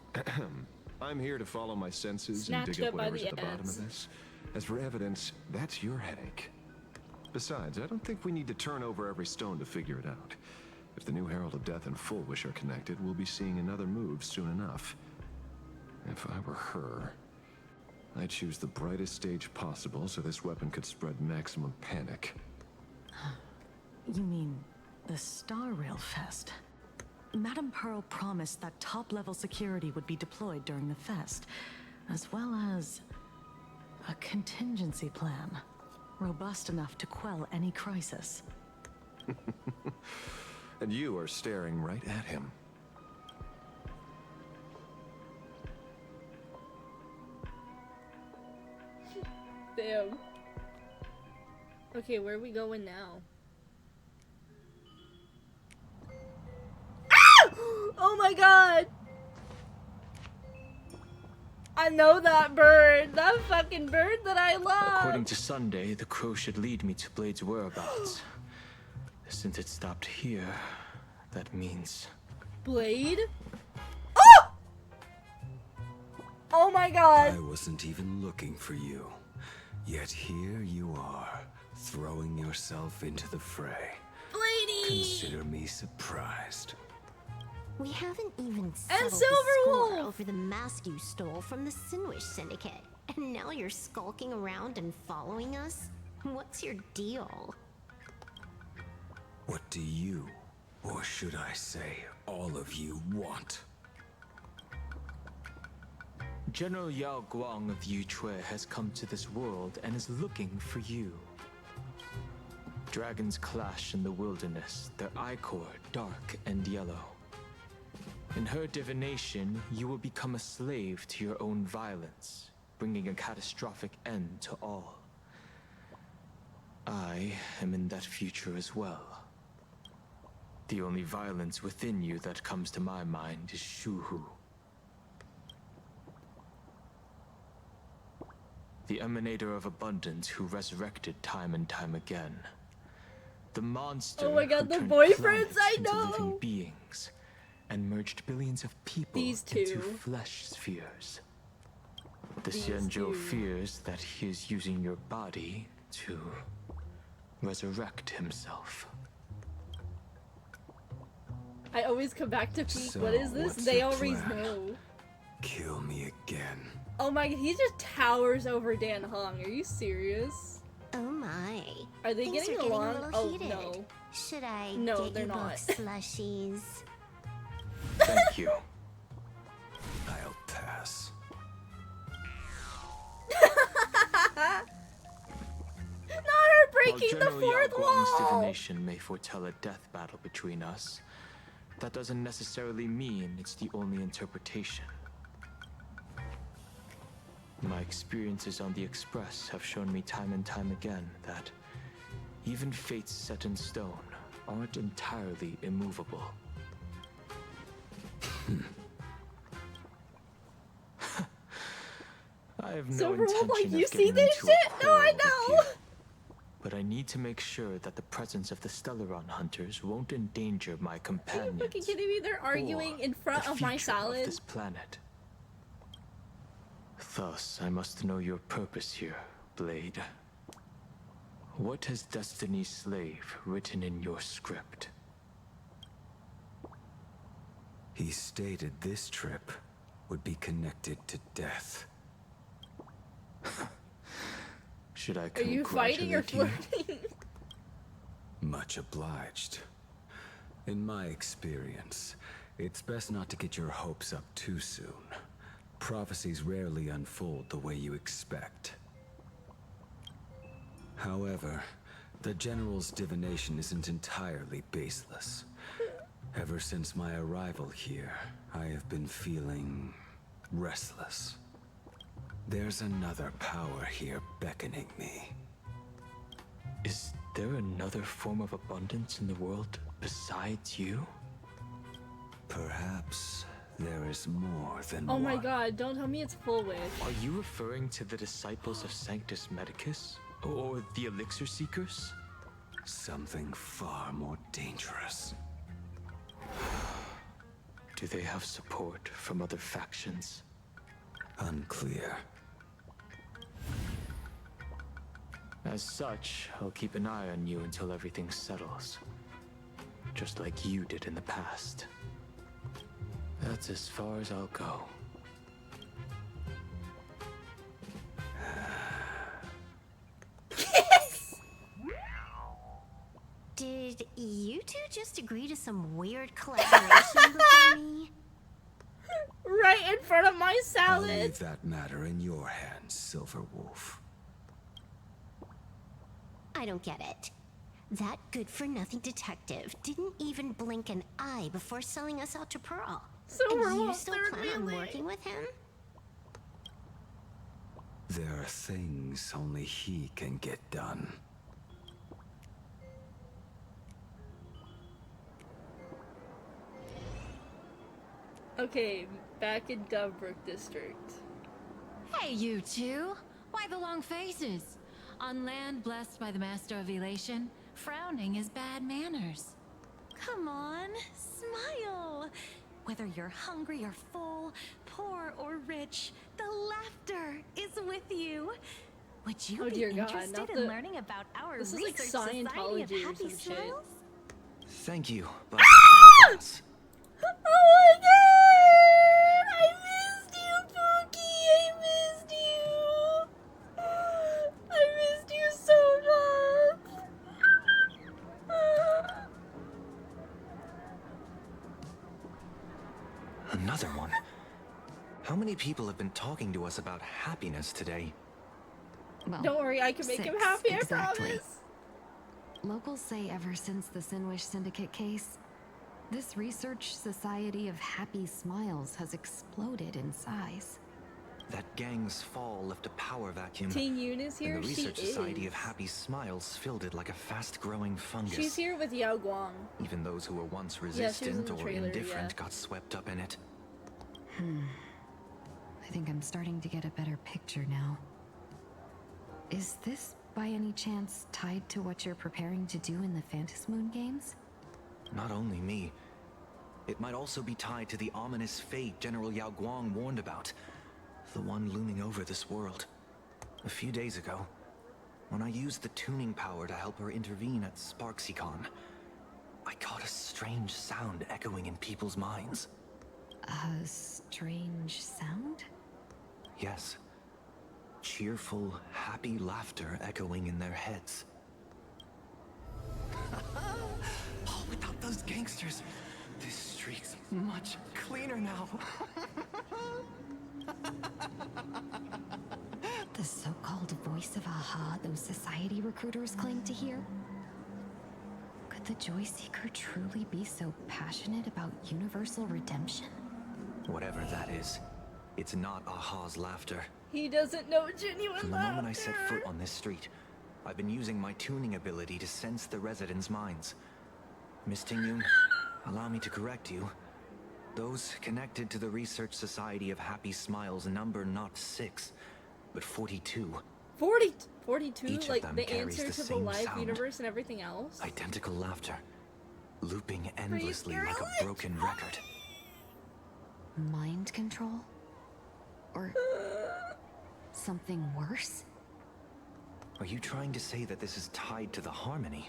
I'm here to follow my senses Snatched and dig up up by whatever's the at the bottom ants. of this. As for evidence, that's your headache. Besides, I don't think we need to turn over every stone to figure it out. If the new Herald of Death and Fullwish are connected, we'll be seeing another move soon enough. If I were her, I'd choose the brightest stage possible so this weapon could spread maximum panic. You mean the Star Rail Fest? Madame Pearl promised that top-level security would be deployed during the fest, as well as a contingency plan, robust enough to quell any crisis. And you are staring right at him. Damn. Okay, where are we going now? Ah! Oh my god! I know that bird! That fucking bird that I love! According to Sunday, the crow should lead me to Blade's whereabouts. Since it stopped here, that means... Blade? Oh! Oh my god! I wasn't even looking for you. Yet here you are, throwing yourself into the fray. Bladey! Consider me surprised. We haven't even settled the score over the mask you stole from the Sinwish Syndicate. And now you're skulking around and following us? What's your deal? What do you, or should I say, all of you want? General Yao Guang of Yutue has come to this world and is looking for you. Dragons clash in the wilderness, their ichor dark and yellow. In her divination, you will become a slave to your own violence, bringing a catastrophic end to all. I am in that future as well. The only violence within you that comes to my mind is Shuhu. The emanator of abundance who resurrected time and time again. The monster Oh my god, who the turned boyfriends, planets I into know! living beings and merged billions of people into flesh spheres. The Xianzhou fears that he is using your body to resurrect himself. I always come back to peek. So, What is this? what's They your always plan? know. Kill me again. Oh my god, he just towers over Dan Hong. Are you serious? Oh my. Are they Things getting are along? a little Oh heated. no. Should I No, get they're you not. both slushies? Thank you. I'll pass. Not her breaking While the General fourth Yao Guang's wall! divination may foretell a death battle between us, that doesn't necessarily mean it's the only interpretation. My experiences on the Express have shown me time and time again that even fates set in stone aren't entirely immovable. I have no Silverwolf, intention like, of you see getting this into a shit? No, I quarrel with know! you, but I need to make sure that the presence of the Stellaron hunters won't endanger my Are you companions. fucking kidding me? They're arguing in front the of my future of salad. this planet. Thus, I must know your purpose here, Blade. What has Destiny's Slave written in your script? He stated this trip would be connected to death. Should I Are you fighting or congratulate you? flirting? Much obliged. In my experience, it's best not to get your hopes up too soon. Prophecies rarely unfold the way you expect. However, the General's divination isn't entirely baseless. Ever since my arrival here, I have been feeling restless. There's another power here beckoning me. Is there another form of abundance in the world besides you? Perhaps there is more than Oh one. my god, don't tell me it's full wish. Are you referring to the disciples of Sanctus Medicus? Or the Elixir Seekers? Something far more dangerous. Do they have support from other factions? Unclear. As such, I'll keep an eye on you until everything settles. Just like you did in the past. That's as far as I'll go. Did you two just agree to some weird collaboration before me? Right in front of my I'll salad! leave that matter in your hands, Silverwolf. I don't get it. That good-for-nothing detective didn't even blink an eye before selling us out to Pearl. And you Silverwolf, still third plan on wheeling. working with him? There are things only he can get done. Okay, back in Daybreak District. Hey, you two! Why the long faces? On land blessed by the Master of Elation, frowning is bad manners. Come on, smile. Whether you're hungry or full, poor or rich, the laughter is with you. Would you Oh be dear God, interested not in the- learning about our This is like research society of Scientology or happy some shit. smiles? Thank you, but I'll pass. Oh my god! I missed you, Pookie! I missed you! I missed you so much! Another one? How many people have been talking to us about happiness today? Well, Don't worry, I can make him 6, happy, exactly. I promise! Locals say ever since the Sinwish Syndicate case, This research society of happy smiles has exploded in size. That gang's fall left a power vacuum. Teen Yoon is here? And the research She society is. of happy smiles filled it like a fast-growing fungus. She's here with Yao Guang. Even those who were once Yeah, she was in resistant the or trailer, indifferent yeah. got swept up in it. I think I'm starting to get a better picture now. Is this, by any chance, tied to what you're preparing to do in the Phantom Moon games? Not only me. It might also be tied to the ominous fate General Yao Guang warned about. The one looming over this world. A few days ago, when I used the tuning power to help her intervene at Sparksicon, I caught a strange sound echoing in people's minds. A strange sound? Yes. Cheerful, happy laughter echoing in their heads. Oh, without those gangsters, this street's much cleaner now. The so-called voice of Aha those society recruiters claim to hear? Could the Joy Seeker truly be so passionate about universal redemption? Whatever that is, it's not Aha's laughter. He doesn't know genuine From the laughter. moment I set foot on this street, I've been using my tuning ability to sense the residents' minds. Miss Tingyun, allow me to correct you. Those connected to the Research Society of Happy Smiles number not 6, but 42. 42? Each of Like them the carries answer the to the same live sound. universe and everything else? Identical laughter, looping endlessly like a broken record. Mind control? Or something worse? Are you trying to say that this is tied to the harmony?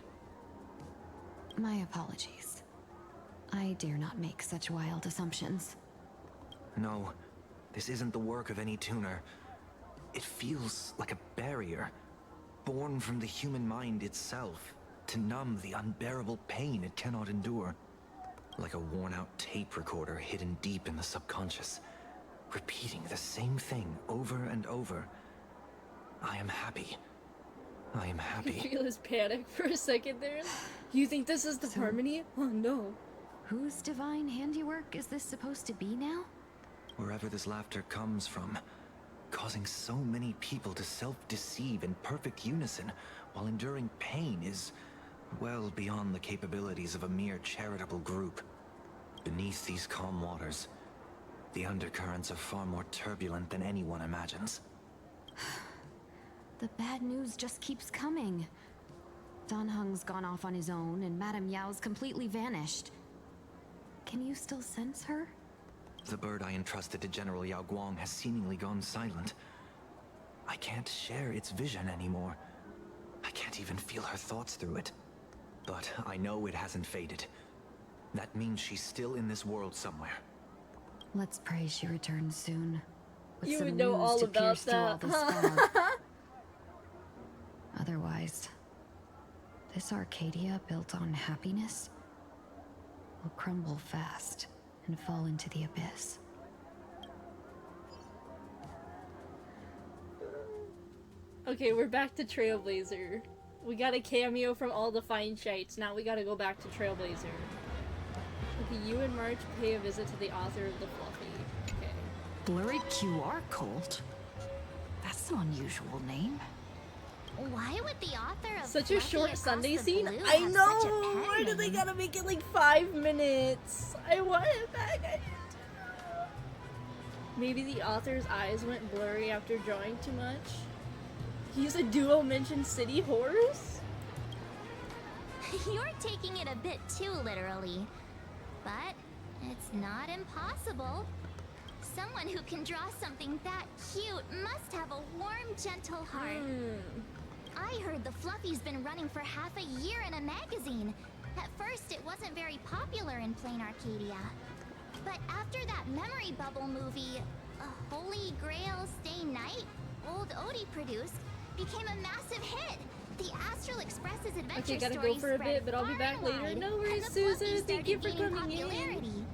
My apologies. I dare not make such wild assumptions. No, this isn't the work of any tuner. It feels like a barrier, born from the human mind itself, to numb the unbearable pain it cannot endure. Like a worn-out tape recorder hidden deep in the subconscious, repeating the same thing over and over. I am happy. I am I happy. feel his panic for a second there. You think this is the harmony? Oh no. Whose divine handiwork is this supposed to be now? Wherever this laughter comes from, causing so many people to self-deceive in perfect unison while enduring pain is well beyond the capabilities of a mere charitable group. Beneath these calm waters, the undercurrents are far more turbulent than anyone imagines. The bad news just keeps coming. Dan Heng's gone off on his own, and Madame Yao's completely vanished. Can you still sense her? The bird I entrusted to General Yao Guang has seemingly gone silent. I can't share its vision anymore. I can't even feel her thoughts through it. But I know it hasn't faded. That means she's still in this world somewhere. Let's pray she returns soon. With You some would know news all to about pierce through all that. this fog. Otherwise, this Arcadia built on happiness will crumble fast and fall into the abyss. Okay, we're back to Trailblazer. We got a cameo from all the fine shites. Now we gotta go back to Trailblazer. Okay, you and March pay a visit to the author of the Fluffy. Okay. Blurry QR cult? That's an unusual name. Why would the author of Such a Fluffy short Across Sunday the scene? Blue I have know! such a pen Why do they name? gotta make it like 5 minutes? I want it back. I need to know. Maybe the author's eyes went blurry after drawing too much? He's a duo-mentioned city horse? You're taking it a bit too literally. But it's not impossible. Someone who can draw something that cute must have a warm, gentle heart. I heard the Fluffy's been running for half a year in a magazine. At first, it wasn't very popular in plain Arcadia. But after that memory bubble movie, A Holy Grail Stay Night, old Odie produced, became a massive hit. The Astral Express's adventure Okay, gotta stories go for a spread bit, but I'll be far back and later. wide, No and worries, the Susan. Fluffy Thank you for started gaining coming in. popularity.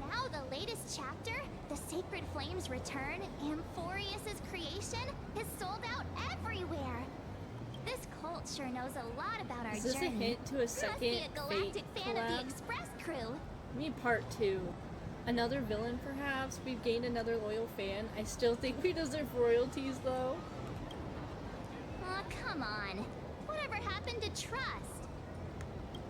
Now the latest chapter, The Sacred Flames Return, Amphorius's creation, is sold out everywhere. This cult sure knows a lot about our Is this a journey. hint to a Must be second a galactic Fate fan of the collab? Express crew. I mean, part 2. Another villain, perhaps? We've gained another loyal fan. I still think we deserve royalties, though. Aw, come on. Whatever happened to trust?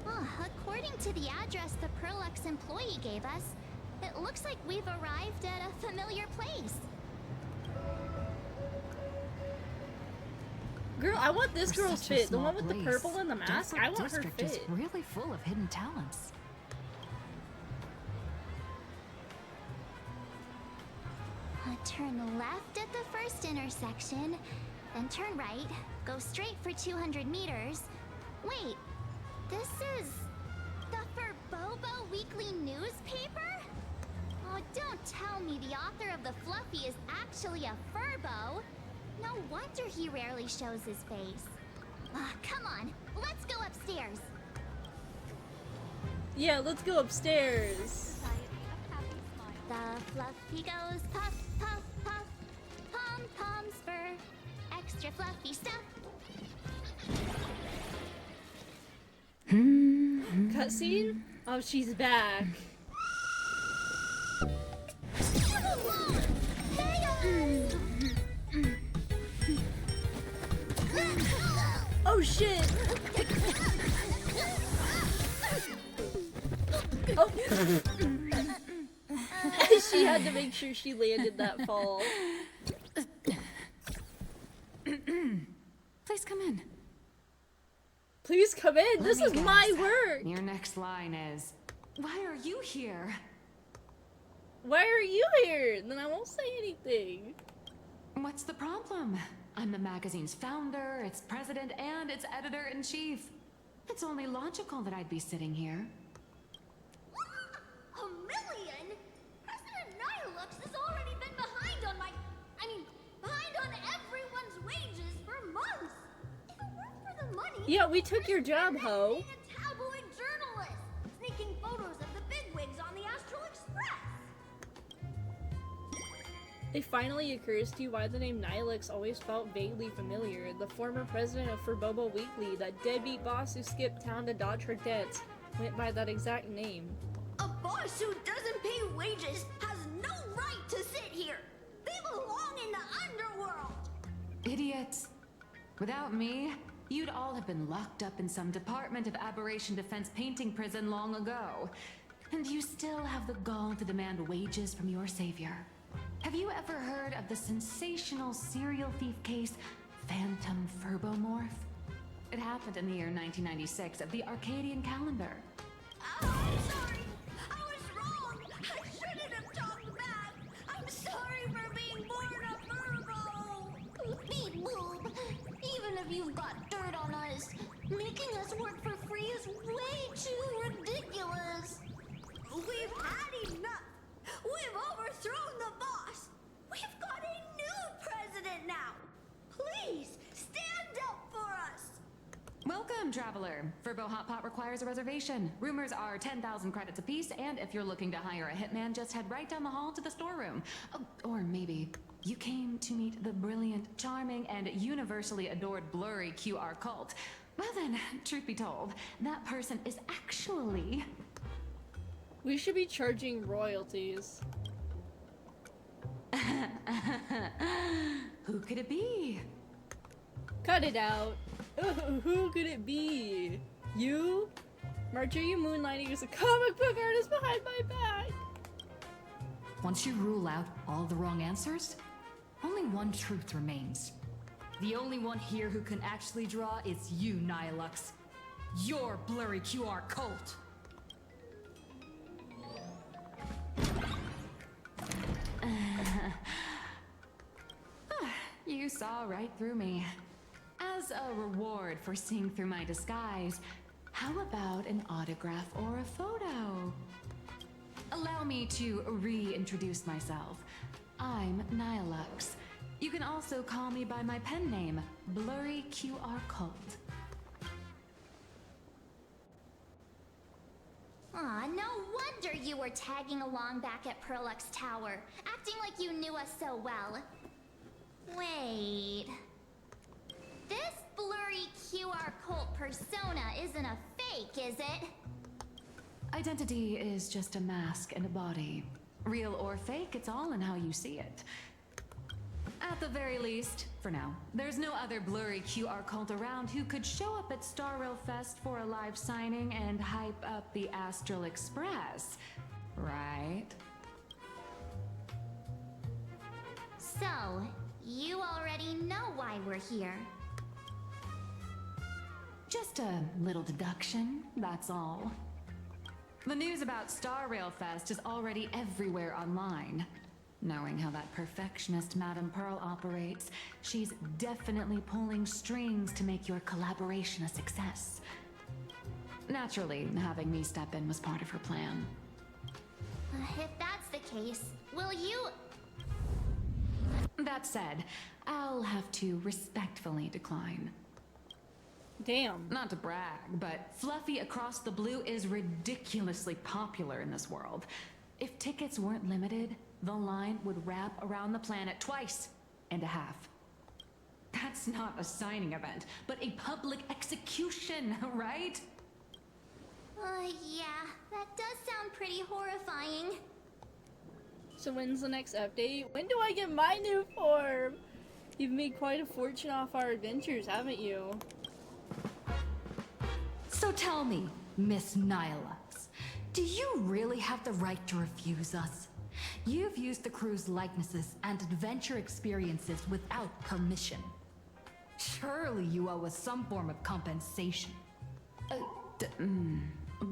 Oh, according to the address the Perlux employee gave us, it looks like we've arrived at a familiar place. Girl, I want this For girl's such a fit. The small one with the place, purple and the mask. Daybreak I want her district is fit. really full of hidden talents. Turn left at the first intersection, then turn right, go straight for 200 meters. Wait, this is the Furbobo Weekly newspaper? Oh, don't tell me the author of the Fluffy is actually a Furbo. No wonder he rarely shows his face. Come on, let's go upstairs. Yeah, let's go upstairs. The Fluffy goes puff, puff, puff. Pom-poms for extra fluffy stuff. Cutscene? Oh, she's back. Oh shit! Oh! She had to make sure she landed that fall. Please come in. Please come in. Let This me is my guess. work. Your next line is, "Why are you here?" Why are you here? Then I won't say anything. What's the problem? I'm the magazine's founder, its president, and its editor-in-chief. It's only logical that I'd be sitting here. A million? President Nihilux has already been behind on behind on everyone's wages for months. If it weren't for the money... Yeah, we took your job, ho. Being a tabloid journalist, sneaking photos of the bigwigs on the Astral Express. It finally occurs to you why the name Nihilux always felt vaguely familiar. The former president of Furbobo Weekly, that deadbeat boss who skipped town to dodge her debts, went by that exact name. A boss who doesn't pay wages has no right to sit here. They belong in the underworld. Idiots. Without me, you'd all have been locked up in some Department of Aberration Defense painting prison long ago. And you still have the gall to demand wages from your savior. Have you ever heard of the sensational serial thief case, Phantom Furbomorph? It happened in the year 1996 of the Arcadian calendar. Oh, I'm sorry. I was wrong. I shouldn't have talked back. I'm sorry for being born a Furbo. Beep boop. Even if you've got dirt on us, making us work for free is way too ridiculous. We've had enough. We've overthrown the boss. We've got a new president now. Please, stand up for us. Welcome, traveler. Furbo Hot Pot requires a reservation. Rumors are 10,000 credits apiece, and if you're looking to hire a hitman, just head right down the hall to the storeroom. Oh, or maybe you came to meet the brilliant, charming, and universally adored blurry QR cult. Well then, truth be told, that person is actually... We should be charging royalties. Who could it be? Cut it out. Who could it be? You? March, are you moonlighting as a comic book artist behind my back? Once you rule out all the wrong answers, only one truth remains. The only one here who can actually draw is you, Nihilux. Your blurry QR cult. You saw right through me. As a reward for seeing through my disguise, how about an autograph or a photo? Allow me to reintroduce myself. I'm Nihilux. You can also call me by my pen name, Blurry QR Cult. Aw, no wonder you were tagging along back at Perlux Tower, acting like you knew us so well. Wait... This blurry QR cult persona isn't a fake, is it? Identity is just a mask and a body. Real or fake, it's all in how you see it. At the very least, for now, there's no other blurry QR cult around who could show up at Star Rail Fest for a live signing and hype up the Astral Express, right? So, you already know why we're here. Just a little deduction, that's all. The news about Star Rail Fest is already everywhere online. Knowing how that perfectionist Madame Pearl operates, she's definitely pulling strings to make your collaboration a success. Naturally, having me step in was part of her plan. If that's the case, will you... That said, I'll have to respectfully decline. Damn. Not to brag, but Fluffy Across the Blue is ridiculously popular in this world. If tickets weren't limited, the line would wrap around the planet twice and a half. That's not a signing event, but a public execution, right? Yeah, that does sound pretty horrifying. So when's the next update? When do I get my new form? You've made quite a fortune off our adventures, haven't you? So tell me, Miss Nihilux, do you really have the right to refuse us? You've used the crew's likenesses and adventure experiences without permission. Surely you owe us some form of compensation.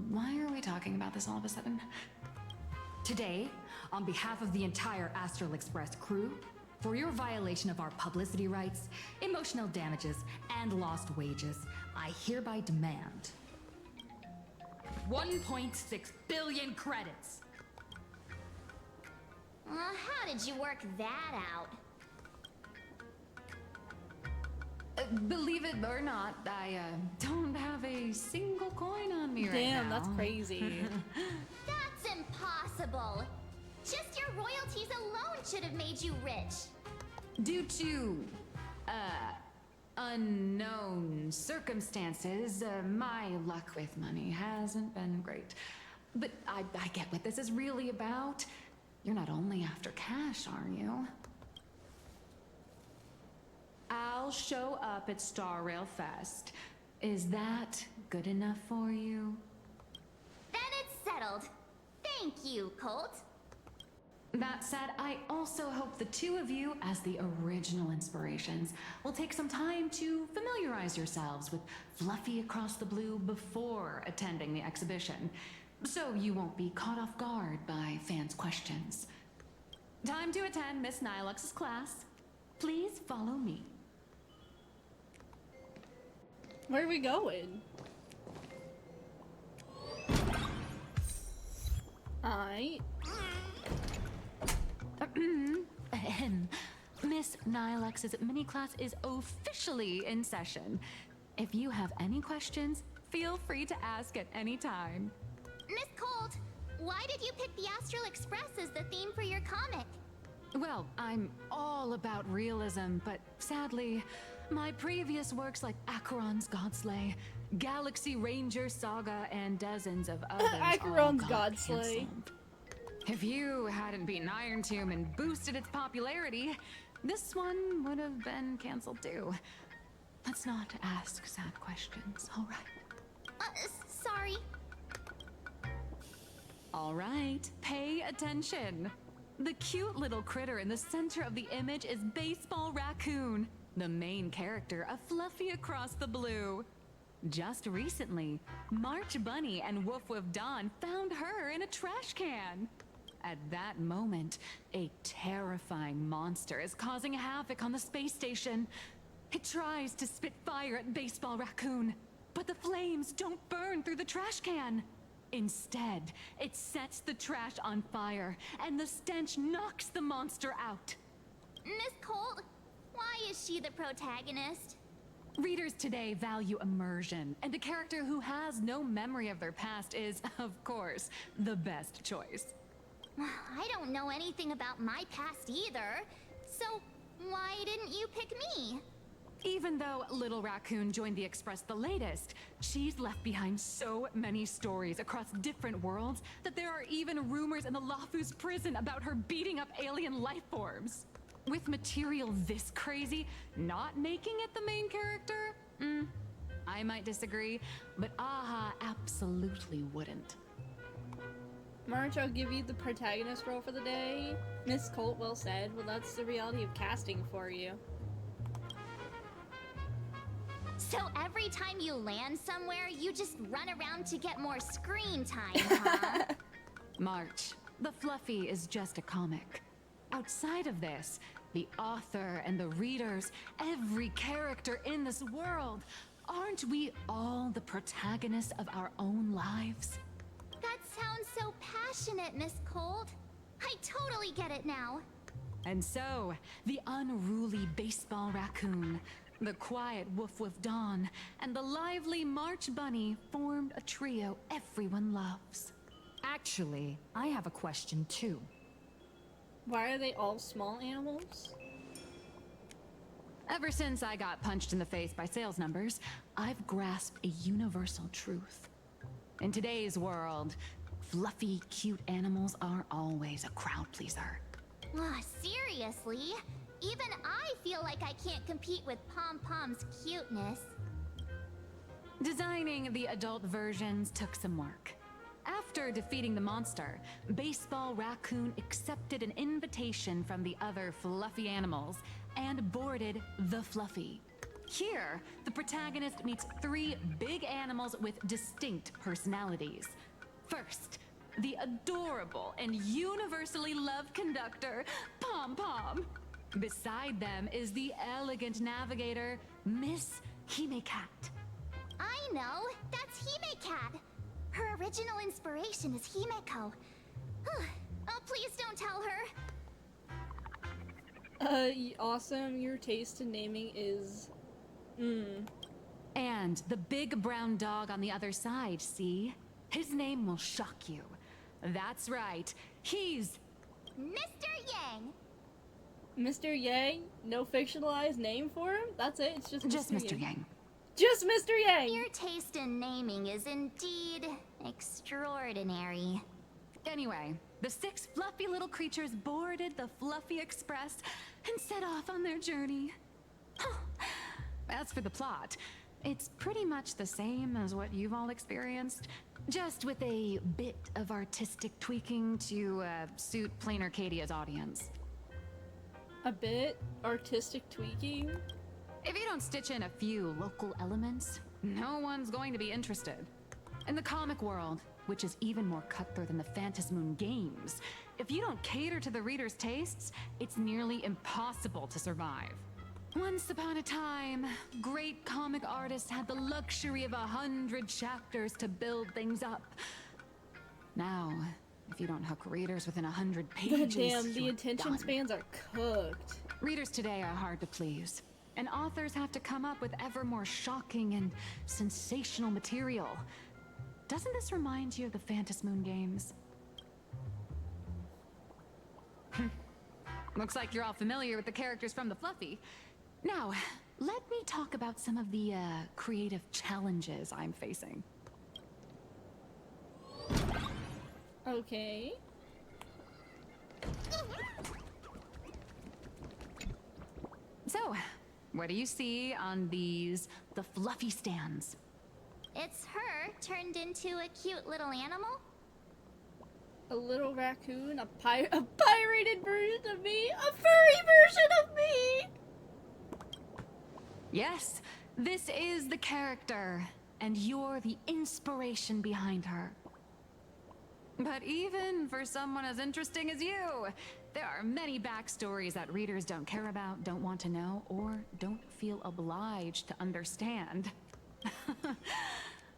Why are we talking about this all of a sudden? Today, on behalf of the entire Astral Express crew, for your violation of our publicity rights, emotional damages, and lost wages, I hereby demand 1.6 billion credits. How did you work that out? Believe it or not, I don't have a single coin on me right now. Damn, that's crazy. That's impossible. Just your royalties alone should have made you rich. Due to, unknown circumstances, my luck with money hasn't been great. But I get what this is really about. You're not only after cash, are you? I'll show up at Star Rail Fest. Is that good enough for you? Then it's settled. Thank you, Colt. That said, I also hope the two of you, as the original inspirations, will take some time to familiarize yourselves with Fluffy Across the Blue before attending the exhibition, so you won't be caught off guard by fans' questions. Time to attend Miss Nihilux's class. Please follow me. Where are we going? Miss Nihilux's mini class is officially in session. If you have any questions, feel free to ask at any time. Miss Colt, why did you pick the Astral Express as the theme for your comic? Well, I'm all about realism, but sadly, my previous works like Acheron's Godslay, Galaxy Ranger Saga, and dozens of others Acheron's all got Godslay. canceled. If you hadn't beaten Iron Tomb and boosted its popularity, this one would have been canceled too. Let's not ask sad questions, all right? Sorry. All right, pay attention. The cute little critter in the center of the image is Baseball Raccoon, the main character of Fluffy Across the Blue. Just recently, March Bunny and Woof Woof Dawn found her in a trash can. At that moment, a terrifying monster is causing havoc on the space station. It tries to spit fire at Baseball Raccoon, but the flames don't burn through the trash can. Instead, it sets the trash on fire, and the stench knocks the monster out. Miss Colt, why is she the protagonist? Readers today value immersion, and a character who has no memory of their past is, of course, the best choice. I don't know anything about my past either, so why didn't you pick me? Even though Little Raccoon joined the Express the latest, she's left behind so many stories across different worlds that there are even rumors in the Lafu's prison about her beating up alien life forms. With material this crazy, not making it the main character? I might disagree, but Aha absolutely wouldn't. March, I'll give you the protagonist role for the day. Miss Colt, well said. Well, that's the reality of casting for you. So every time you land somewhere, you just run around to get more screen time, huh? March, the Fluffy is just a comic. Outside of this, the author and the readers, every character in this world, aren't we all the protagonists of our own lives? That sounds so passionate, Miss Cold. I totally get it now. And so, the unruly baseball raccoon, the quiet Woof Woof Dawn, and the lively March Bunny formed a trio everyone loves. Actually, I have a question too. Why are they all small animals? Ever since I got punched in the face by sales numbers, I've grasped a universal truth. In today's world, fluffy, cute animals are always a crowd pleaser. Seriously? Even I feel like I can't compete with Pom Pom's cuteness. Designing the adult versions took some work. After defeating the monster, Baseball Raccoon accepted an invitation from the other fluffy animals and boarded the Fluffy. Here, the protagonist meets 3 big animals with distinct personalities. First, the adorable and universally loved conductor, Pom Pom. Beside them is the elegant navigator, Miss Hime-Cat. I know, that's Hime-Cat. Her original inspiration is Himeko. Oh, please don't tell her. Awesome. Your taste in naming is... And the big brown dog on the other side, see? His name will shock you. That's right, he's... Mr. Yang! Mr. Yang? No fictionalized name for him? That's it? It's just Mr. Yang. Just Mr. Yang! Your taste in naming is indeed extraordinary. Anyway, the 6 fluffy little creatures boarded the Fluffy Express and set off on their journey. As for the plot, it's pretty much the same as what you've all experienced, just with a bit of artistic tweaking to suit plain Arcadia's audience. A bit artistic tweaking? If you don't stitch in a few local elements, no one's going to be interested. In the comic world, which is even more cutthroat than the Phantasmoon games, if you don't cater to the reader's tastes, it's nearly impossible to survive. Once upon a time, great comic artists had the luxury of 100 chapters to build things up. Now, if you don't hook readers within 100 pages, Damn, the you're attention done. spans are cooked. Readers today are hard to please, and authors have to come up with ever more shocking and sensational material. Doesn't this remind you of the Phantasmoon games? Looks like you're all familiar with the characters from the Fluffy. Now, let me talk about some of the creative challenges I'm facing. Okay. So, what do you see on the Fluffy stands? It's her turned into a cute little animal? A little raccoon? A pirated version of me? A furry version of me! Yes, this is the character, and you're the inspiration behind her. But even for someone as interesting as you, there are many backstories that readers don't care about, don't want to know, or don't feel obliged to understand.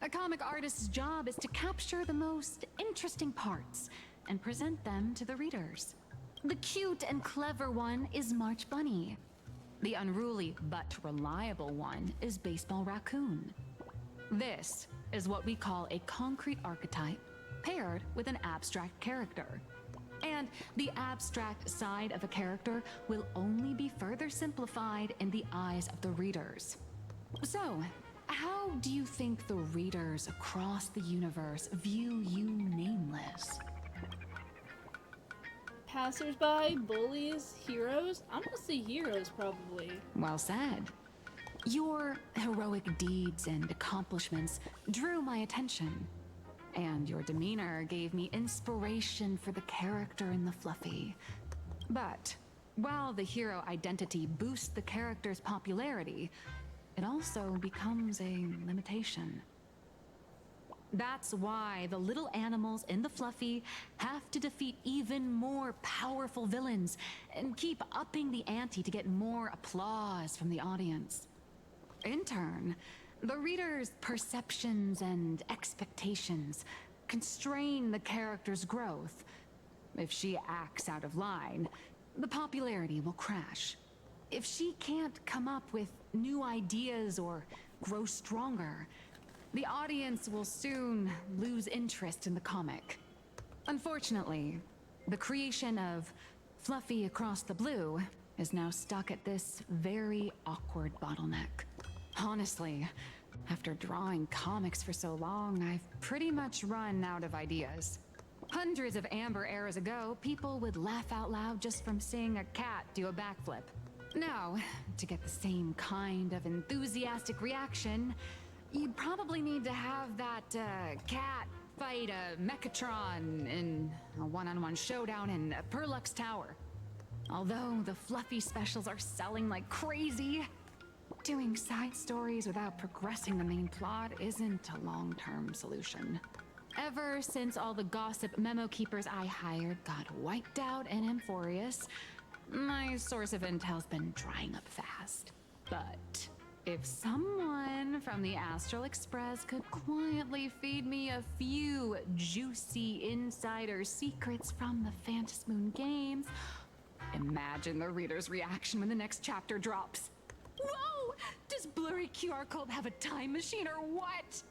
A comic artist's job is to capture the most interesting parts and present them to the readers. The cute and clever one is March Bunny. The unruly but reliable one is Baseball Raccoon. This is what we call a concrete archetype paired with an abstract character. And And the abstract side of a character will only be further simplified in the eyes of the readers. So, how do you think the readers across the universe view you nameless? Passersby, bullies, heroes? I'm gonna say heroes, probably. Well said. Your heroic deeds and accomplishments drew my attention, and your demeanor gave me inspiration for the character in the Fluffy. But while the hero identity boosts the character's popularity, it also becomes a limitation. That's why the little animals in the Fluffy have to defeat even more powerful villains and keep upping the ante to get more applause from the audience. In turn, the reader's perceptions and expectations constrain the character's growth. If she acts out of line, the popularity will crash. If she can't come up with new ideas or grow stronger, the audience will soon lose interest in the comic. Unfortunately, the creation of Fluffy Across the Blue is now stuck at this very awkward bottleneck. Honestly, after drawing comics for so long, I've pretty much run out of ideas. Hundreds of Amber eras ago, people would laugh out loud just from seeing a cat do a backflip. Now, to get the same kind of enthusiastic reaction, you'd probably need to have that cat fight a Mechatron in a one-on-one showdown in Perlux Tower. Although the Fluffy specials are selling like crazy, doing side stories without progressing the main plot isn't a long-term solution. Ever since all the gossip memo keepers I hired got wiped out in Amphorius, my source of intel's been drying up fast. But if someone from the Astral Express could quietly feed me a few juicy insider secrets from the Phantasmoon games, imagine the reader's reaction when the next chapter drops. Whoa! Does Blurry QR Code have a time machine or what?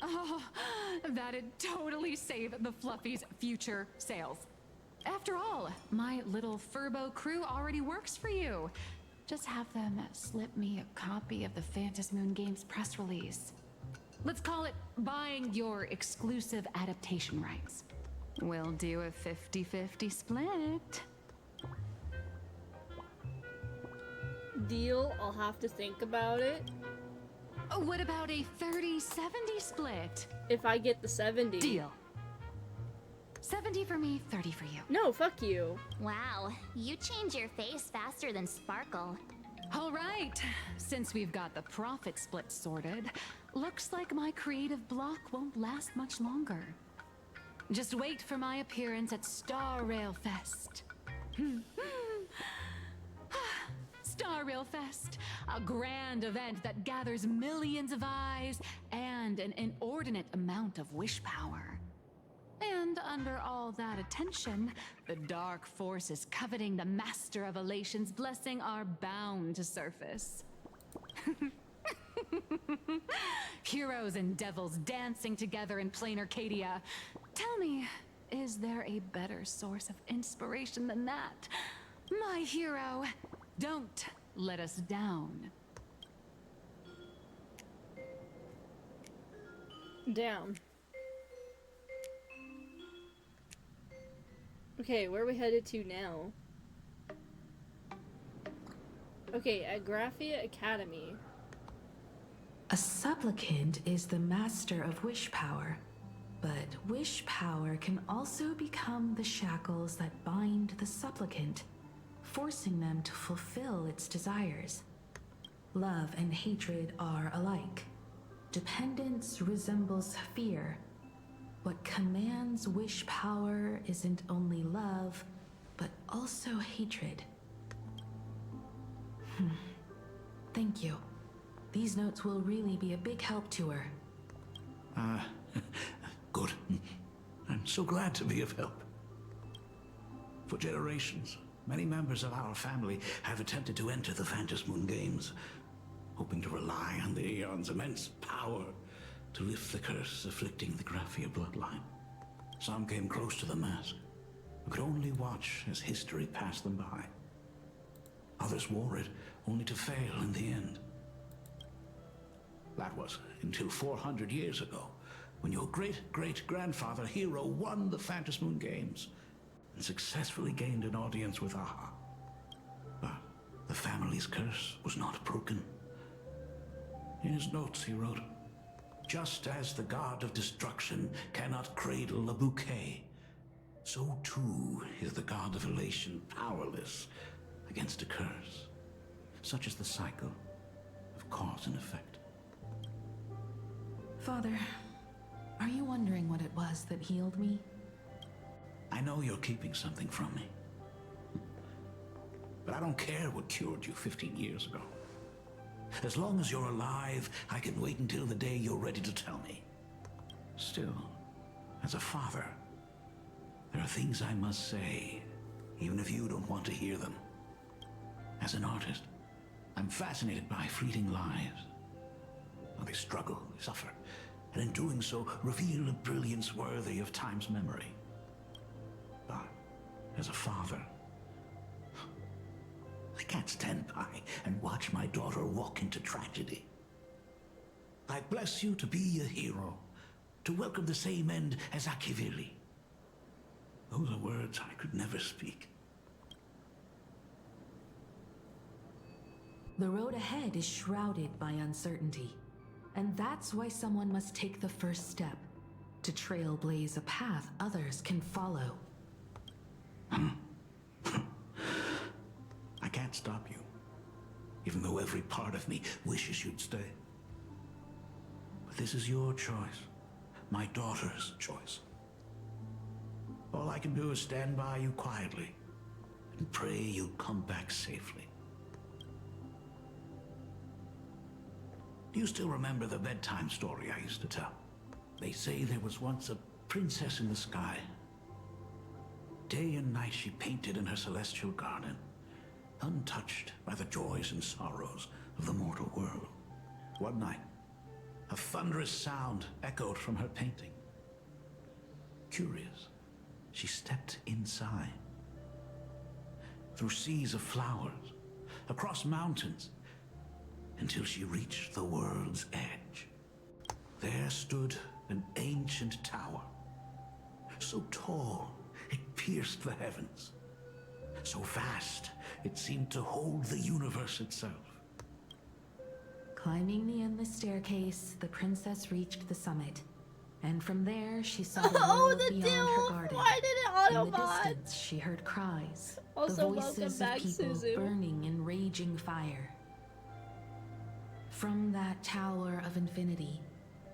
Oh, that'd totally save the Fluffy's future sales. After all, my little Furbo crew already works for you. Just have them slip me a copy of the Phantasmoon Games press release. Let's call it buying your exclusive adaptation rights. We'll do a 50-50 split. Deal, I'll have to think about it. What about a 30-70 split? If I get the 70. Deal. 70 for me, 30 for you. No, fuck you. Wow, you change your face faster than Sparkle. All right, since we've got the profit split sorted, looks like my creative block won't last much longer. Just wait for my appearance at Star Rail Fest. Star Rail Fest, a grand event that gathers millions of eyes and an inordinate amount of wish power. And under all that attention, the dark forces coveting the Master of Elation's blessing are bound to surface. Heroes and devils dancing together in plain Arcadia. Tell me, is there a better source of inspiration than that? My hero, don't let us down. Down. Okay, where are we headed to now? Okay, at Graphia Academy. A supplicant is the master of wish power, but wish power can also become the shackles that bind the supplicant, forcing them to fulfill its desires. Love and hatred are alike. Dependence resembles fear. What commands wish power isn't only love, but also hatred. Thank you. These notes will really be a big help to her. Good. I'm so glad to be of help. For generations, many members of our family have attempted to enter the Phantasmoon Games, hoping to rely on the Aeon's immense power to lift the curse afflicting the Graphia bloodline. Some came close to the mask, could only watch as history passed them by. Others wore it, only to fail in the end. That was until 400 years ago, when your great-great-grandfather Hero won the Phantom Moon Games and successfully gained an audience with Aha. But the family's curse was not broken. In his notes he wrote, "Just as the god of destruction cannot cradle a bouquet, so too is the god of elation powerless against a curse. Such is the cycle of cause and effect." Father, are you wondering what it was that healed me? I know you're keeping something from me. But I don't care what cured you 15 years ago. As long as you're alive, I can wait until the day you're ready to tell me. Still, as a father, there are things I must say, even if you don't want to hear them. As an artist, I'm fascinated by fleeting lives. How they struggle, they suffer, and in doing so, reveal a brilliance worthy of time's memory. But as a father, I can't stand by and watch my daughter walk into tragedy. I bless you to be a hero, to welcome the same end as Ashveil. Those are words I could never speak. The road ahead is shrouded by uncertainty, and that's why someone must take the first step to trailblaze a path others can follow. I can't stop you, even though every part of me wishes you'd stay. But this is your choice, my daughter's choice. All I can do is stand by you quietly and pray you'll come back safely. Do you still remember the bedtime story I used to tell? They say there was once a princess in the sky. Day and night she painted in her celestial garden, untouched by the joys and sorrows of the mortal world. One night, a thunderous sound echoed from her painting. Curious, she stepped inside. Through seas of flowers, across mountains, until she reached the world's edge. There stood an ancient tower, so tall it pierced the heavens, so vast it seemed to hold the universe itself. Climbing the endless staircase, the princess reached the summit, and from there she saw the world beyond her garden. Why did it In the autobot? distance, she heard cries, Also, the welcome voices back, of people Suzu. burning in raging fire. From that tower of infinity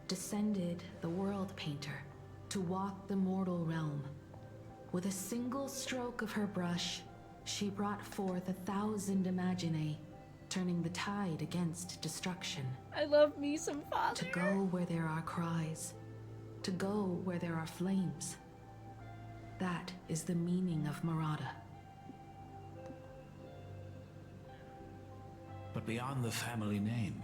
descended the world painter to walk the mortal realm. With a single stroke of her brush, she brought forth 1,000 imaginae, turning the tide against destruction. I love me some father. To go where there are cries, to go where there are flames. That is the meaning of Murata. But beyond the family name,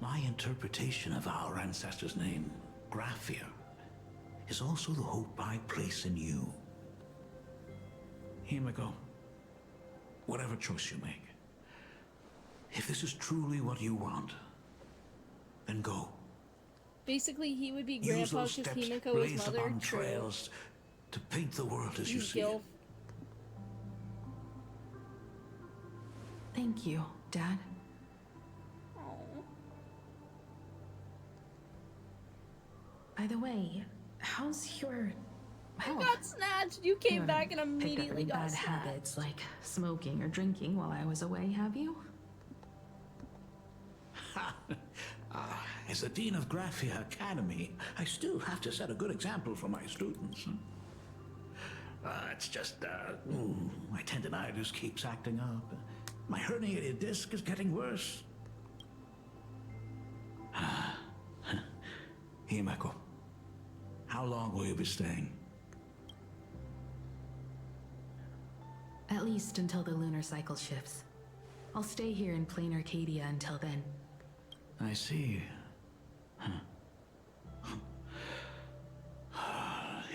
my interpretation of our ancestors' name, Graphia, is also the hope I place in you. Himiko, whatever choice you make, if this is truly what you want, then go. Basically, he would be Use grandpa those because steps Himiko was blazed mother. upon True. trails to paint the world as you He's see it. Gilf. Thank you, Dad. By the way, how's your health? You got snatched. You came You back and haven't picked up immediately any got bad snatched. habits like smoking or drinking while I was away, have you? As the Dean of Graphia Academy, I still have to set a good example for my students. It's just, my tendinitis keeps acting up. My herniated disc is getting worse. Himeko, how long will you be staying? At least until the lunar cycle shifts. I'll stay here in plain Arcadia until then. I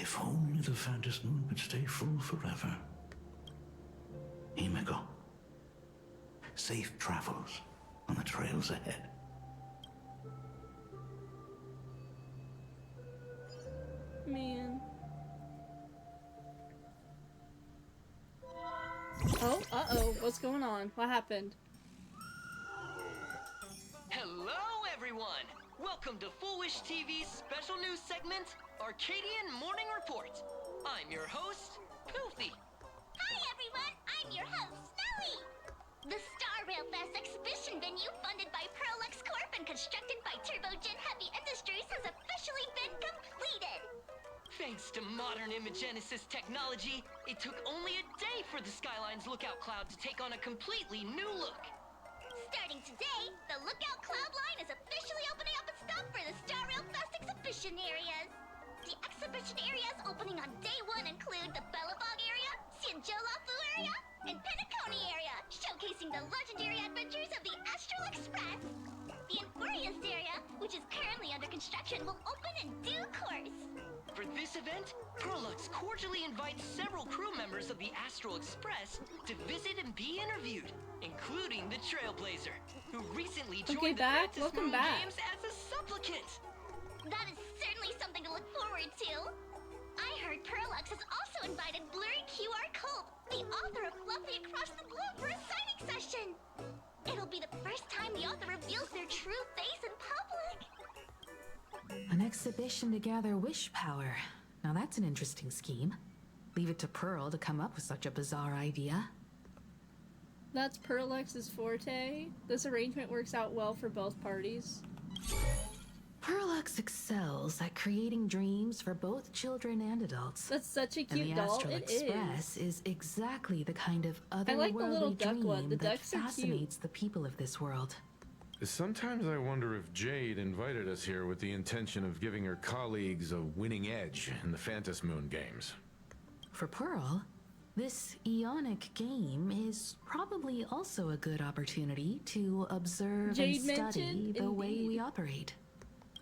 If only the Phantom Moon could stay full forever. Himiko, safe travels on the trails ahead. Man. Oh, uh-oh. What's going on? What happened? Hello, everyone! Welcome to Foolish TV's special news segment, Arcadian Morning Report. I'm your host, Poofy. Hi, everyone! I'm your host, Snowy! The Star Railfest exhibition venue funded by Prolux Corp and constructed by Turbogen Heavy Industries has officially been completed! Thanks to modern imagenesis technology, it took only a day for the Skyline's lookout cloud to take on a completely new look. Starting today, the Lookout Cloud line is officially opening up its stop for the Star Railfest exhibition areas. The exhibition areas opening on day 1 include the Bellabog area, Sianjolafu area, and Penacony area, showcasing the legendary adventures of the Astral Express. The Enfurious area, which is currently under construction, will open in due course. For this event, Prolux cordially invites several crew members of the Astral Express to visit and be interviewed, including the Trailblazer, who recently joined the Phantom Moon Games as a supplicant. That is certainly something to look forward to. I heard Prolux has also invited Blurry QR Culp, the author of Fluffy Across the Globe, for a signing session. It'll be the first time the author reveals their true face in public. An exhibition to gather wish power. Now that's an interesting scheme. Leave it to Pearl to come up with such a bizarre idea. That's Perlux's forte. This arrangement works out well for both parties. Perlux excels at creating dreams for both children and adults. That's such a cute and the doll. Astral It Express is exactly the kind of I like the little otherworldly duck dream one. The that ducks are fascinates the people of this world. Sometimes I wonder if Jade invited us here with the intention of giving her colleagues a winning edge in the Phantom Moon games. For Pearl, this Ionic game is probably also a good opportunity to observe Jade and study mentioned, the way indeed. we operate.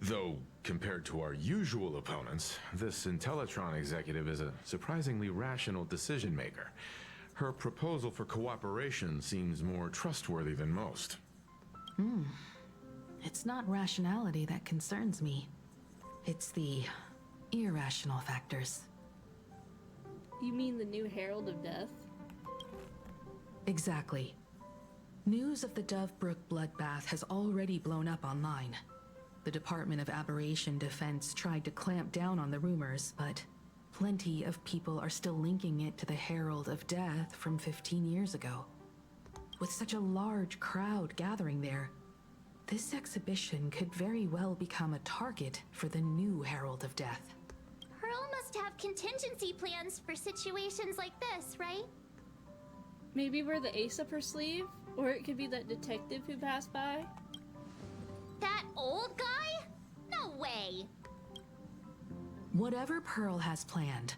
Though, compared to our usual opponents, this Intellitron executive is a surprisingly rational decision maker. Her proposal for cooperation seems more trustworthy than most. It's not rationality that concerns me. It's the irrational factors. You mean the new Herald of Death? Exactly. News of the Dovebrook bloodbath has already blown up online. The Department of Aberration Defense tried to clamp down on the rumors, but plenty of people are still linking it to the Herald of Death from 15 years ago. With such a large crowd gathering there, this exhibition could very well become a target for the new Herald of Death. Pearl must have contingency plans for situations like this, right? Maybe we're the ace up her sleeve? Or it could be that detective who passed by? That old guy? No way! Whatever Pearl has planned,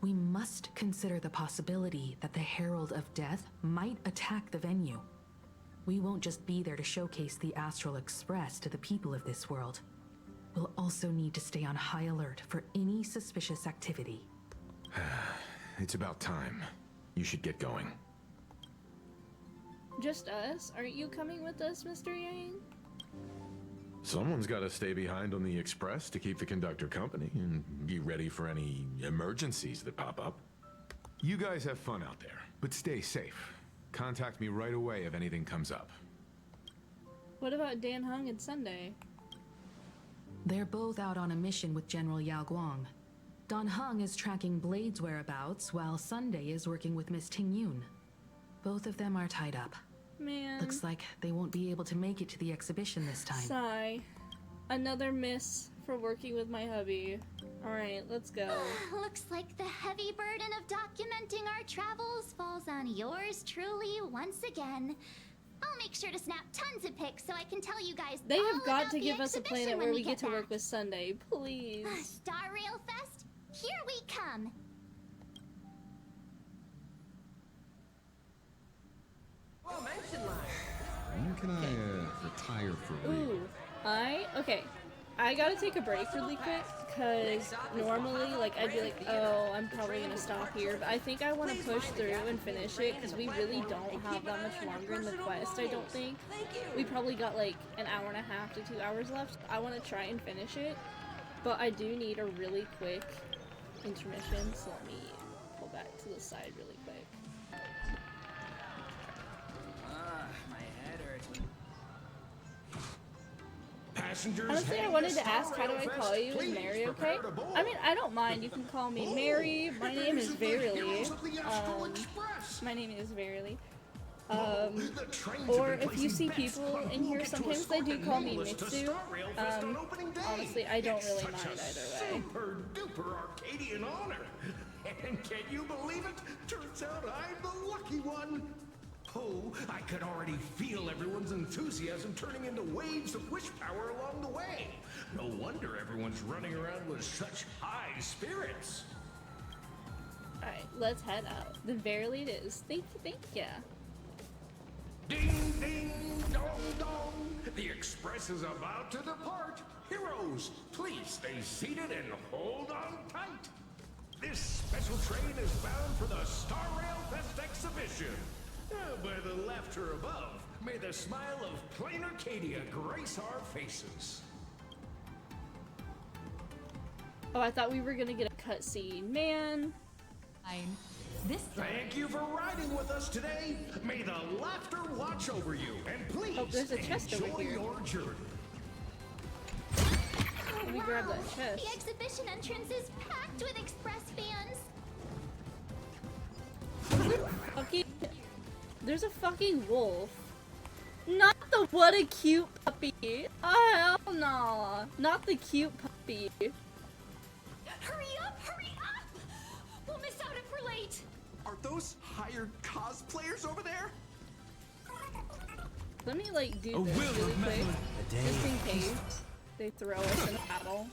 we must consider the possibility that the Herald of Death might attack the venue. We won't just be there to showcase the Astral Express to the people of this world. We'll also need to stay on high alert for any suspicious activity. It's about time. You should get going. Just us? Aren't you coming with us, Mr. Yang? Someone's got to stay behind on the express to keep the conductor company and be ready for any emergencies that pop up. You guys have fun out there, but stay safe. Contact me right away if anything comes up. What about Dan Hung and Sunday? They're both out on a mission with General Yao Guang. Don Hung is tracking Blade's whereabouts, while Sunday is working with Miss Ting Yun. Both of them are tied up. Man. Looks like they won't be able to make it to the exhibition this time. Sigh. Another miss for working with my hubby. Alright, let's go. Looks like the heavy burden of documenting our travels falls on yours truly once again. I'll make sure to snap tons of pics so I can tell you guys They all have got about to the give us a exhibition planet when where we get to back. work with Sunday, please. Star Rail Fest, here we come. When can I retire for real? Ooh, okay. I gotta take a break really quick, because normally, like, I'd be like, oh, I'm probably gonna stop here, but I think I want to push through and finish it, because we really don't have that much longer in the quest, I don't think. We probably got, like, an hour and a half to 2 hours left. I want to try and finish it, but I do need a really quick intermission, so let me pull back to the side really quick. My head hurts. Passengers, honestly, I wanted to ask, how do I call you? Is Mary okay? I mean, I don't mind. You can call me Mary. My name is Verily. My name is Verily. Or if you see people in here, sometimes they do call me Mitsu. Honestly, I don't really mind either way. Super duper Arcadian honor. And can you believe it? Turns out I'm the lucky one. Oh, I could already feel everyone's enthusiasm turning into waves of wish power along the way. No wonder everyone's running around with such high spirits. Alright, let's head out. Then Verily it is. Thank you. Ding, ding, dong, dong. The express is about to depart. Heroes, please stay seated and hold on tight. This special train is bound for the Star Rail Fest exhibition. By the laughter above, may the smile of plain Arcadia grace our faces. Oh, I thought we were gonna get a cutscene. Man. Thank you for riding with us today. May the laughter watch over you, and please there's a chest enjoy over here. your journey. Let me grab that chest. The exhibition entrance is packed with Express fans. There's a fucking wolf. Not the what a cute puppy. Oh hell no. Not the cute puppy. Hurry up! We'll miss out if we're late. Are those hired cosplayers over there? Let me like do this really quick. Just in case they throw us in a battle.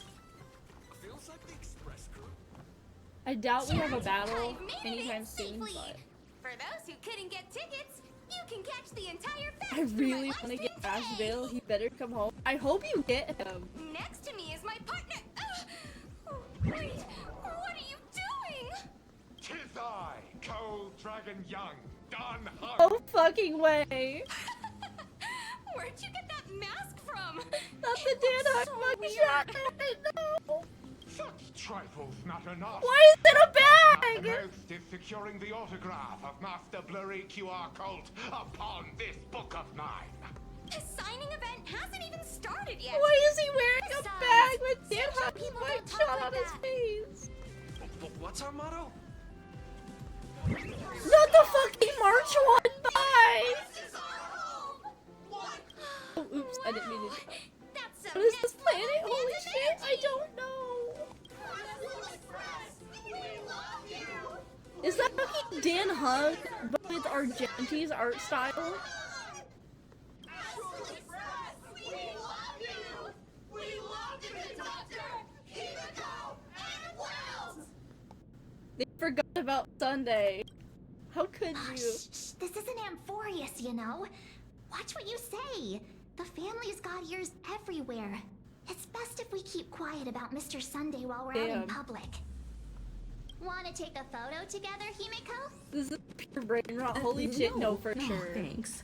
Feels like the express crew. I doubt we have a battle anytime soon, but For those who couldn't get tickets, you can catch the entire fest. I really want to get Ashveil. He better come home. I hope you get him. Next to me is my partner. Wait, what are you doing? 'Tis I, Cold Dragon Young, Don Hung. No fucking way. Where'd you get that mask from? Not the Dan Hung mugshot. No. Such trifles not enough. Why is it a bag? Most is securing the autograph of Master Blurry QR Cult upon this book of 9. The signing event hasn't even started yet. Why is he wearing a bag with Dan Hung's mugshot on his face? What's our motto? Not the fucking March 1 bye! Oh, oops, I didn't mean to. What is this planet? Holy shit, I don't know. Is that fucking Dan Hung, but with Argenti's art style? They forgot about Sunday. How could you? This isn't Amphorius, you know. Watch what you say. The family's got ears everywhere. It's best if we keep quiet about Mr. Sunday while we're out in public. Wanna take a photo together, Himiko? This is pure brain rot. Holy shit, no, for sure. Thanks.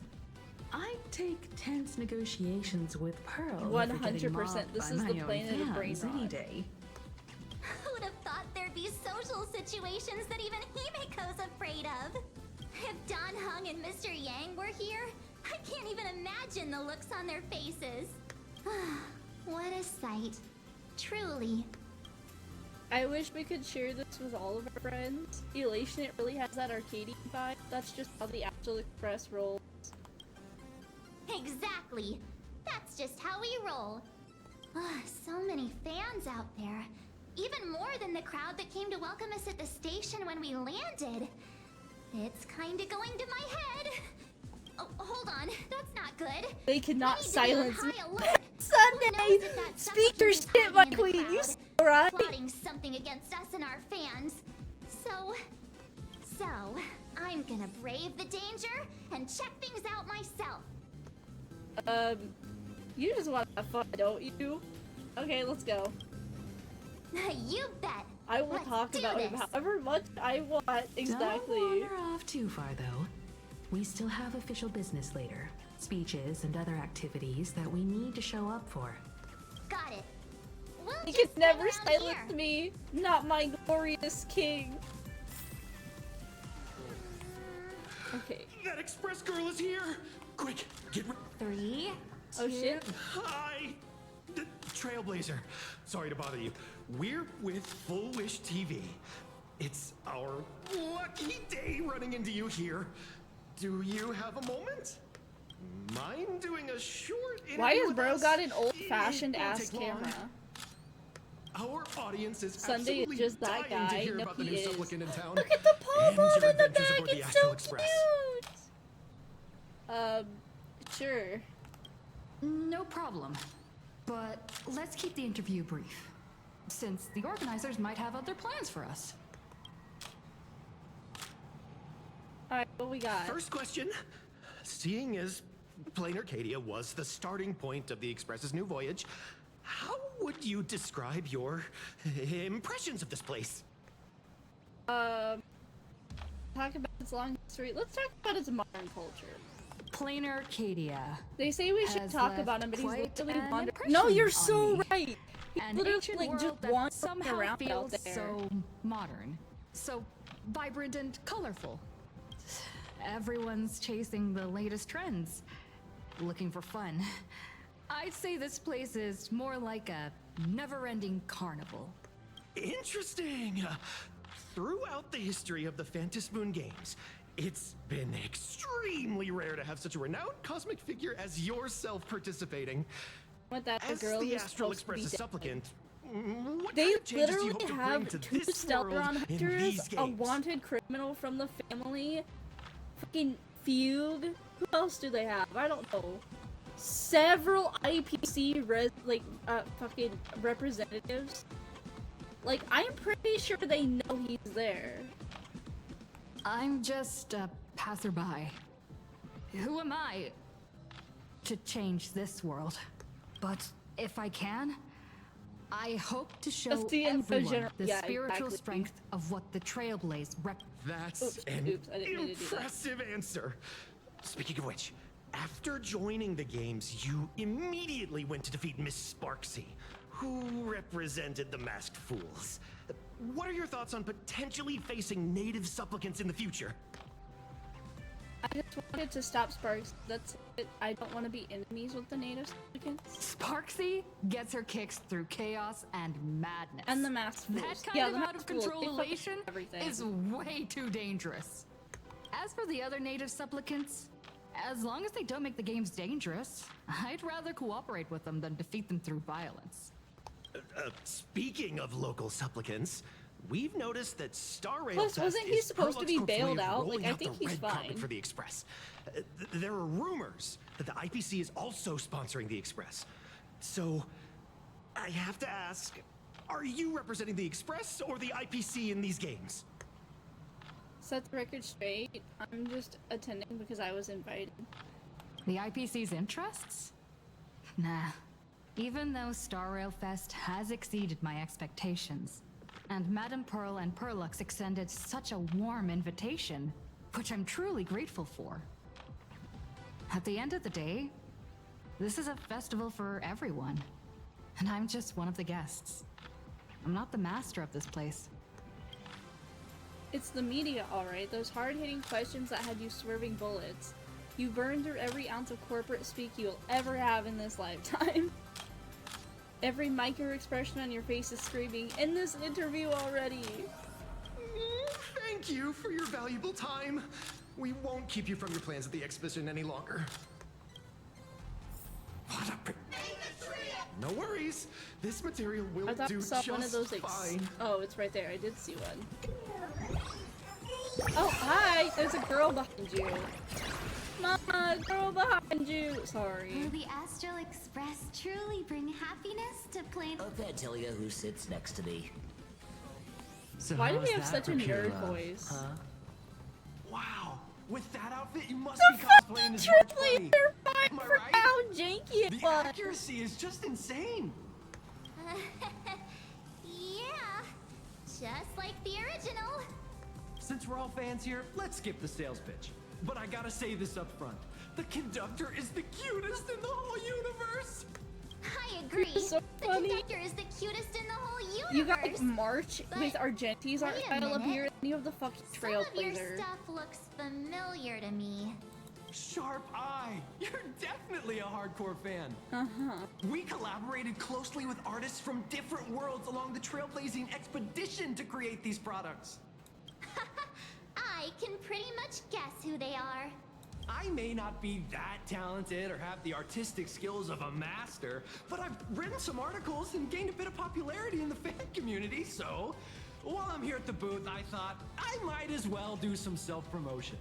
I'd take tense negotiations with Pearl. 100%. This is the planet of brain rot. Any day. Who would have thought there'd be social situations that even Himiko's afraid of? If Don Hung and Mr. Yang were here, I can't even imagine the looks on their faces. What a sight. Truly. I wish we could share this with all of our friends. Elation, it really has that Arcadian vibe. That's just how the Astral Express rolls. Exactly. That's just how we roll. So many fans out there. Even more than the crowd that came to welcome us at the station when we landed. It's kinda going to my head. Oh, hold on. That's not good. They cannot silence me. Sunday! Speak your shit, my queen. You right? Plotting something against us and our fans. So, I'm gonna brave the danger and check things out myself. You just want to have fun, don't you? Okay, let's go. You bet. I will talk about him however much I want. Exactly. Don't wander off too far, though. We still have official business later. Speeches and other activities that we need to show up for. Got it. He can never silence me. Not my glorious king. Okay. That express girl is here! Quick, get ready. 3, 2, shit. Hi! Trailblazer. Sorry to bother you. We're with Full Wish TV. It's our lucky day running into you here. Do you have a moment? Mind doing a short interview? Why has with bro us? got an old-fashioned It won't ass take long. camera? Our audience is Sunday is absolutely just that dying to guy. hear No, about the he new is. supplicant in town. Look at the and pom-pom your in the adventures back. aboard the It's Astral so Express. cute. Sure. No problem. But let's keep the interview brief, since the organizers might have other plans for us. Alright, what we got? First question. Seeing as Plain Arcadia was the starting point of the Express's new voyage, how would you describe your impressions of this place? Talk about its long history. Let's talk about its modern culture. Plain Arcadia. They say we should has talk left about him, but he's quite literally an wandering. impression No, you're on so me. right. He's An literally ancient like world just that wandering somehow around out feels there. so modern, so vibrant and colorful. Everyone's chasing the latest trends, looking for fun. I'd say this place is more like a never-ending carnival. Interesting. Throughout the history of the Phantasmoon Games, it's been extremely rare to have such a renowned cosmic figure as yourself participating. What that As girl the who's Astral supposed to be Express's dead. supplicant, what They kind of changes do you literally hope to bring have to 2 this Stellar world in Hunters, these a games? wanted criminal from the family, fucking Fugue. Who else do they have? I don't know. Several IPC fucking representatives. Like, I'm pretty sure they know he's there. I'm just a passerby. Who am I to change this world? But if I can, I hope to show Just the everyone the yeah, spiritual exactly. strength of what the Trailblaze That's an I didn't mean to do that. impressive answer. Speaking of which, after joining the games, you immediately went to defeat Miss Sparksy, who represented the Masked Fools. What are your thoughts on potentially facing native supplicants in the future? I just wanted to stop Sparks. That's it. I don't want to be enemies with the native supplicants. Sparksy gets her kicks through chaos and madness. And the Masked Fools. That kind Yeah, of the out Masked of Fools, control they fucking elation everything. is way too dangerous. As for the other native supplicants, as long as they don't make the games dangerous, I'd rather cooperate with them than defeat them through violence. Speaking of local supplicants, we've noticed that Star Rail Plus, Fest wasn't he is supposed to Perlux be Corp's way bailed of out? rolling Like, I out think the he's red carpet fine. for the Express. There are rumors that the IPC is also sponsoring the Express. So, I have to ask, are you representing the Express or the IPC in these games? Set the record straight. I'm just attending because I was invited. The IPC's interests? Nah. Even though Star Rail Fest has exceeded my expectations, and Madame Pearl and Perlux extended such a warm invitation, which I'm truly grateful for. At the end of the day, this is a festival for everyone, and I'm just one of the guests. I'm not the master of this place. It's the media, alright. Those hard-hitting questions that had you swerving bullets. You burned through every ounce of corporate speak you'll ever have in this lifetime. Every micro-expression on your face is screaming, "End this interview already!" Thank you for your valuable time. We won't keep you from your plans at the exhibition any longer. What a... No worries. This material will I thought do I saw just one of those fine. Oh, it's right there. I did see one. Oh, hi! There's a girl behind you. Mama, girl behind you! Sorry. Will the Astral Express truly bring happiness to Plain... I can't tell you who sits next to me. So why do we have such a nerd voice? Huh? Wow. With that outfit, you must The be cosplaying as March Bunny. translator! Am I For right? how janky it The was! accuracy is just insane. Yeah, just like the original. Since we're all fans here, let's skip the sales pitch. But I gotta say this up front. The conductor is the cutest in the whole universe! I agree. So the funny. conductor is the cutest in the whole universe. You got like March But with Argenti's art wait a style up minute. here, and you have the fucking Some of your Trailblazer. stuff looks familiar to me. Sharp eye! You're definitely a hardcore fan. Uh-huh. We collaborated closely with artists from different worlds along the trailblazing expedition to create these products. I can pretty much guess who they are. I may not be that talented or have the artistic skills of a master, but I've written some articles and gained a bit of popularity in the fan community, so while I'm here at the booth, I thought I might as well do some self-promotion.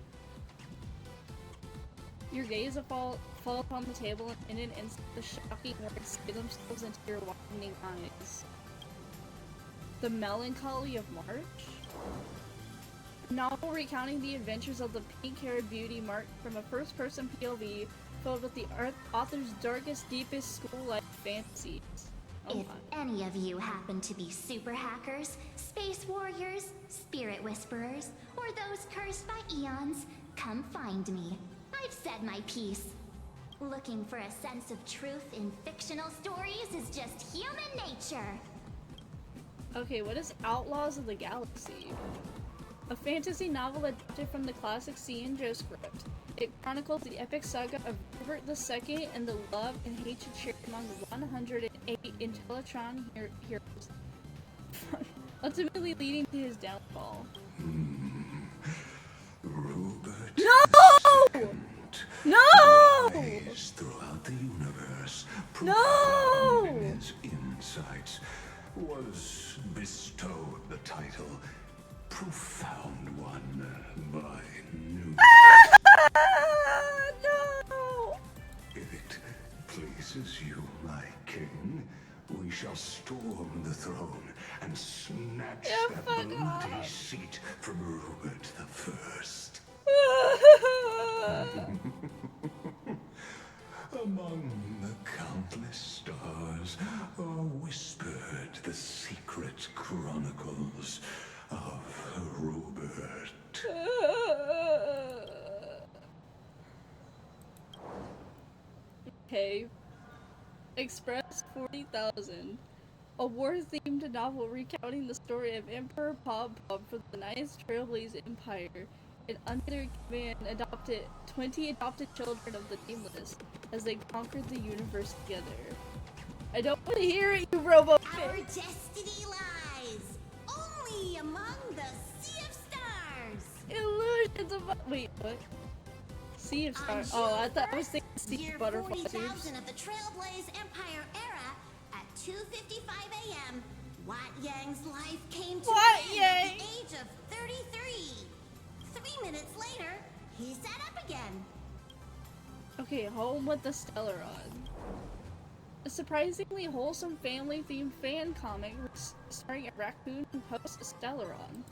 Your gaze fall upon the table, and in an instant, the shocking words see themselves into your widening eyes. The Melancholy of March? A novel recounting the adventures of the pink-haired beauty March from a first-person POV filled with the author's darkest, deepest school-life fantasies. Oh If any of you happen to be super hackers, space warriors, spirit whisperers, or those cursed by eons, come find me. I've said my piece. Looking for a sense of truth in fictional stories is just human nature. Okay, what is Outlaws of the Galaxy? A fantasy novel adapted from the classic C&J script. It chronicles the epic saga of Robert II and the love and hatred shared among the 108 Intellatron heroes, ultimately leading to his downfall. Robert No! No! Wise throughout the universe, No! profound in his insights, was bestowed the title Profound One by New. No! If it pleases you, my king, we shall storm the throne and snatch that bloody seat from Robert the First. Among the countless stars are whispered the secret chronicles of Robert. Okay. Express 40,000. A war-themed novel recounting the story of Emperor Pop from the Nice Trailblaze Empire and under their command 20 adopted children of the Nameless as they conquered the universe together. I don't want to hear it, you robo Our destiny lies only among the Sea of Stars. Illusions of... Wait, what? Sea of Stars. Oh, I thought I was thinking Sea of Butterflies. 40,000 of the Trailblaze Empire era at 2:55 a.m. Wat Yang's life came to an end at the age of 33. 3 minutes later, he sat up again. Okay, Home with the Stellaron. A surprisingly wholesome family-themed fan comic starring a raccoon who hosts a Stellaron.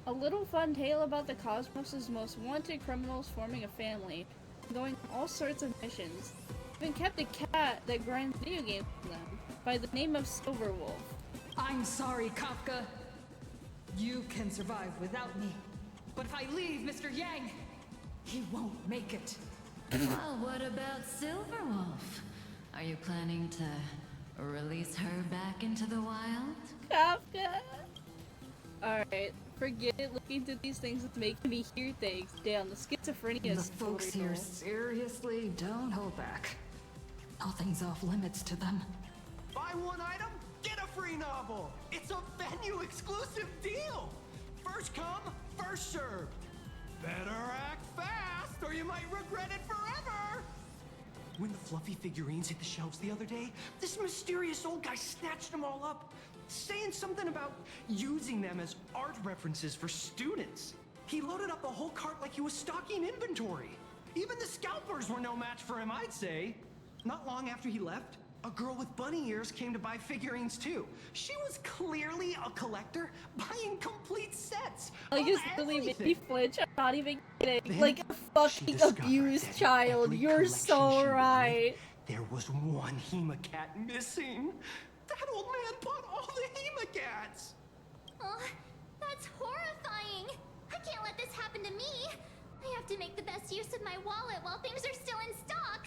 A little fun tale about the cosmos' most wanted criminals forming a family, going on all sorts of missions. Even kept a cat that grinds video games for them, by the name of Silverwolf. I'm sorry, Kafka. You can survive without me. But if I leave Mr. Yang, he won't make it. Well, what about Silverwolf? Are you planning to release her back into the wild? Kafka! Alright, forget it. Looking through these things is making me hear things. Damn, the schizophrenia The is folks real. here seriously don't hold back. Nothing's off limits to them. Buy one item, get a free novel. It's a venue exclusive deal. First come, first served. Better act fast or you might regret it forever. When the fluffy figurines hit the shelves the other day, this mysterious old guy snatched them all up, saying something about using them as art references for students. He loaded up the whole cart like he was stocking inventory. Even the scalpers were no match for him, I'd say. Not long after he left, a girl with bunny ears came to buy figurines too. She was clearly a collector, buying complete sets. Like, it's really made me flinch. I'm not even kidding. Like a fucking discovered abused that child. every You're collection so she wanted, right. There was one Hema cat missing. That old man bought all the hemagats! Oh, that's horrifying! I can't let this happen to me! I have to make the best use of my wallet while things are still in stock!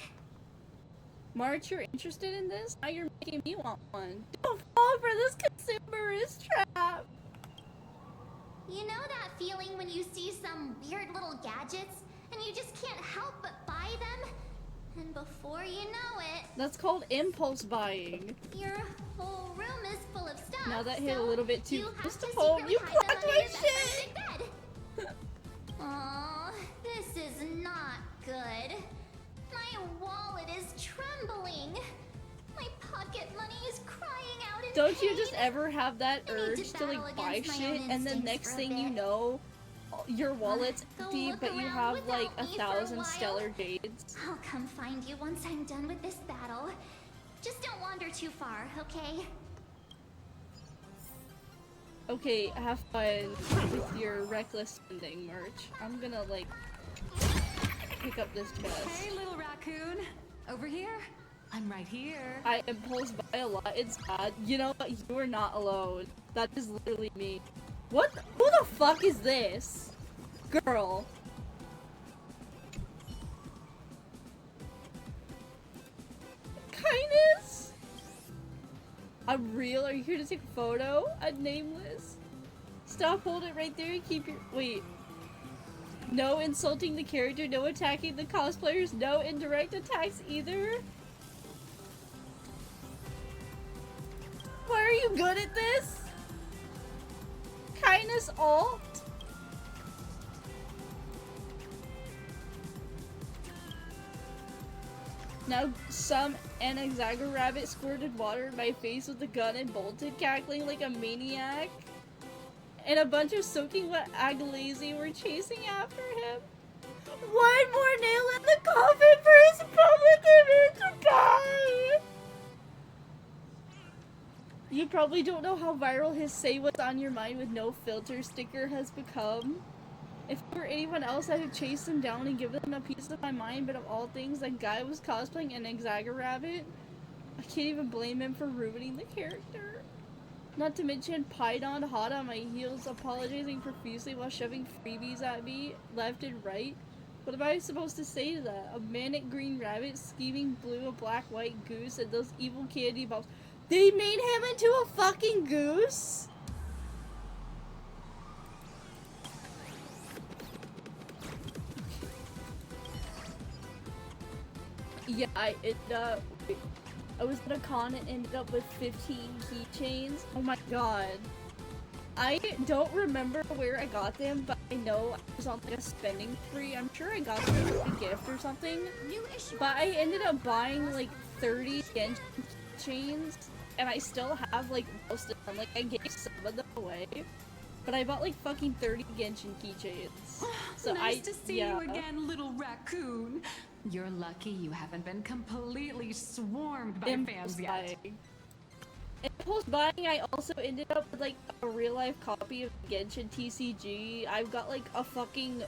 March, you're interested in this? Now you're making me want one. Don't fall for this consumerist trap! You know that feeling when you see some weird little gadgets and you just can't help but buy them? And before you know it... That's called impulse buying. Your whole room is full of stuff. Now that hit a little bit too close to home. home. You cracked my shit! Aw, this is not good. My wallet is trembling. My pocket money is crying out in Don't you pain. just ever have that urge to like buy shit and the next thing you know, your wallet's empty but you have like 1,000 stellar jades? I'll come find you once I'm done with this battle. Just don't wander too far, okay? Okay, have fun with your reckless spending, Merch. I'm gonna like pick up this chest. Hey, little raccoon. Over here? I'm right here. I impulse buy a lot. It's bad. You know what? You are not alone. That is literally me. What? Who the fuck is this? Girl. Kindness? I'm real? Are you here to take a photo? I'm nameless. Stop, hold it right there and keep your- wait. No insulting the character, no attacking the cosplayers, no indirect attacks either? Why are you good at this? Kindness alt? Now some Anaxago rabbit squirted water in my face with a gun and bolted, cackling like a maniac. And a bunch of soaking wet Agalazy were chasing after him. One more nail in the coffin for his public image to die! You probably don't know how viral his "Say What's on Your Mind with No Filter" sticker has become. If it were anyone else, I would chase him down and give them a piece of my mind, but of all things, that guy was cosplaying an Anaxago rabbit. I can't even blame him for ruining the character. Not to mention Python hot on my heels, apologizing profusely while shoving freebies at me left and right. What am I supposed to say to that? A manic green rabbit scheming blue, a black white goose, and those evil candy balls. They made him into a fucking goose? Yeah, I was at a con and ended up with 15 keychains. Oh my god. I don't remember where I got them, but I know I was on like a spending spree. I'm sure I got them as a gift or something. But I ended up buying like 30 Genshin keychains, and I still have like most of them. Like I gave some of them away, but I bought like fucking 30 Genshin keychains. So Nice to see you again, little raccoon. You're lucky you haven't been completely swarmed by fans yet. Impulse buying, I also ended up with like a real life copy of Genshin TCG. I've got like a fucking,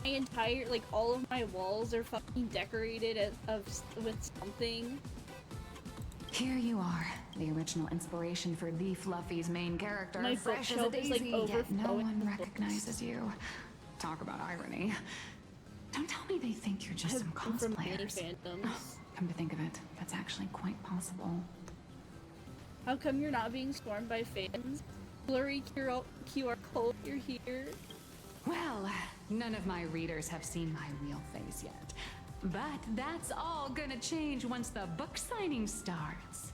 my entire, like all of my walls are fucking decorated with something. Here you are, the original inspiration for the Fluffy's main character. My fresh as a bookshelf is, daisy, like, yet no overflowing one with recognizes you. Talk about irony. Don't tell me they think you're just some From many cosplayers. fandoms. Come to think of it, that's actually quite possible. How come you're not being swarmed by fans? Blurry QR code, you're here. Well, none of my readers have seen my real face yet. But that's all gonna change once the book signing starts.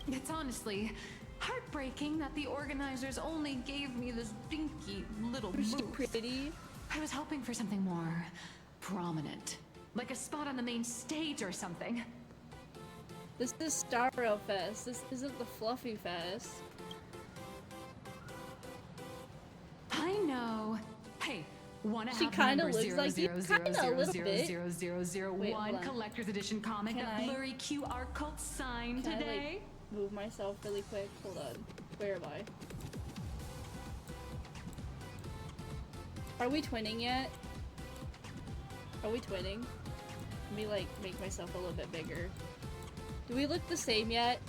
It's honestly heartbreaking that the organizers only gave me this dinky little booth. Pretty. I was hoping for something more prominent, like a spot on the main stage or something. This is Starro Fest. This isn't the Fluffy Fest. I know. Hey, wanna She have kinda number looks like you, kinda a little bit. 0000001 Wait, hold on. collector's edition comic Can that I- Blurry QR cult signed Can I, today? like, move myself really quick? Hold on. Where am I? Are we twinning yet? Are we twinning? Let me like make myself a little bit bigger. Do we look the same yet?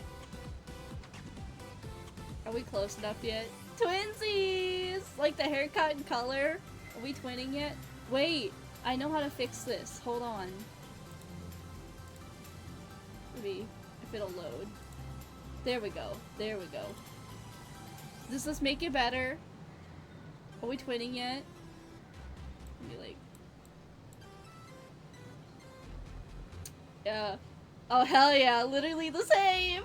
Are we close enough yet? Twinsies! Like the haircut and color. Are we twinning yet? Wait, I know how to fix this. Hold on. Maybe if it'll load. There we go. There we go. Does this make it better? Are we twinning yet? Be like, yeah. Oh hell yeah! Literally the same.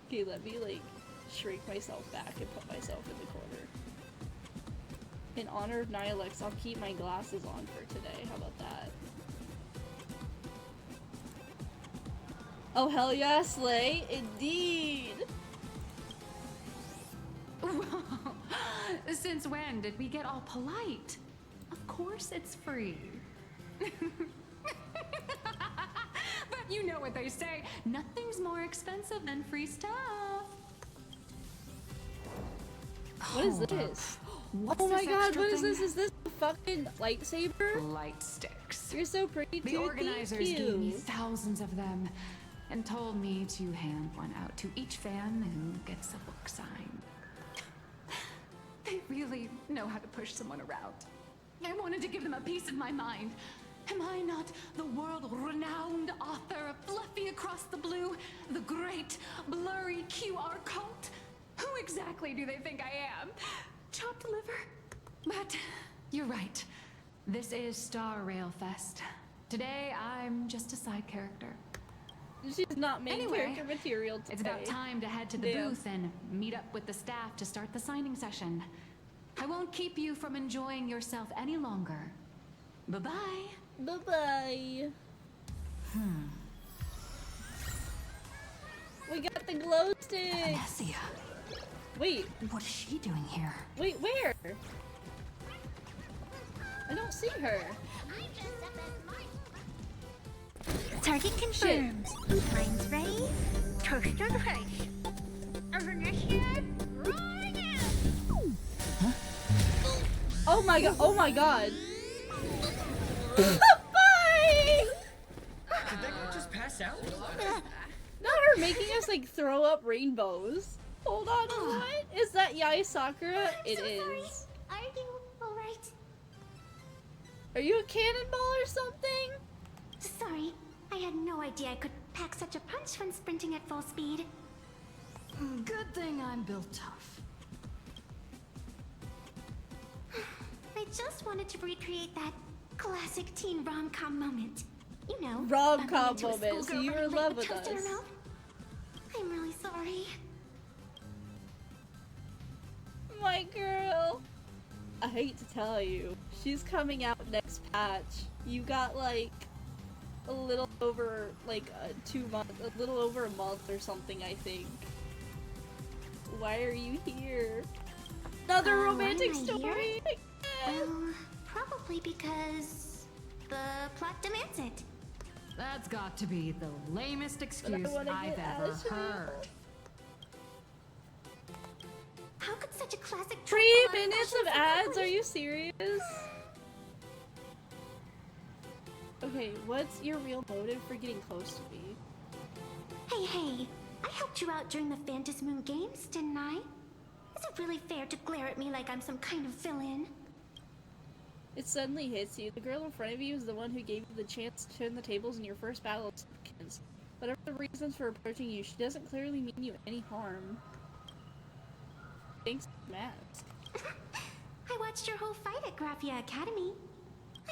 Okay, let me like shrink myself back and put myself in the corner. In honor of Nihilux, I'll keep my glasses on for today. How about that? Oh hell yeah, Slay! Indeed! Since when did we get all polite? Of course it's free. But you know what they say, nothing's more expensive than free stuff. What is this? Oh my god, what is this? Is this a fucking lightsaber? Light sticks. You're so pretty too. The organizers Thank you. gave me thousands of them and told me to hand one out to each fan who gets a book signed. They really know how to push someone around. I wanted to give them a piece of my mind. Am I not the world-renowned author of Fluffy Across the Blue, the great blurry QR cult? Who exactly do they think I am? Chopped liver? But you're right. This is Star Rail Fest. Today, I'm just a side character. She's not main character material today. It's about time to head to the booth and meet up with the staff to start the signing session. I won't keep you from enjoying yourself any longer. Bye-bye. Bye-bye. We got the glow stick. Anasia. Wait. What is she doing here? Wait, where? I don't see her. Target confirmed. Mine's ready. Toast on face. Oh my god! Oh my god! Bye! Did that guy just pass out? Not her making us like throw up rainbows. Hold on, what? Is that Yai Sakura? It is. Are you alright? Are you a cannonball or something? Sorry, I had no idea I could pack such a punch when sprinting at full speed. Good thing I'm built tough. I just wanted to recreate that classic teen rom-com moment. You know, Rom-com bumping into a moment, so schoolgirl you were in running love late with toast in her us. mouth. I'm really sorry. My girl. I hate to tell you, she's coming out next patch. You got like a little over like a little over a month or something, I think. Why are you here? Another romantic why am I story. here? Well, probably because the plot demands it. That's got to be the lamest excuse I've ever heard. How could such a classic 3 minutes of ads? Are you serious? Okay, what's your real motive for getting close to me? Hey, I helped you out during the Phantom Moon Games, didn't I? Is it really fair to glare at me like I'm some kind of villain? It suddenly hits you. The girl in front of you is the one who gave you the chance to turn the tables in your first battle of Simpkins. Whatever the reasons for approaching you, she doesn't clearly mean you any harm. Thanks, Mask. I watched your whole fight at Graphia Academy.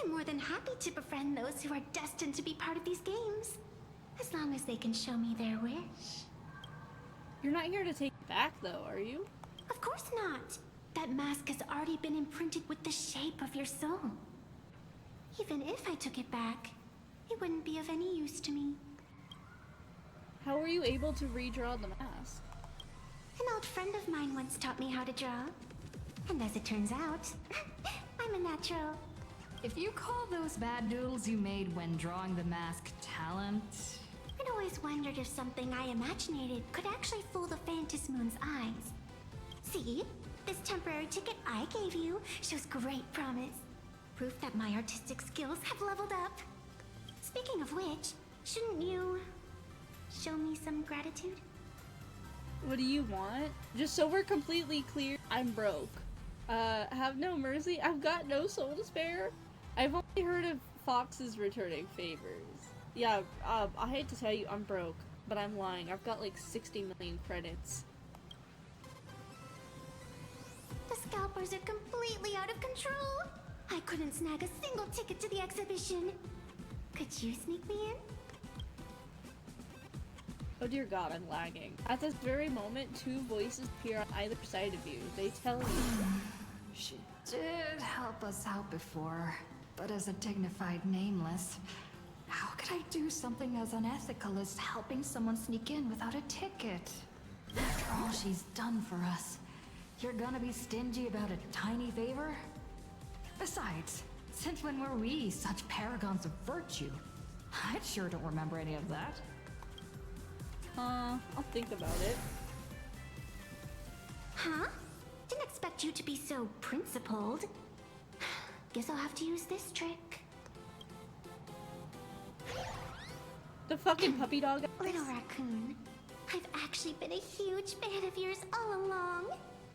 I'm more than happy to befriend those who are destined to be part of these games. As long as they can show me their wish. You're not here to take it back, though, are you? Of course not. That mask has already been imprinted with the shape of your soul. Even if I took it back, it wouldn't be of any use to me. How were you able to redraw the mask? An old friend of mine once taught me how to draw. And as it turns out, I'm a natural. If you call those bad doodles you made when drawing the mask talent... I'd always wondered if something I imaginated could actually fool the Phantom Moon's eyes. See? This temporary ticket I gave you shows great promise. Proof that my artistic skills have leveled up. Speaking of which, shouldn't you show me some gratitude? What do you want? Just so we're completely clear, I'm broke. Have no mercy. I've got no soul to spare. I've only heard of foxes returning favors. Yeah, I hate to tell you, I'm broke, but I'm lying. I've got like 60 million credits. The scalpers are completely out of control. I couldn't snag a single ticket to the exhibition. Could you sneak me in? Oh dear god, I'm lagging. At this very moment, two voices appear on either side of you. They tell you... She did help us out before, but as a dignified nameless, how could I do something as unethical as helping someone sneak in without a ticket? After all she's done for us, you're gonna be stingy about a tiny favor? Besides, since when were we such paragons of virtue? I sure don't remember any of that. I'll think about it. Huh? Didn't expect you to be so principled. Guess I'll have to use this trick. The fucking puppy dog. Little raccoon, I've actually been a huge fan of yours all along.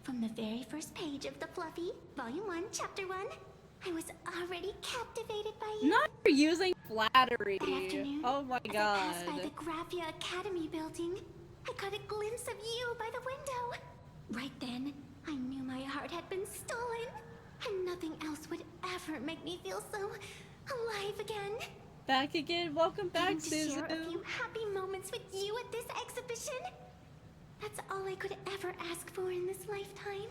From the very first page of the Fluffy, Volume 1, Chapter 1, I was already captivated by you. Not for using flattery. That afternoon, Oh my as god. I passed by the Graphia Academy building, I caught a glimpse of you by the window. Right then, I knew my heart had been stolen, and nothing else would ever make me feel so alive again. Back again. Welcome back, Getting to share a Suzu. few happy moments with you at this exhibition. That's all I could ever ask for in this lifetime.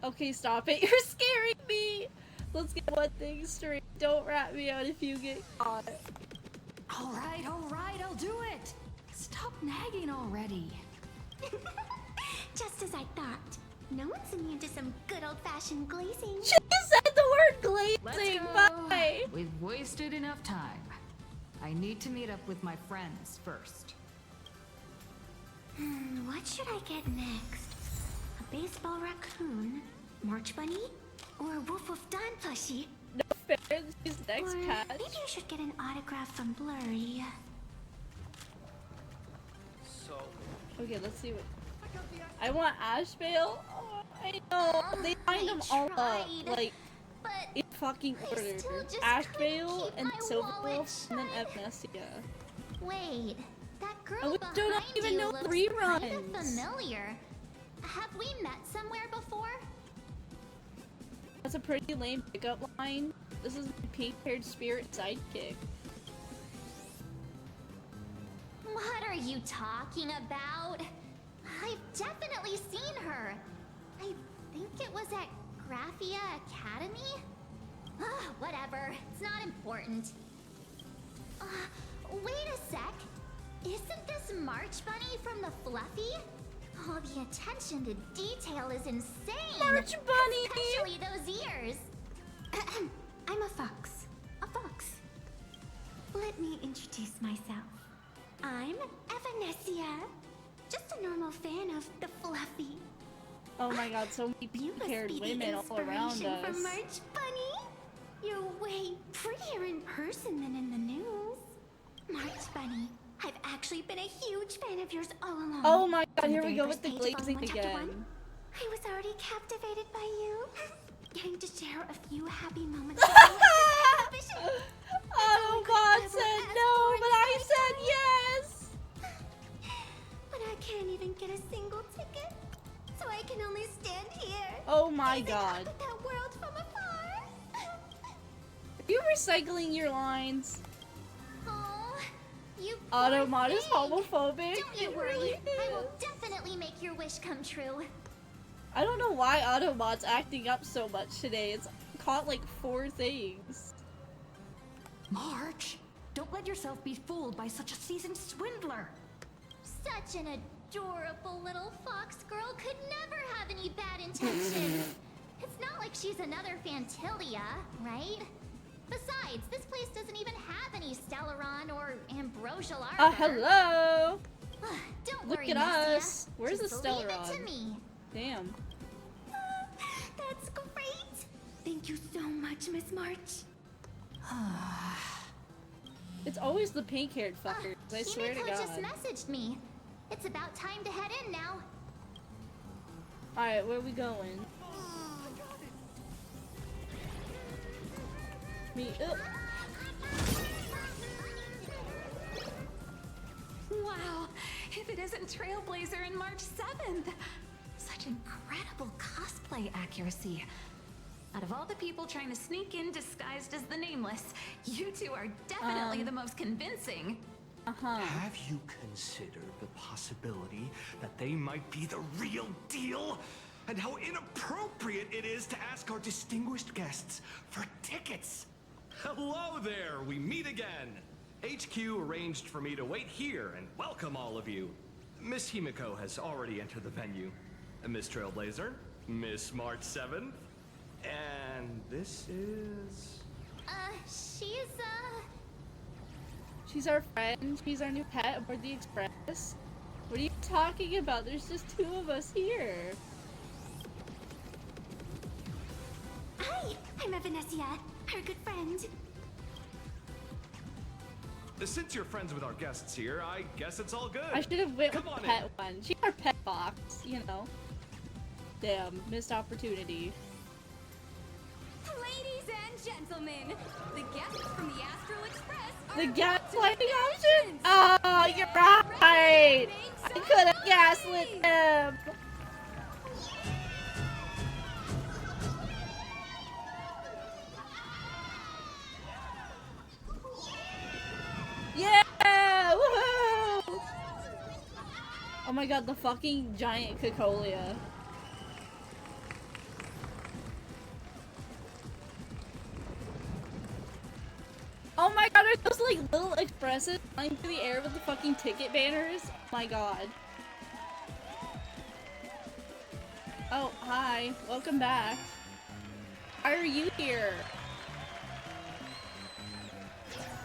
Okay, stop it. You're scaring me. Let's get one thing straight. Don't rat me out if you get caught. All right, I'll do it. Stop nagging already. Just as I thought. No one's immune to some good old-fashioned glazing. She said the word glazing. Let's go. Bye. We've wasted enough time. I need to meet up with my friends first. What should I get next? A baseball raccoon? March bunny? Or Wolf of Dawn plushie? No fair. This next or patch. maybe I should get an autograph from Blurry. So... Okay, let's see what... I want Ashveil. Oh, I know. They lined them all up, like, in fucking order. Ashveil and Silverwolf, and then Amnesia. Wait, that girl And we behind don't even you know looks reruns. kind of familiar. Have we met somewhere before? That's a pretty lame pickup line. This is my pink-haired spirit sidekick. What are you talking about? I've definitely seen her. I think it was at Graphia Academy? Whatever, it's not important. Wait a sec. Isn't this March Bunny from the Fluffy? Oh, the attention to detail is insane! March Bunny! Especially those ears! I'm a fox. A fox. Let me introduce myself. I'm Evanesia. Just a normal fan of the Fluffy. Oh my god, so many pink-haired women all around us. From March Bunny. You're way prettier in person than in the news. March Bunny, I've actually been a huge fan of yours all along. Oh my god, From here the we very go first with the page of glazing Volume 1, Chapter 1, again. I was already captivated by you. Getting to share a few happy moments with you at this exhibition. Autobot said no, but I said yes! But I can't even get a single ticket. So I can only stand here. Oh my god. At that world from afar. Are you recycling your lines? Oh, you Automod poor is thing. homophobic. Don't you It worry. really I will is. definitely make your wish come true. I don't know why Autobot's acting up so much today. It's caught like 4 things. March, don't let yourself be fooled by such a seasoned swindler. Such an adorable little fox girl could never have any bad intentions. It's not like she's another Fantilia, right? Besides, this place doesn't even have any Stellaron or Ambrosial armor. Hello! Don't Look worry, at Nessia. us. Where's Just the leave it Stellaron? to me. Damn. That's great. Thank you so much, Miss March. It's always the pink-haired fuckers, I swear to Himiko god. just messaged me. It's about time to head in now. Alright, where are we going? Wow, if it isn't Trailblazer and March 7th! Such incredible cosplay accuracy. Out of all the people trying to sneak in disguised as the Nameless, you two are definitely the most convincing. Have you considered the possibility that they might be the real deal? And how inappropriate it is to ask our distinguished guests for tickets? Hello there, we meet again. HQ arranged for me to wait here and welcome all of you. Miss Himiko has already entered the venue. Miss Trailblazer, Miss March 7th, and this is... She's our friend. She's our new pet aboard the Express. What are you talking about? There's just 2 of us here. Hi, I'm Evanesia, our good friend. Since you're friends with our guests here, I guess it's all good. I should have went with Come the on pet one. She's our pet box, you know. Damn, missed opportunity. Ladies and gentlemen, the guests from the Astral Express are The gaslighting option? Oh, you're right! I could have gaslit him! Yeah! Woohoo! Oh my god, the fucking giant Cacolia. Oh my god, are those like little expresses flying through the air with the fucking ticket banners? Oh my god. Oh, hi. Welcome back. Why are you here?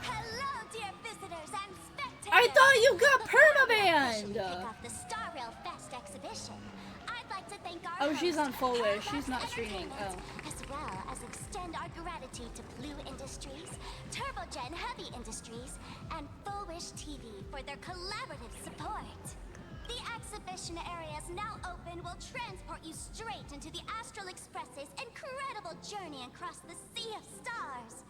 Hello, dear visitors and spectators! I thought you got Before we permabanned! kick off the Star Rail Fest exhibition, I'd like to thank our Oh, she's host, on full wish. Trailblaze She's not streaming. Entertainment, Oh. as well as extend our gratitude to Blue Industries, TurboGen Heavy Industries, and Full Wish TV for their collaborative support. The exhibition area is now open. Will transport you straight into the Astral Express's incredible journey across the sea of stars.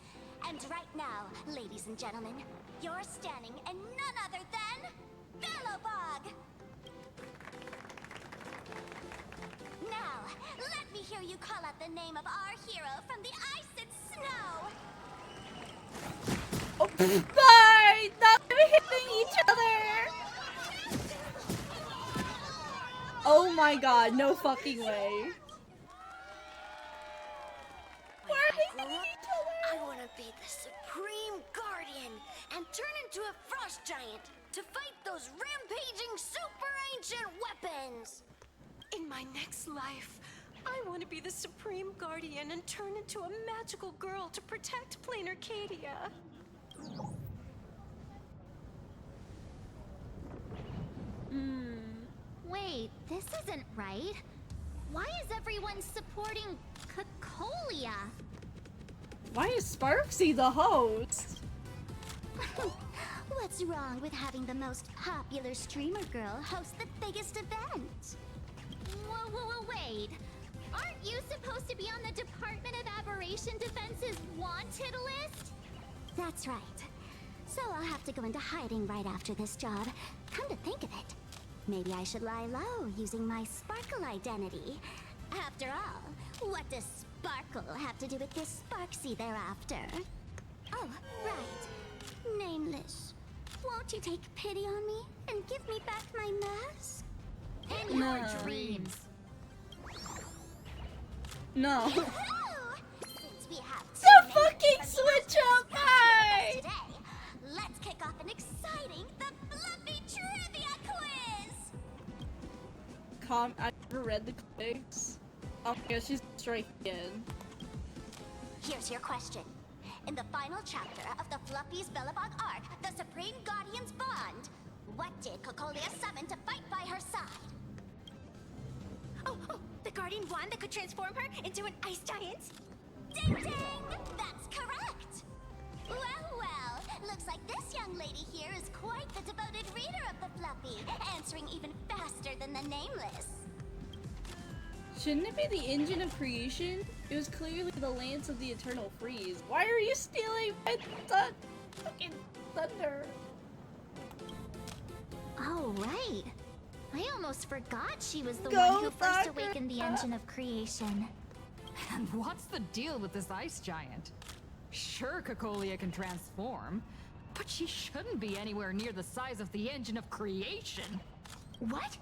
And right now, ladies and gentlemen, you're standing in none other than Bellowbog! Now, let me hear you call out the name of our hero from the ice and snow! Oh, bye! Not hitting each other! Oh my god, no fucking way. When I grow up, I want to be the Supreme Guardian and turn into a frost giant to fight those rampaging super ancient weapons. In my next life, I want to be the Supreme Guardian and turn into a magical girl to protect Plain Arcadia. Wait, this isn't right. Why is everyone supporting Cacolia? Why is Sparksy the host? What's wrong with having the most popular streamer girl host the biggest event? Whoa, wait. Aren't you supposed to be on the Department of Aberration Defense's wanted list? That's right. So I'll have to go into hiding right after this job. Come to think of it, maybe I should lie low using my Sparkle identity. After all, what does Sparkle have to do with this Sparksy thereafter? Oh, right. Nameless. Won't you take pity on me and give me back my mask? In your dreams. No. Since we have The fucking switch up! Hi! today, let's kick off an exciting The Fluffy Trivia Quiz! I never read the comics. Oh my gosh, she's striking again. Here's your question. In the final chapter of the Fluffy's Bellowbog arc, the Supreme Guardian's Bond, what did Cacolia summon to fight by her side? Oh, the Guardian wand that could transform her into an ice giant? Ding ding! That's correct! Well, looks like this young lady here is quite the devoted reader of the Fluffy, answering even faster than the Nameless. Shouldn't it be the engine of creation? It was clearly the lance of the eternal freeze. Why are you stealing my fucking thunder? Oh, right. I almost forgot she was the one who first awakened the engine of creation. And what's the deal with this ice giant? Sure, Cocolia can transform, but she shouldn't be anywhere near the size of the engine of creation. What?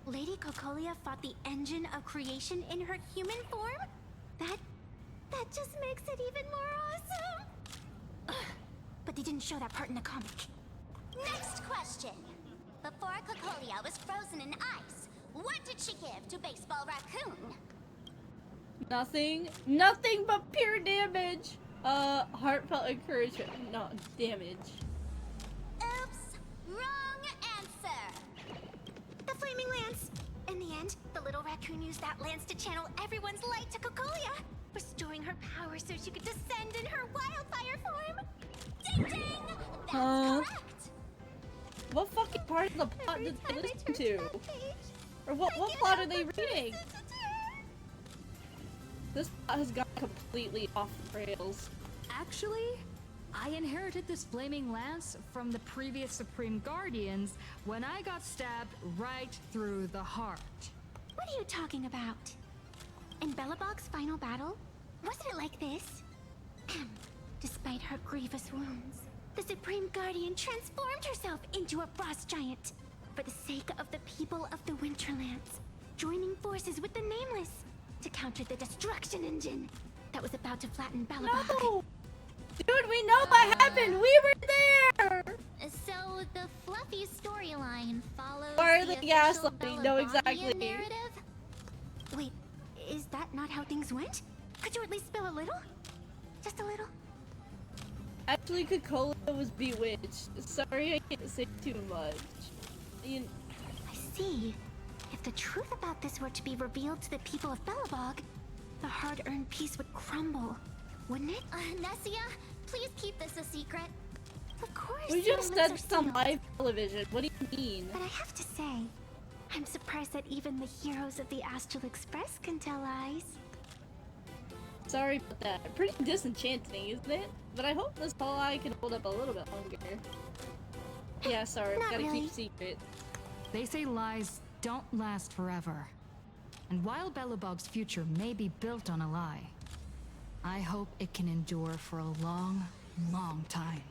Lady Cocolia fought the engine of creation in her human form? That just makes it even more awesome! Ugh, but they didn't show that part in the comic. Next question. Before Cocolia was frozen in ice, what did she give to Baseball Raccoon? Nothing. Nothing but pure damage. Heartfelt encouragement. Not damage. Oops! Wrong answer! The Flaming Lance! In the end, the little raccoon used that lance to channel everyone's light to Cocolia, restoring her power so she could descend in her wildfire form! Ding ding! That's correct! What fucking part of the plot did they listen to? Or what plot are they reading? This plot has gone completely off the rails. Actually, I inherited this flaming lance from the previous Supreme Guardians when I got stabbed right through the heart. What are you talking about? In Belobog's final battle, wasn't it like this? Despite her grievous wounds, the Supreme Guardian transformed herself into a frost giant for the sake of the people of the Winterlands, joining forces with the Nameless to counter the destruction engine that was about to flatten Belobog. No! Dude, we know what happened! We were there! So the Fluffy storyline follows Why are the they official gaslighting? No, exactly. Belobogian narrative? Wait, is that not how things went? Could you at least spill a little? Just a little? Actually, Cocolia was bewitched. Sorry, I can't say too much. I see. If the truth about this were to be revealed to the people of Belobog, the hard-earned peace would crumble, wouldn't it? Nessia, please keep this a secret. Of course. We just said it's on live television. What do you mean? But I have to say, I'm surprised that even the heroes of the Astral Express can tell lies. Sorry about that. Pretty disenchanting, isn't it? But I hope this whole eye can hold up a little bit longer. Yeah, sorry, we gotta keep secret. They say lies don't last forever. And while Belobog's future may be built on a lie, I hope it can endure for a long, long time.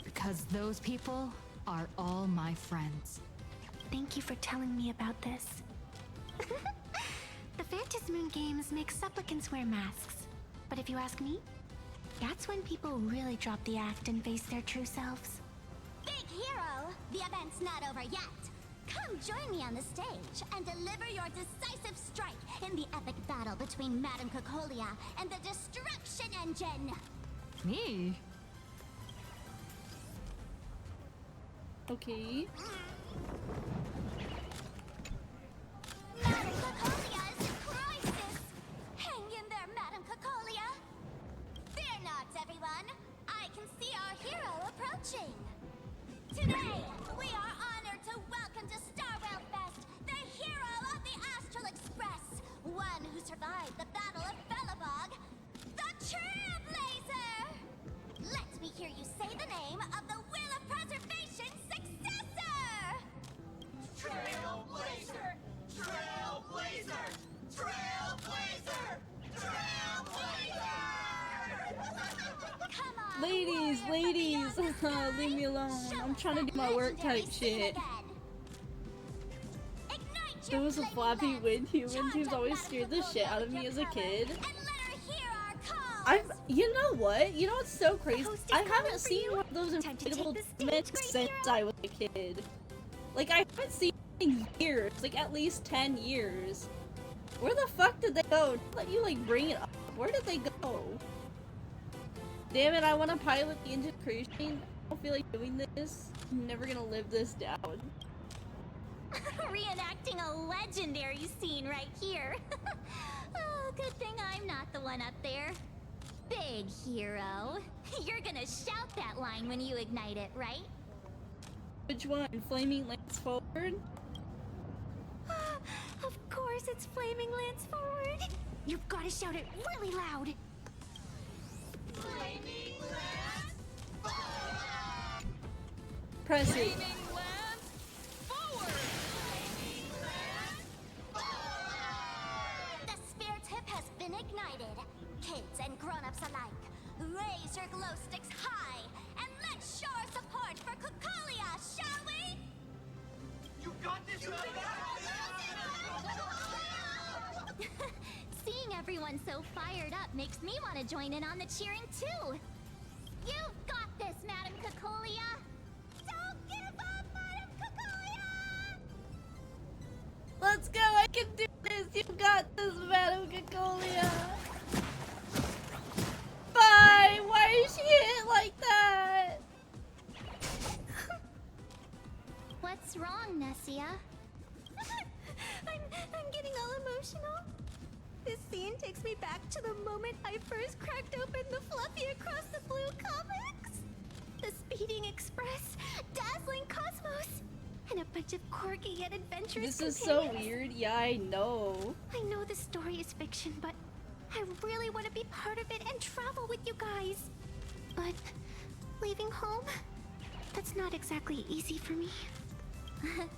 Because those people are all my friends. Thank you for telling me about this. The Phantasmoon games make supplicants wear masks. But if you ask me, that's when people really drop the act and face their true selves. Big hero! The event's not over yet! Come join me on the stage and deliver your decisive strike in the epic battle between Madame Cocolia and the Destruction Engine! Me? Okay. Madame Cocolia is in crisis! Hang in there, Madame Cocolia! Fear not, everyone! I can see our hero approaching! Today, we are honored to welcome to Starwell Fest the hero of the Astral Express, one who survived the Battle of Belobog, the Trailblazer! Let me hear you say the name of the Will of Preservation's successor! Trailblazer! Trailblazer! Trailblazer! Trailblazer! Come on! Ladies, leave me alone. I'm trying to do my work type shit. Those floppy wind humans who's always scared the shit out of me as a kid. You know what? You know what's so crazy? I haven't seen one of those inflatable men since I was a kid. Like, I haven't seen in years. Like, at least 10 years. Where the fuck did they go? Let you, like, bring it up. Where did they go? Damn it, I want to pilot the engine creation. I don't feel like doing this. I'm never gonna live this down. Reenacting a legendary scene right here. Oh, good thing I'm not the one up there. Big hero. You're gonna shout that line when you ignite it, right? Which one? Flaming Lance Forward? Of course it's Flaming Lance Forward. You've gotta shout it really loud. Flaming Lance Forward! Press it. Flaming Lance Forward! Flaming Lance Forward! The spare tip has been ignited. Kids and grown-ups alike, raise your glow sticks high and let's show our support for Kukalia, shall we? You got this, Seeing everyone so fired up makes me want to join in on the cheering too. You've got this, Madam Kukalia. Don't give up, Madam Kukalia! Let's go, I can do this! You got this, Madam Kukalia! Bye! Why is she hit like that? What's wrong, Nessia? I'm getting all emotional. This scene takes me back to the moment I first cracked open the Fluffy Across the Blue comics. The Speeding Express, Dazzling Cosmos, and a bunch of quirky yet adventurous This is so companions. weird. Yeah, I know. I know the story is fiction, but I really want to be part of it and travel with you guys. But leaving home, that's not exactly easy for me.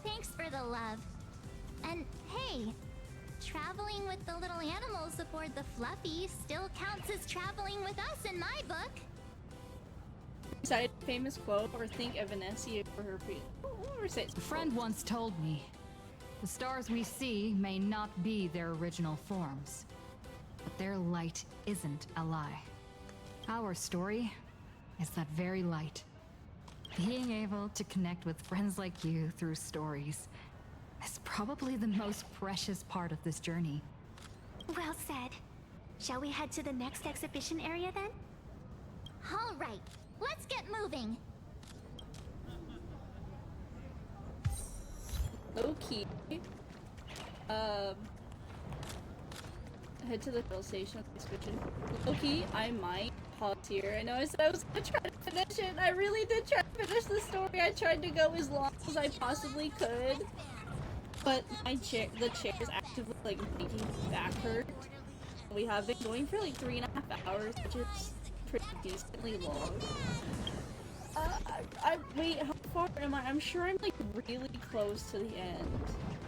Thanks for the love. And hey, traveling with the little animals aboard the Fluffy still counts as traveling with us in my book. Cite a famous quote or think of Venetia for her A friend once told me, the stars we see may not be their original forms, but their light isn't a lie. Our story is that very light. Being able to connect with friends like you through stories is probably the most precious part of this journey. Well said. Shall we head to the next exhibition area then? All right, let's get moving. Low-key. Head to the fill station exhibition. Low-key, I might pause here. I know I said I was gonna try to finish it. I really did try to finish the story. I tried to go as long as I possibly could. But the chair is actively like making my back hurt. We have been going for like 3.5 hours, which is pretty decently long. Wait, how far am I? I'm sure I'm like really close to the end.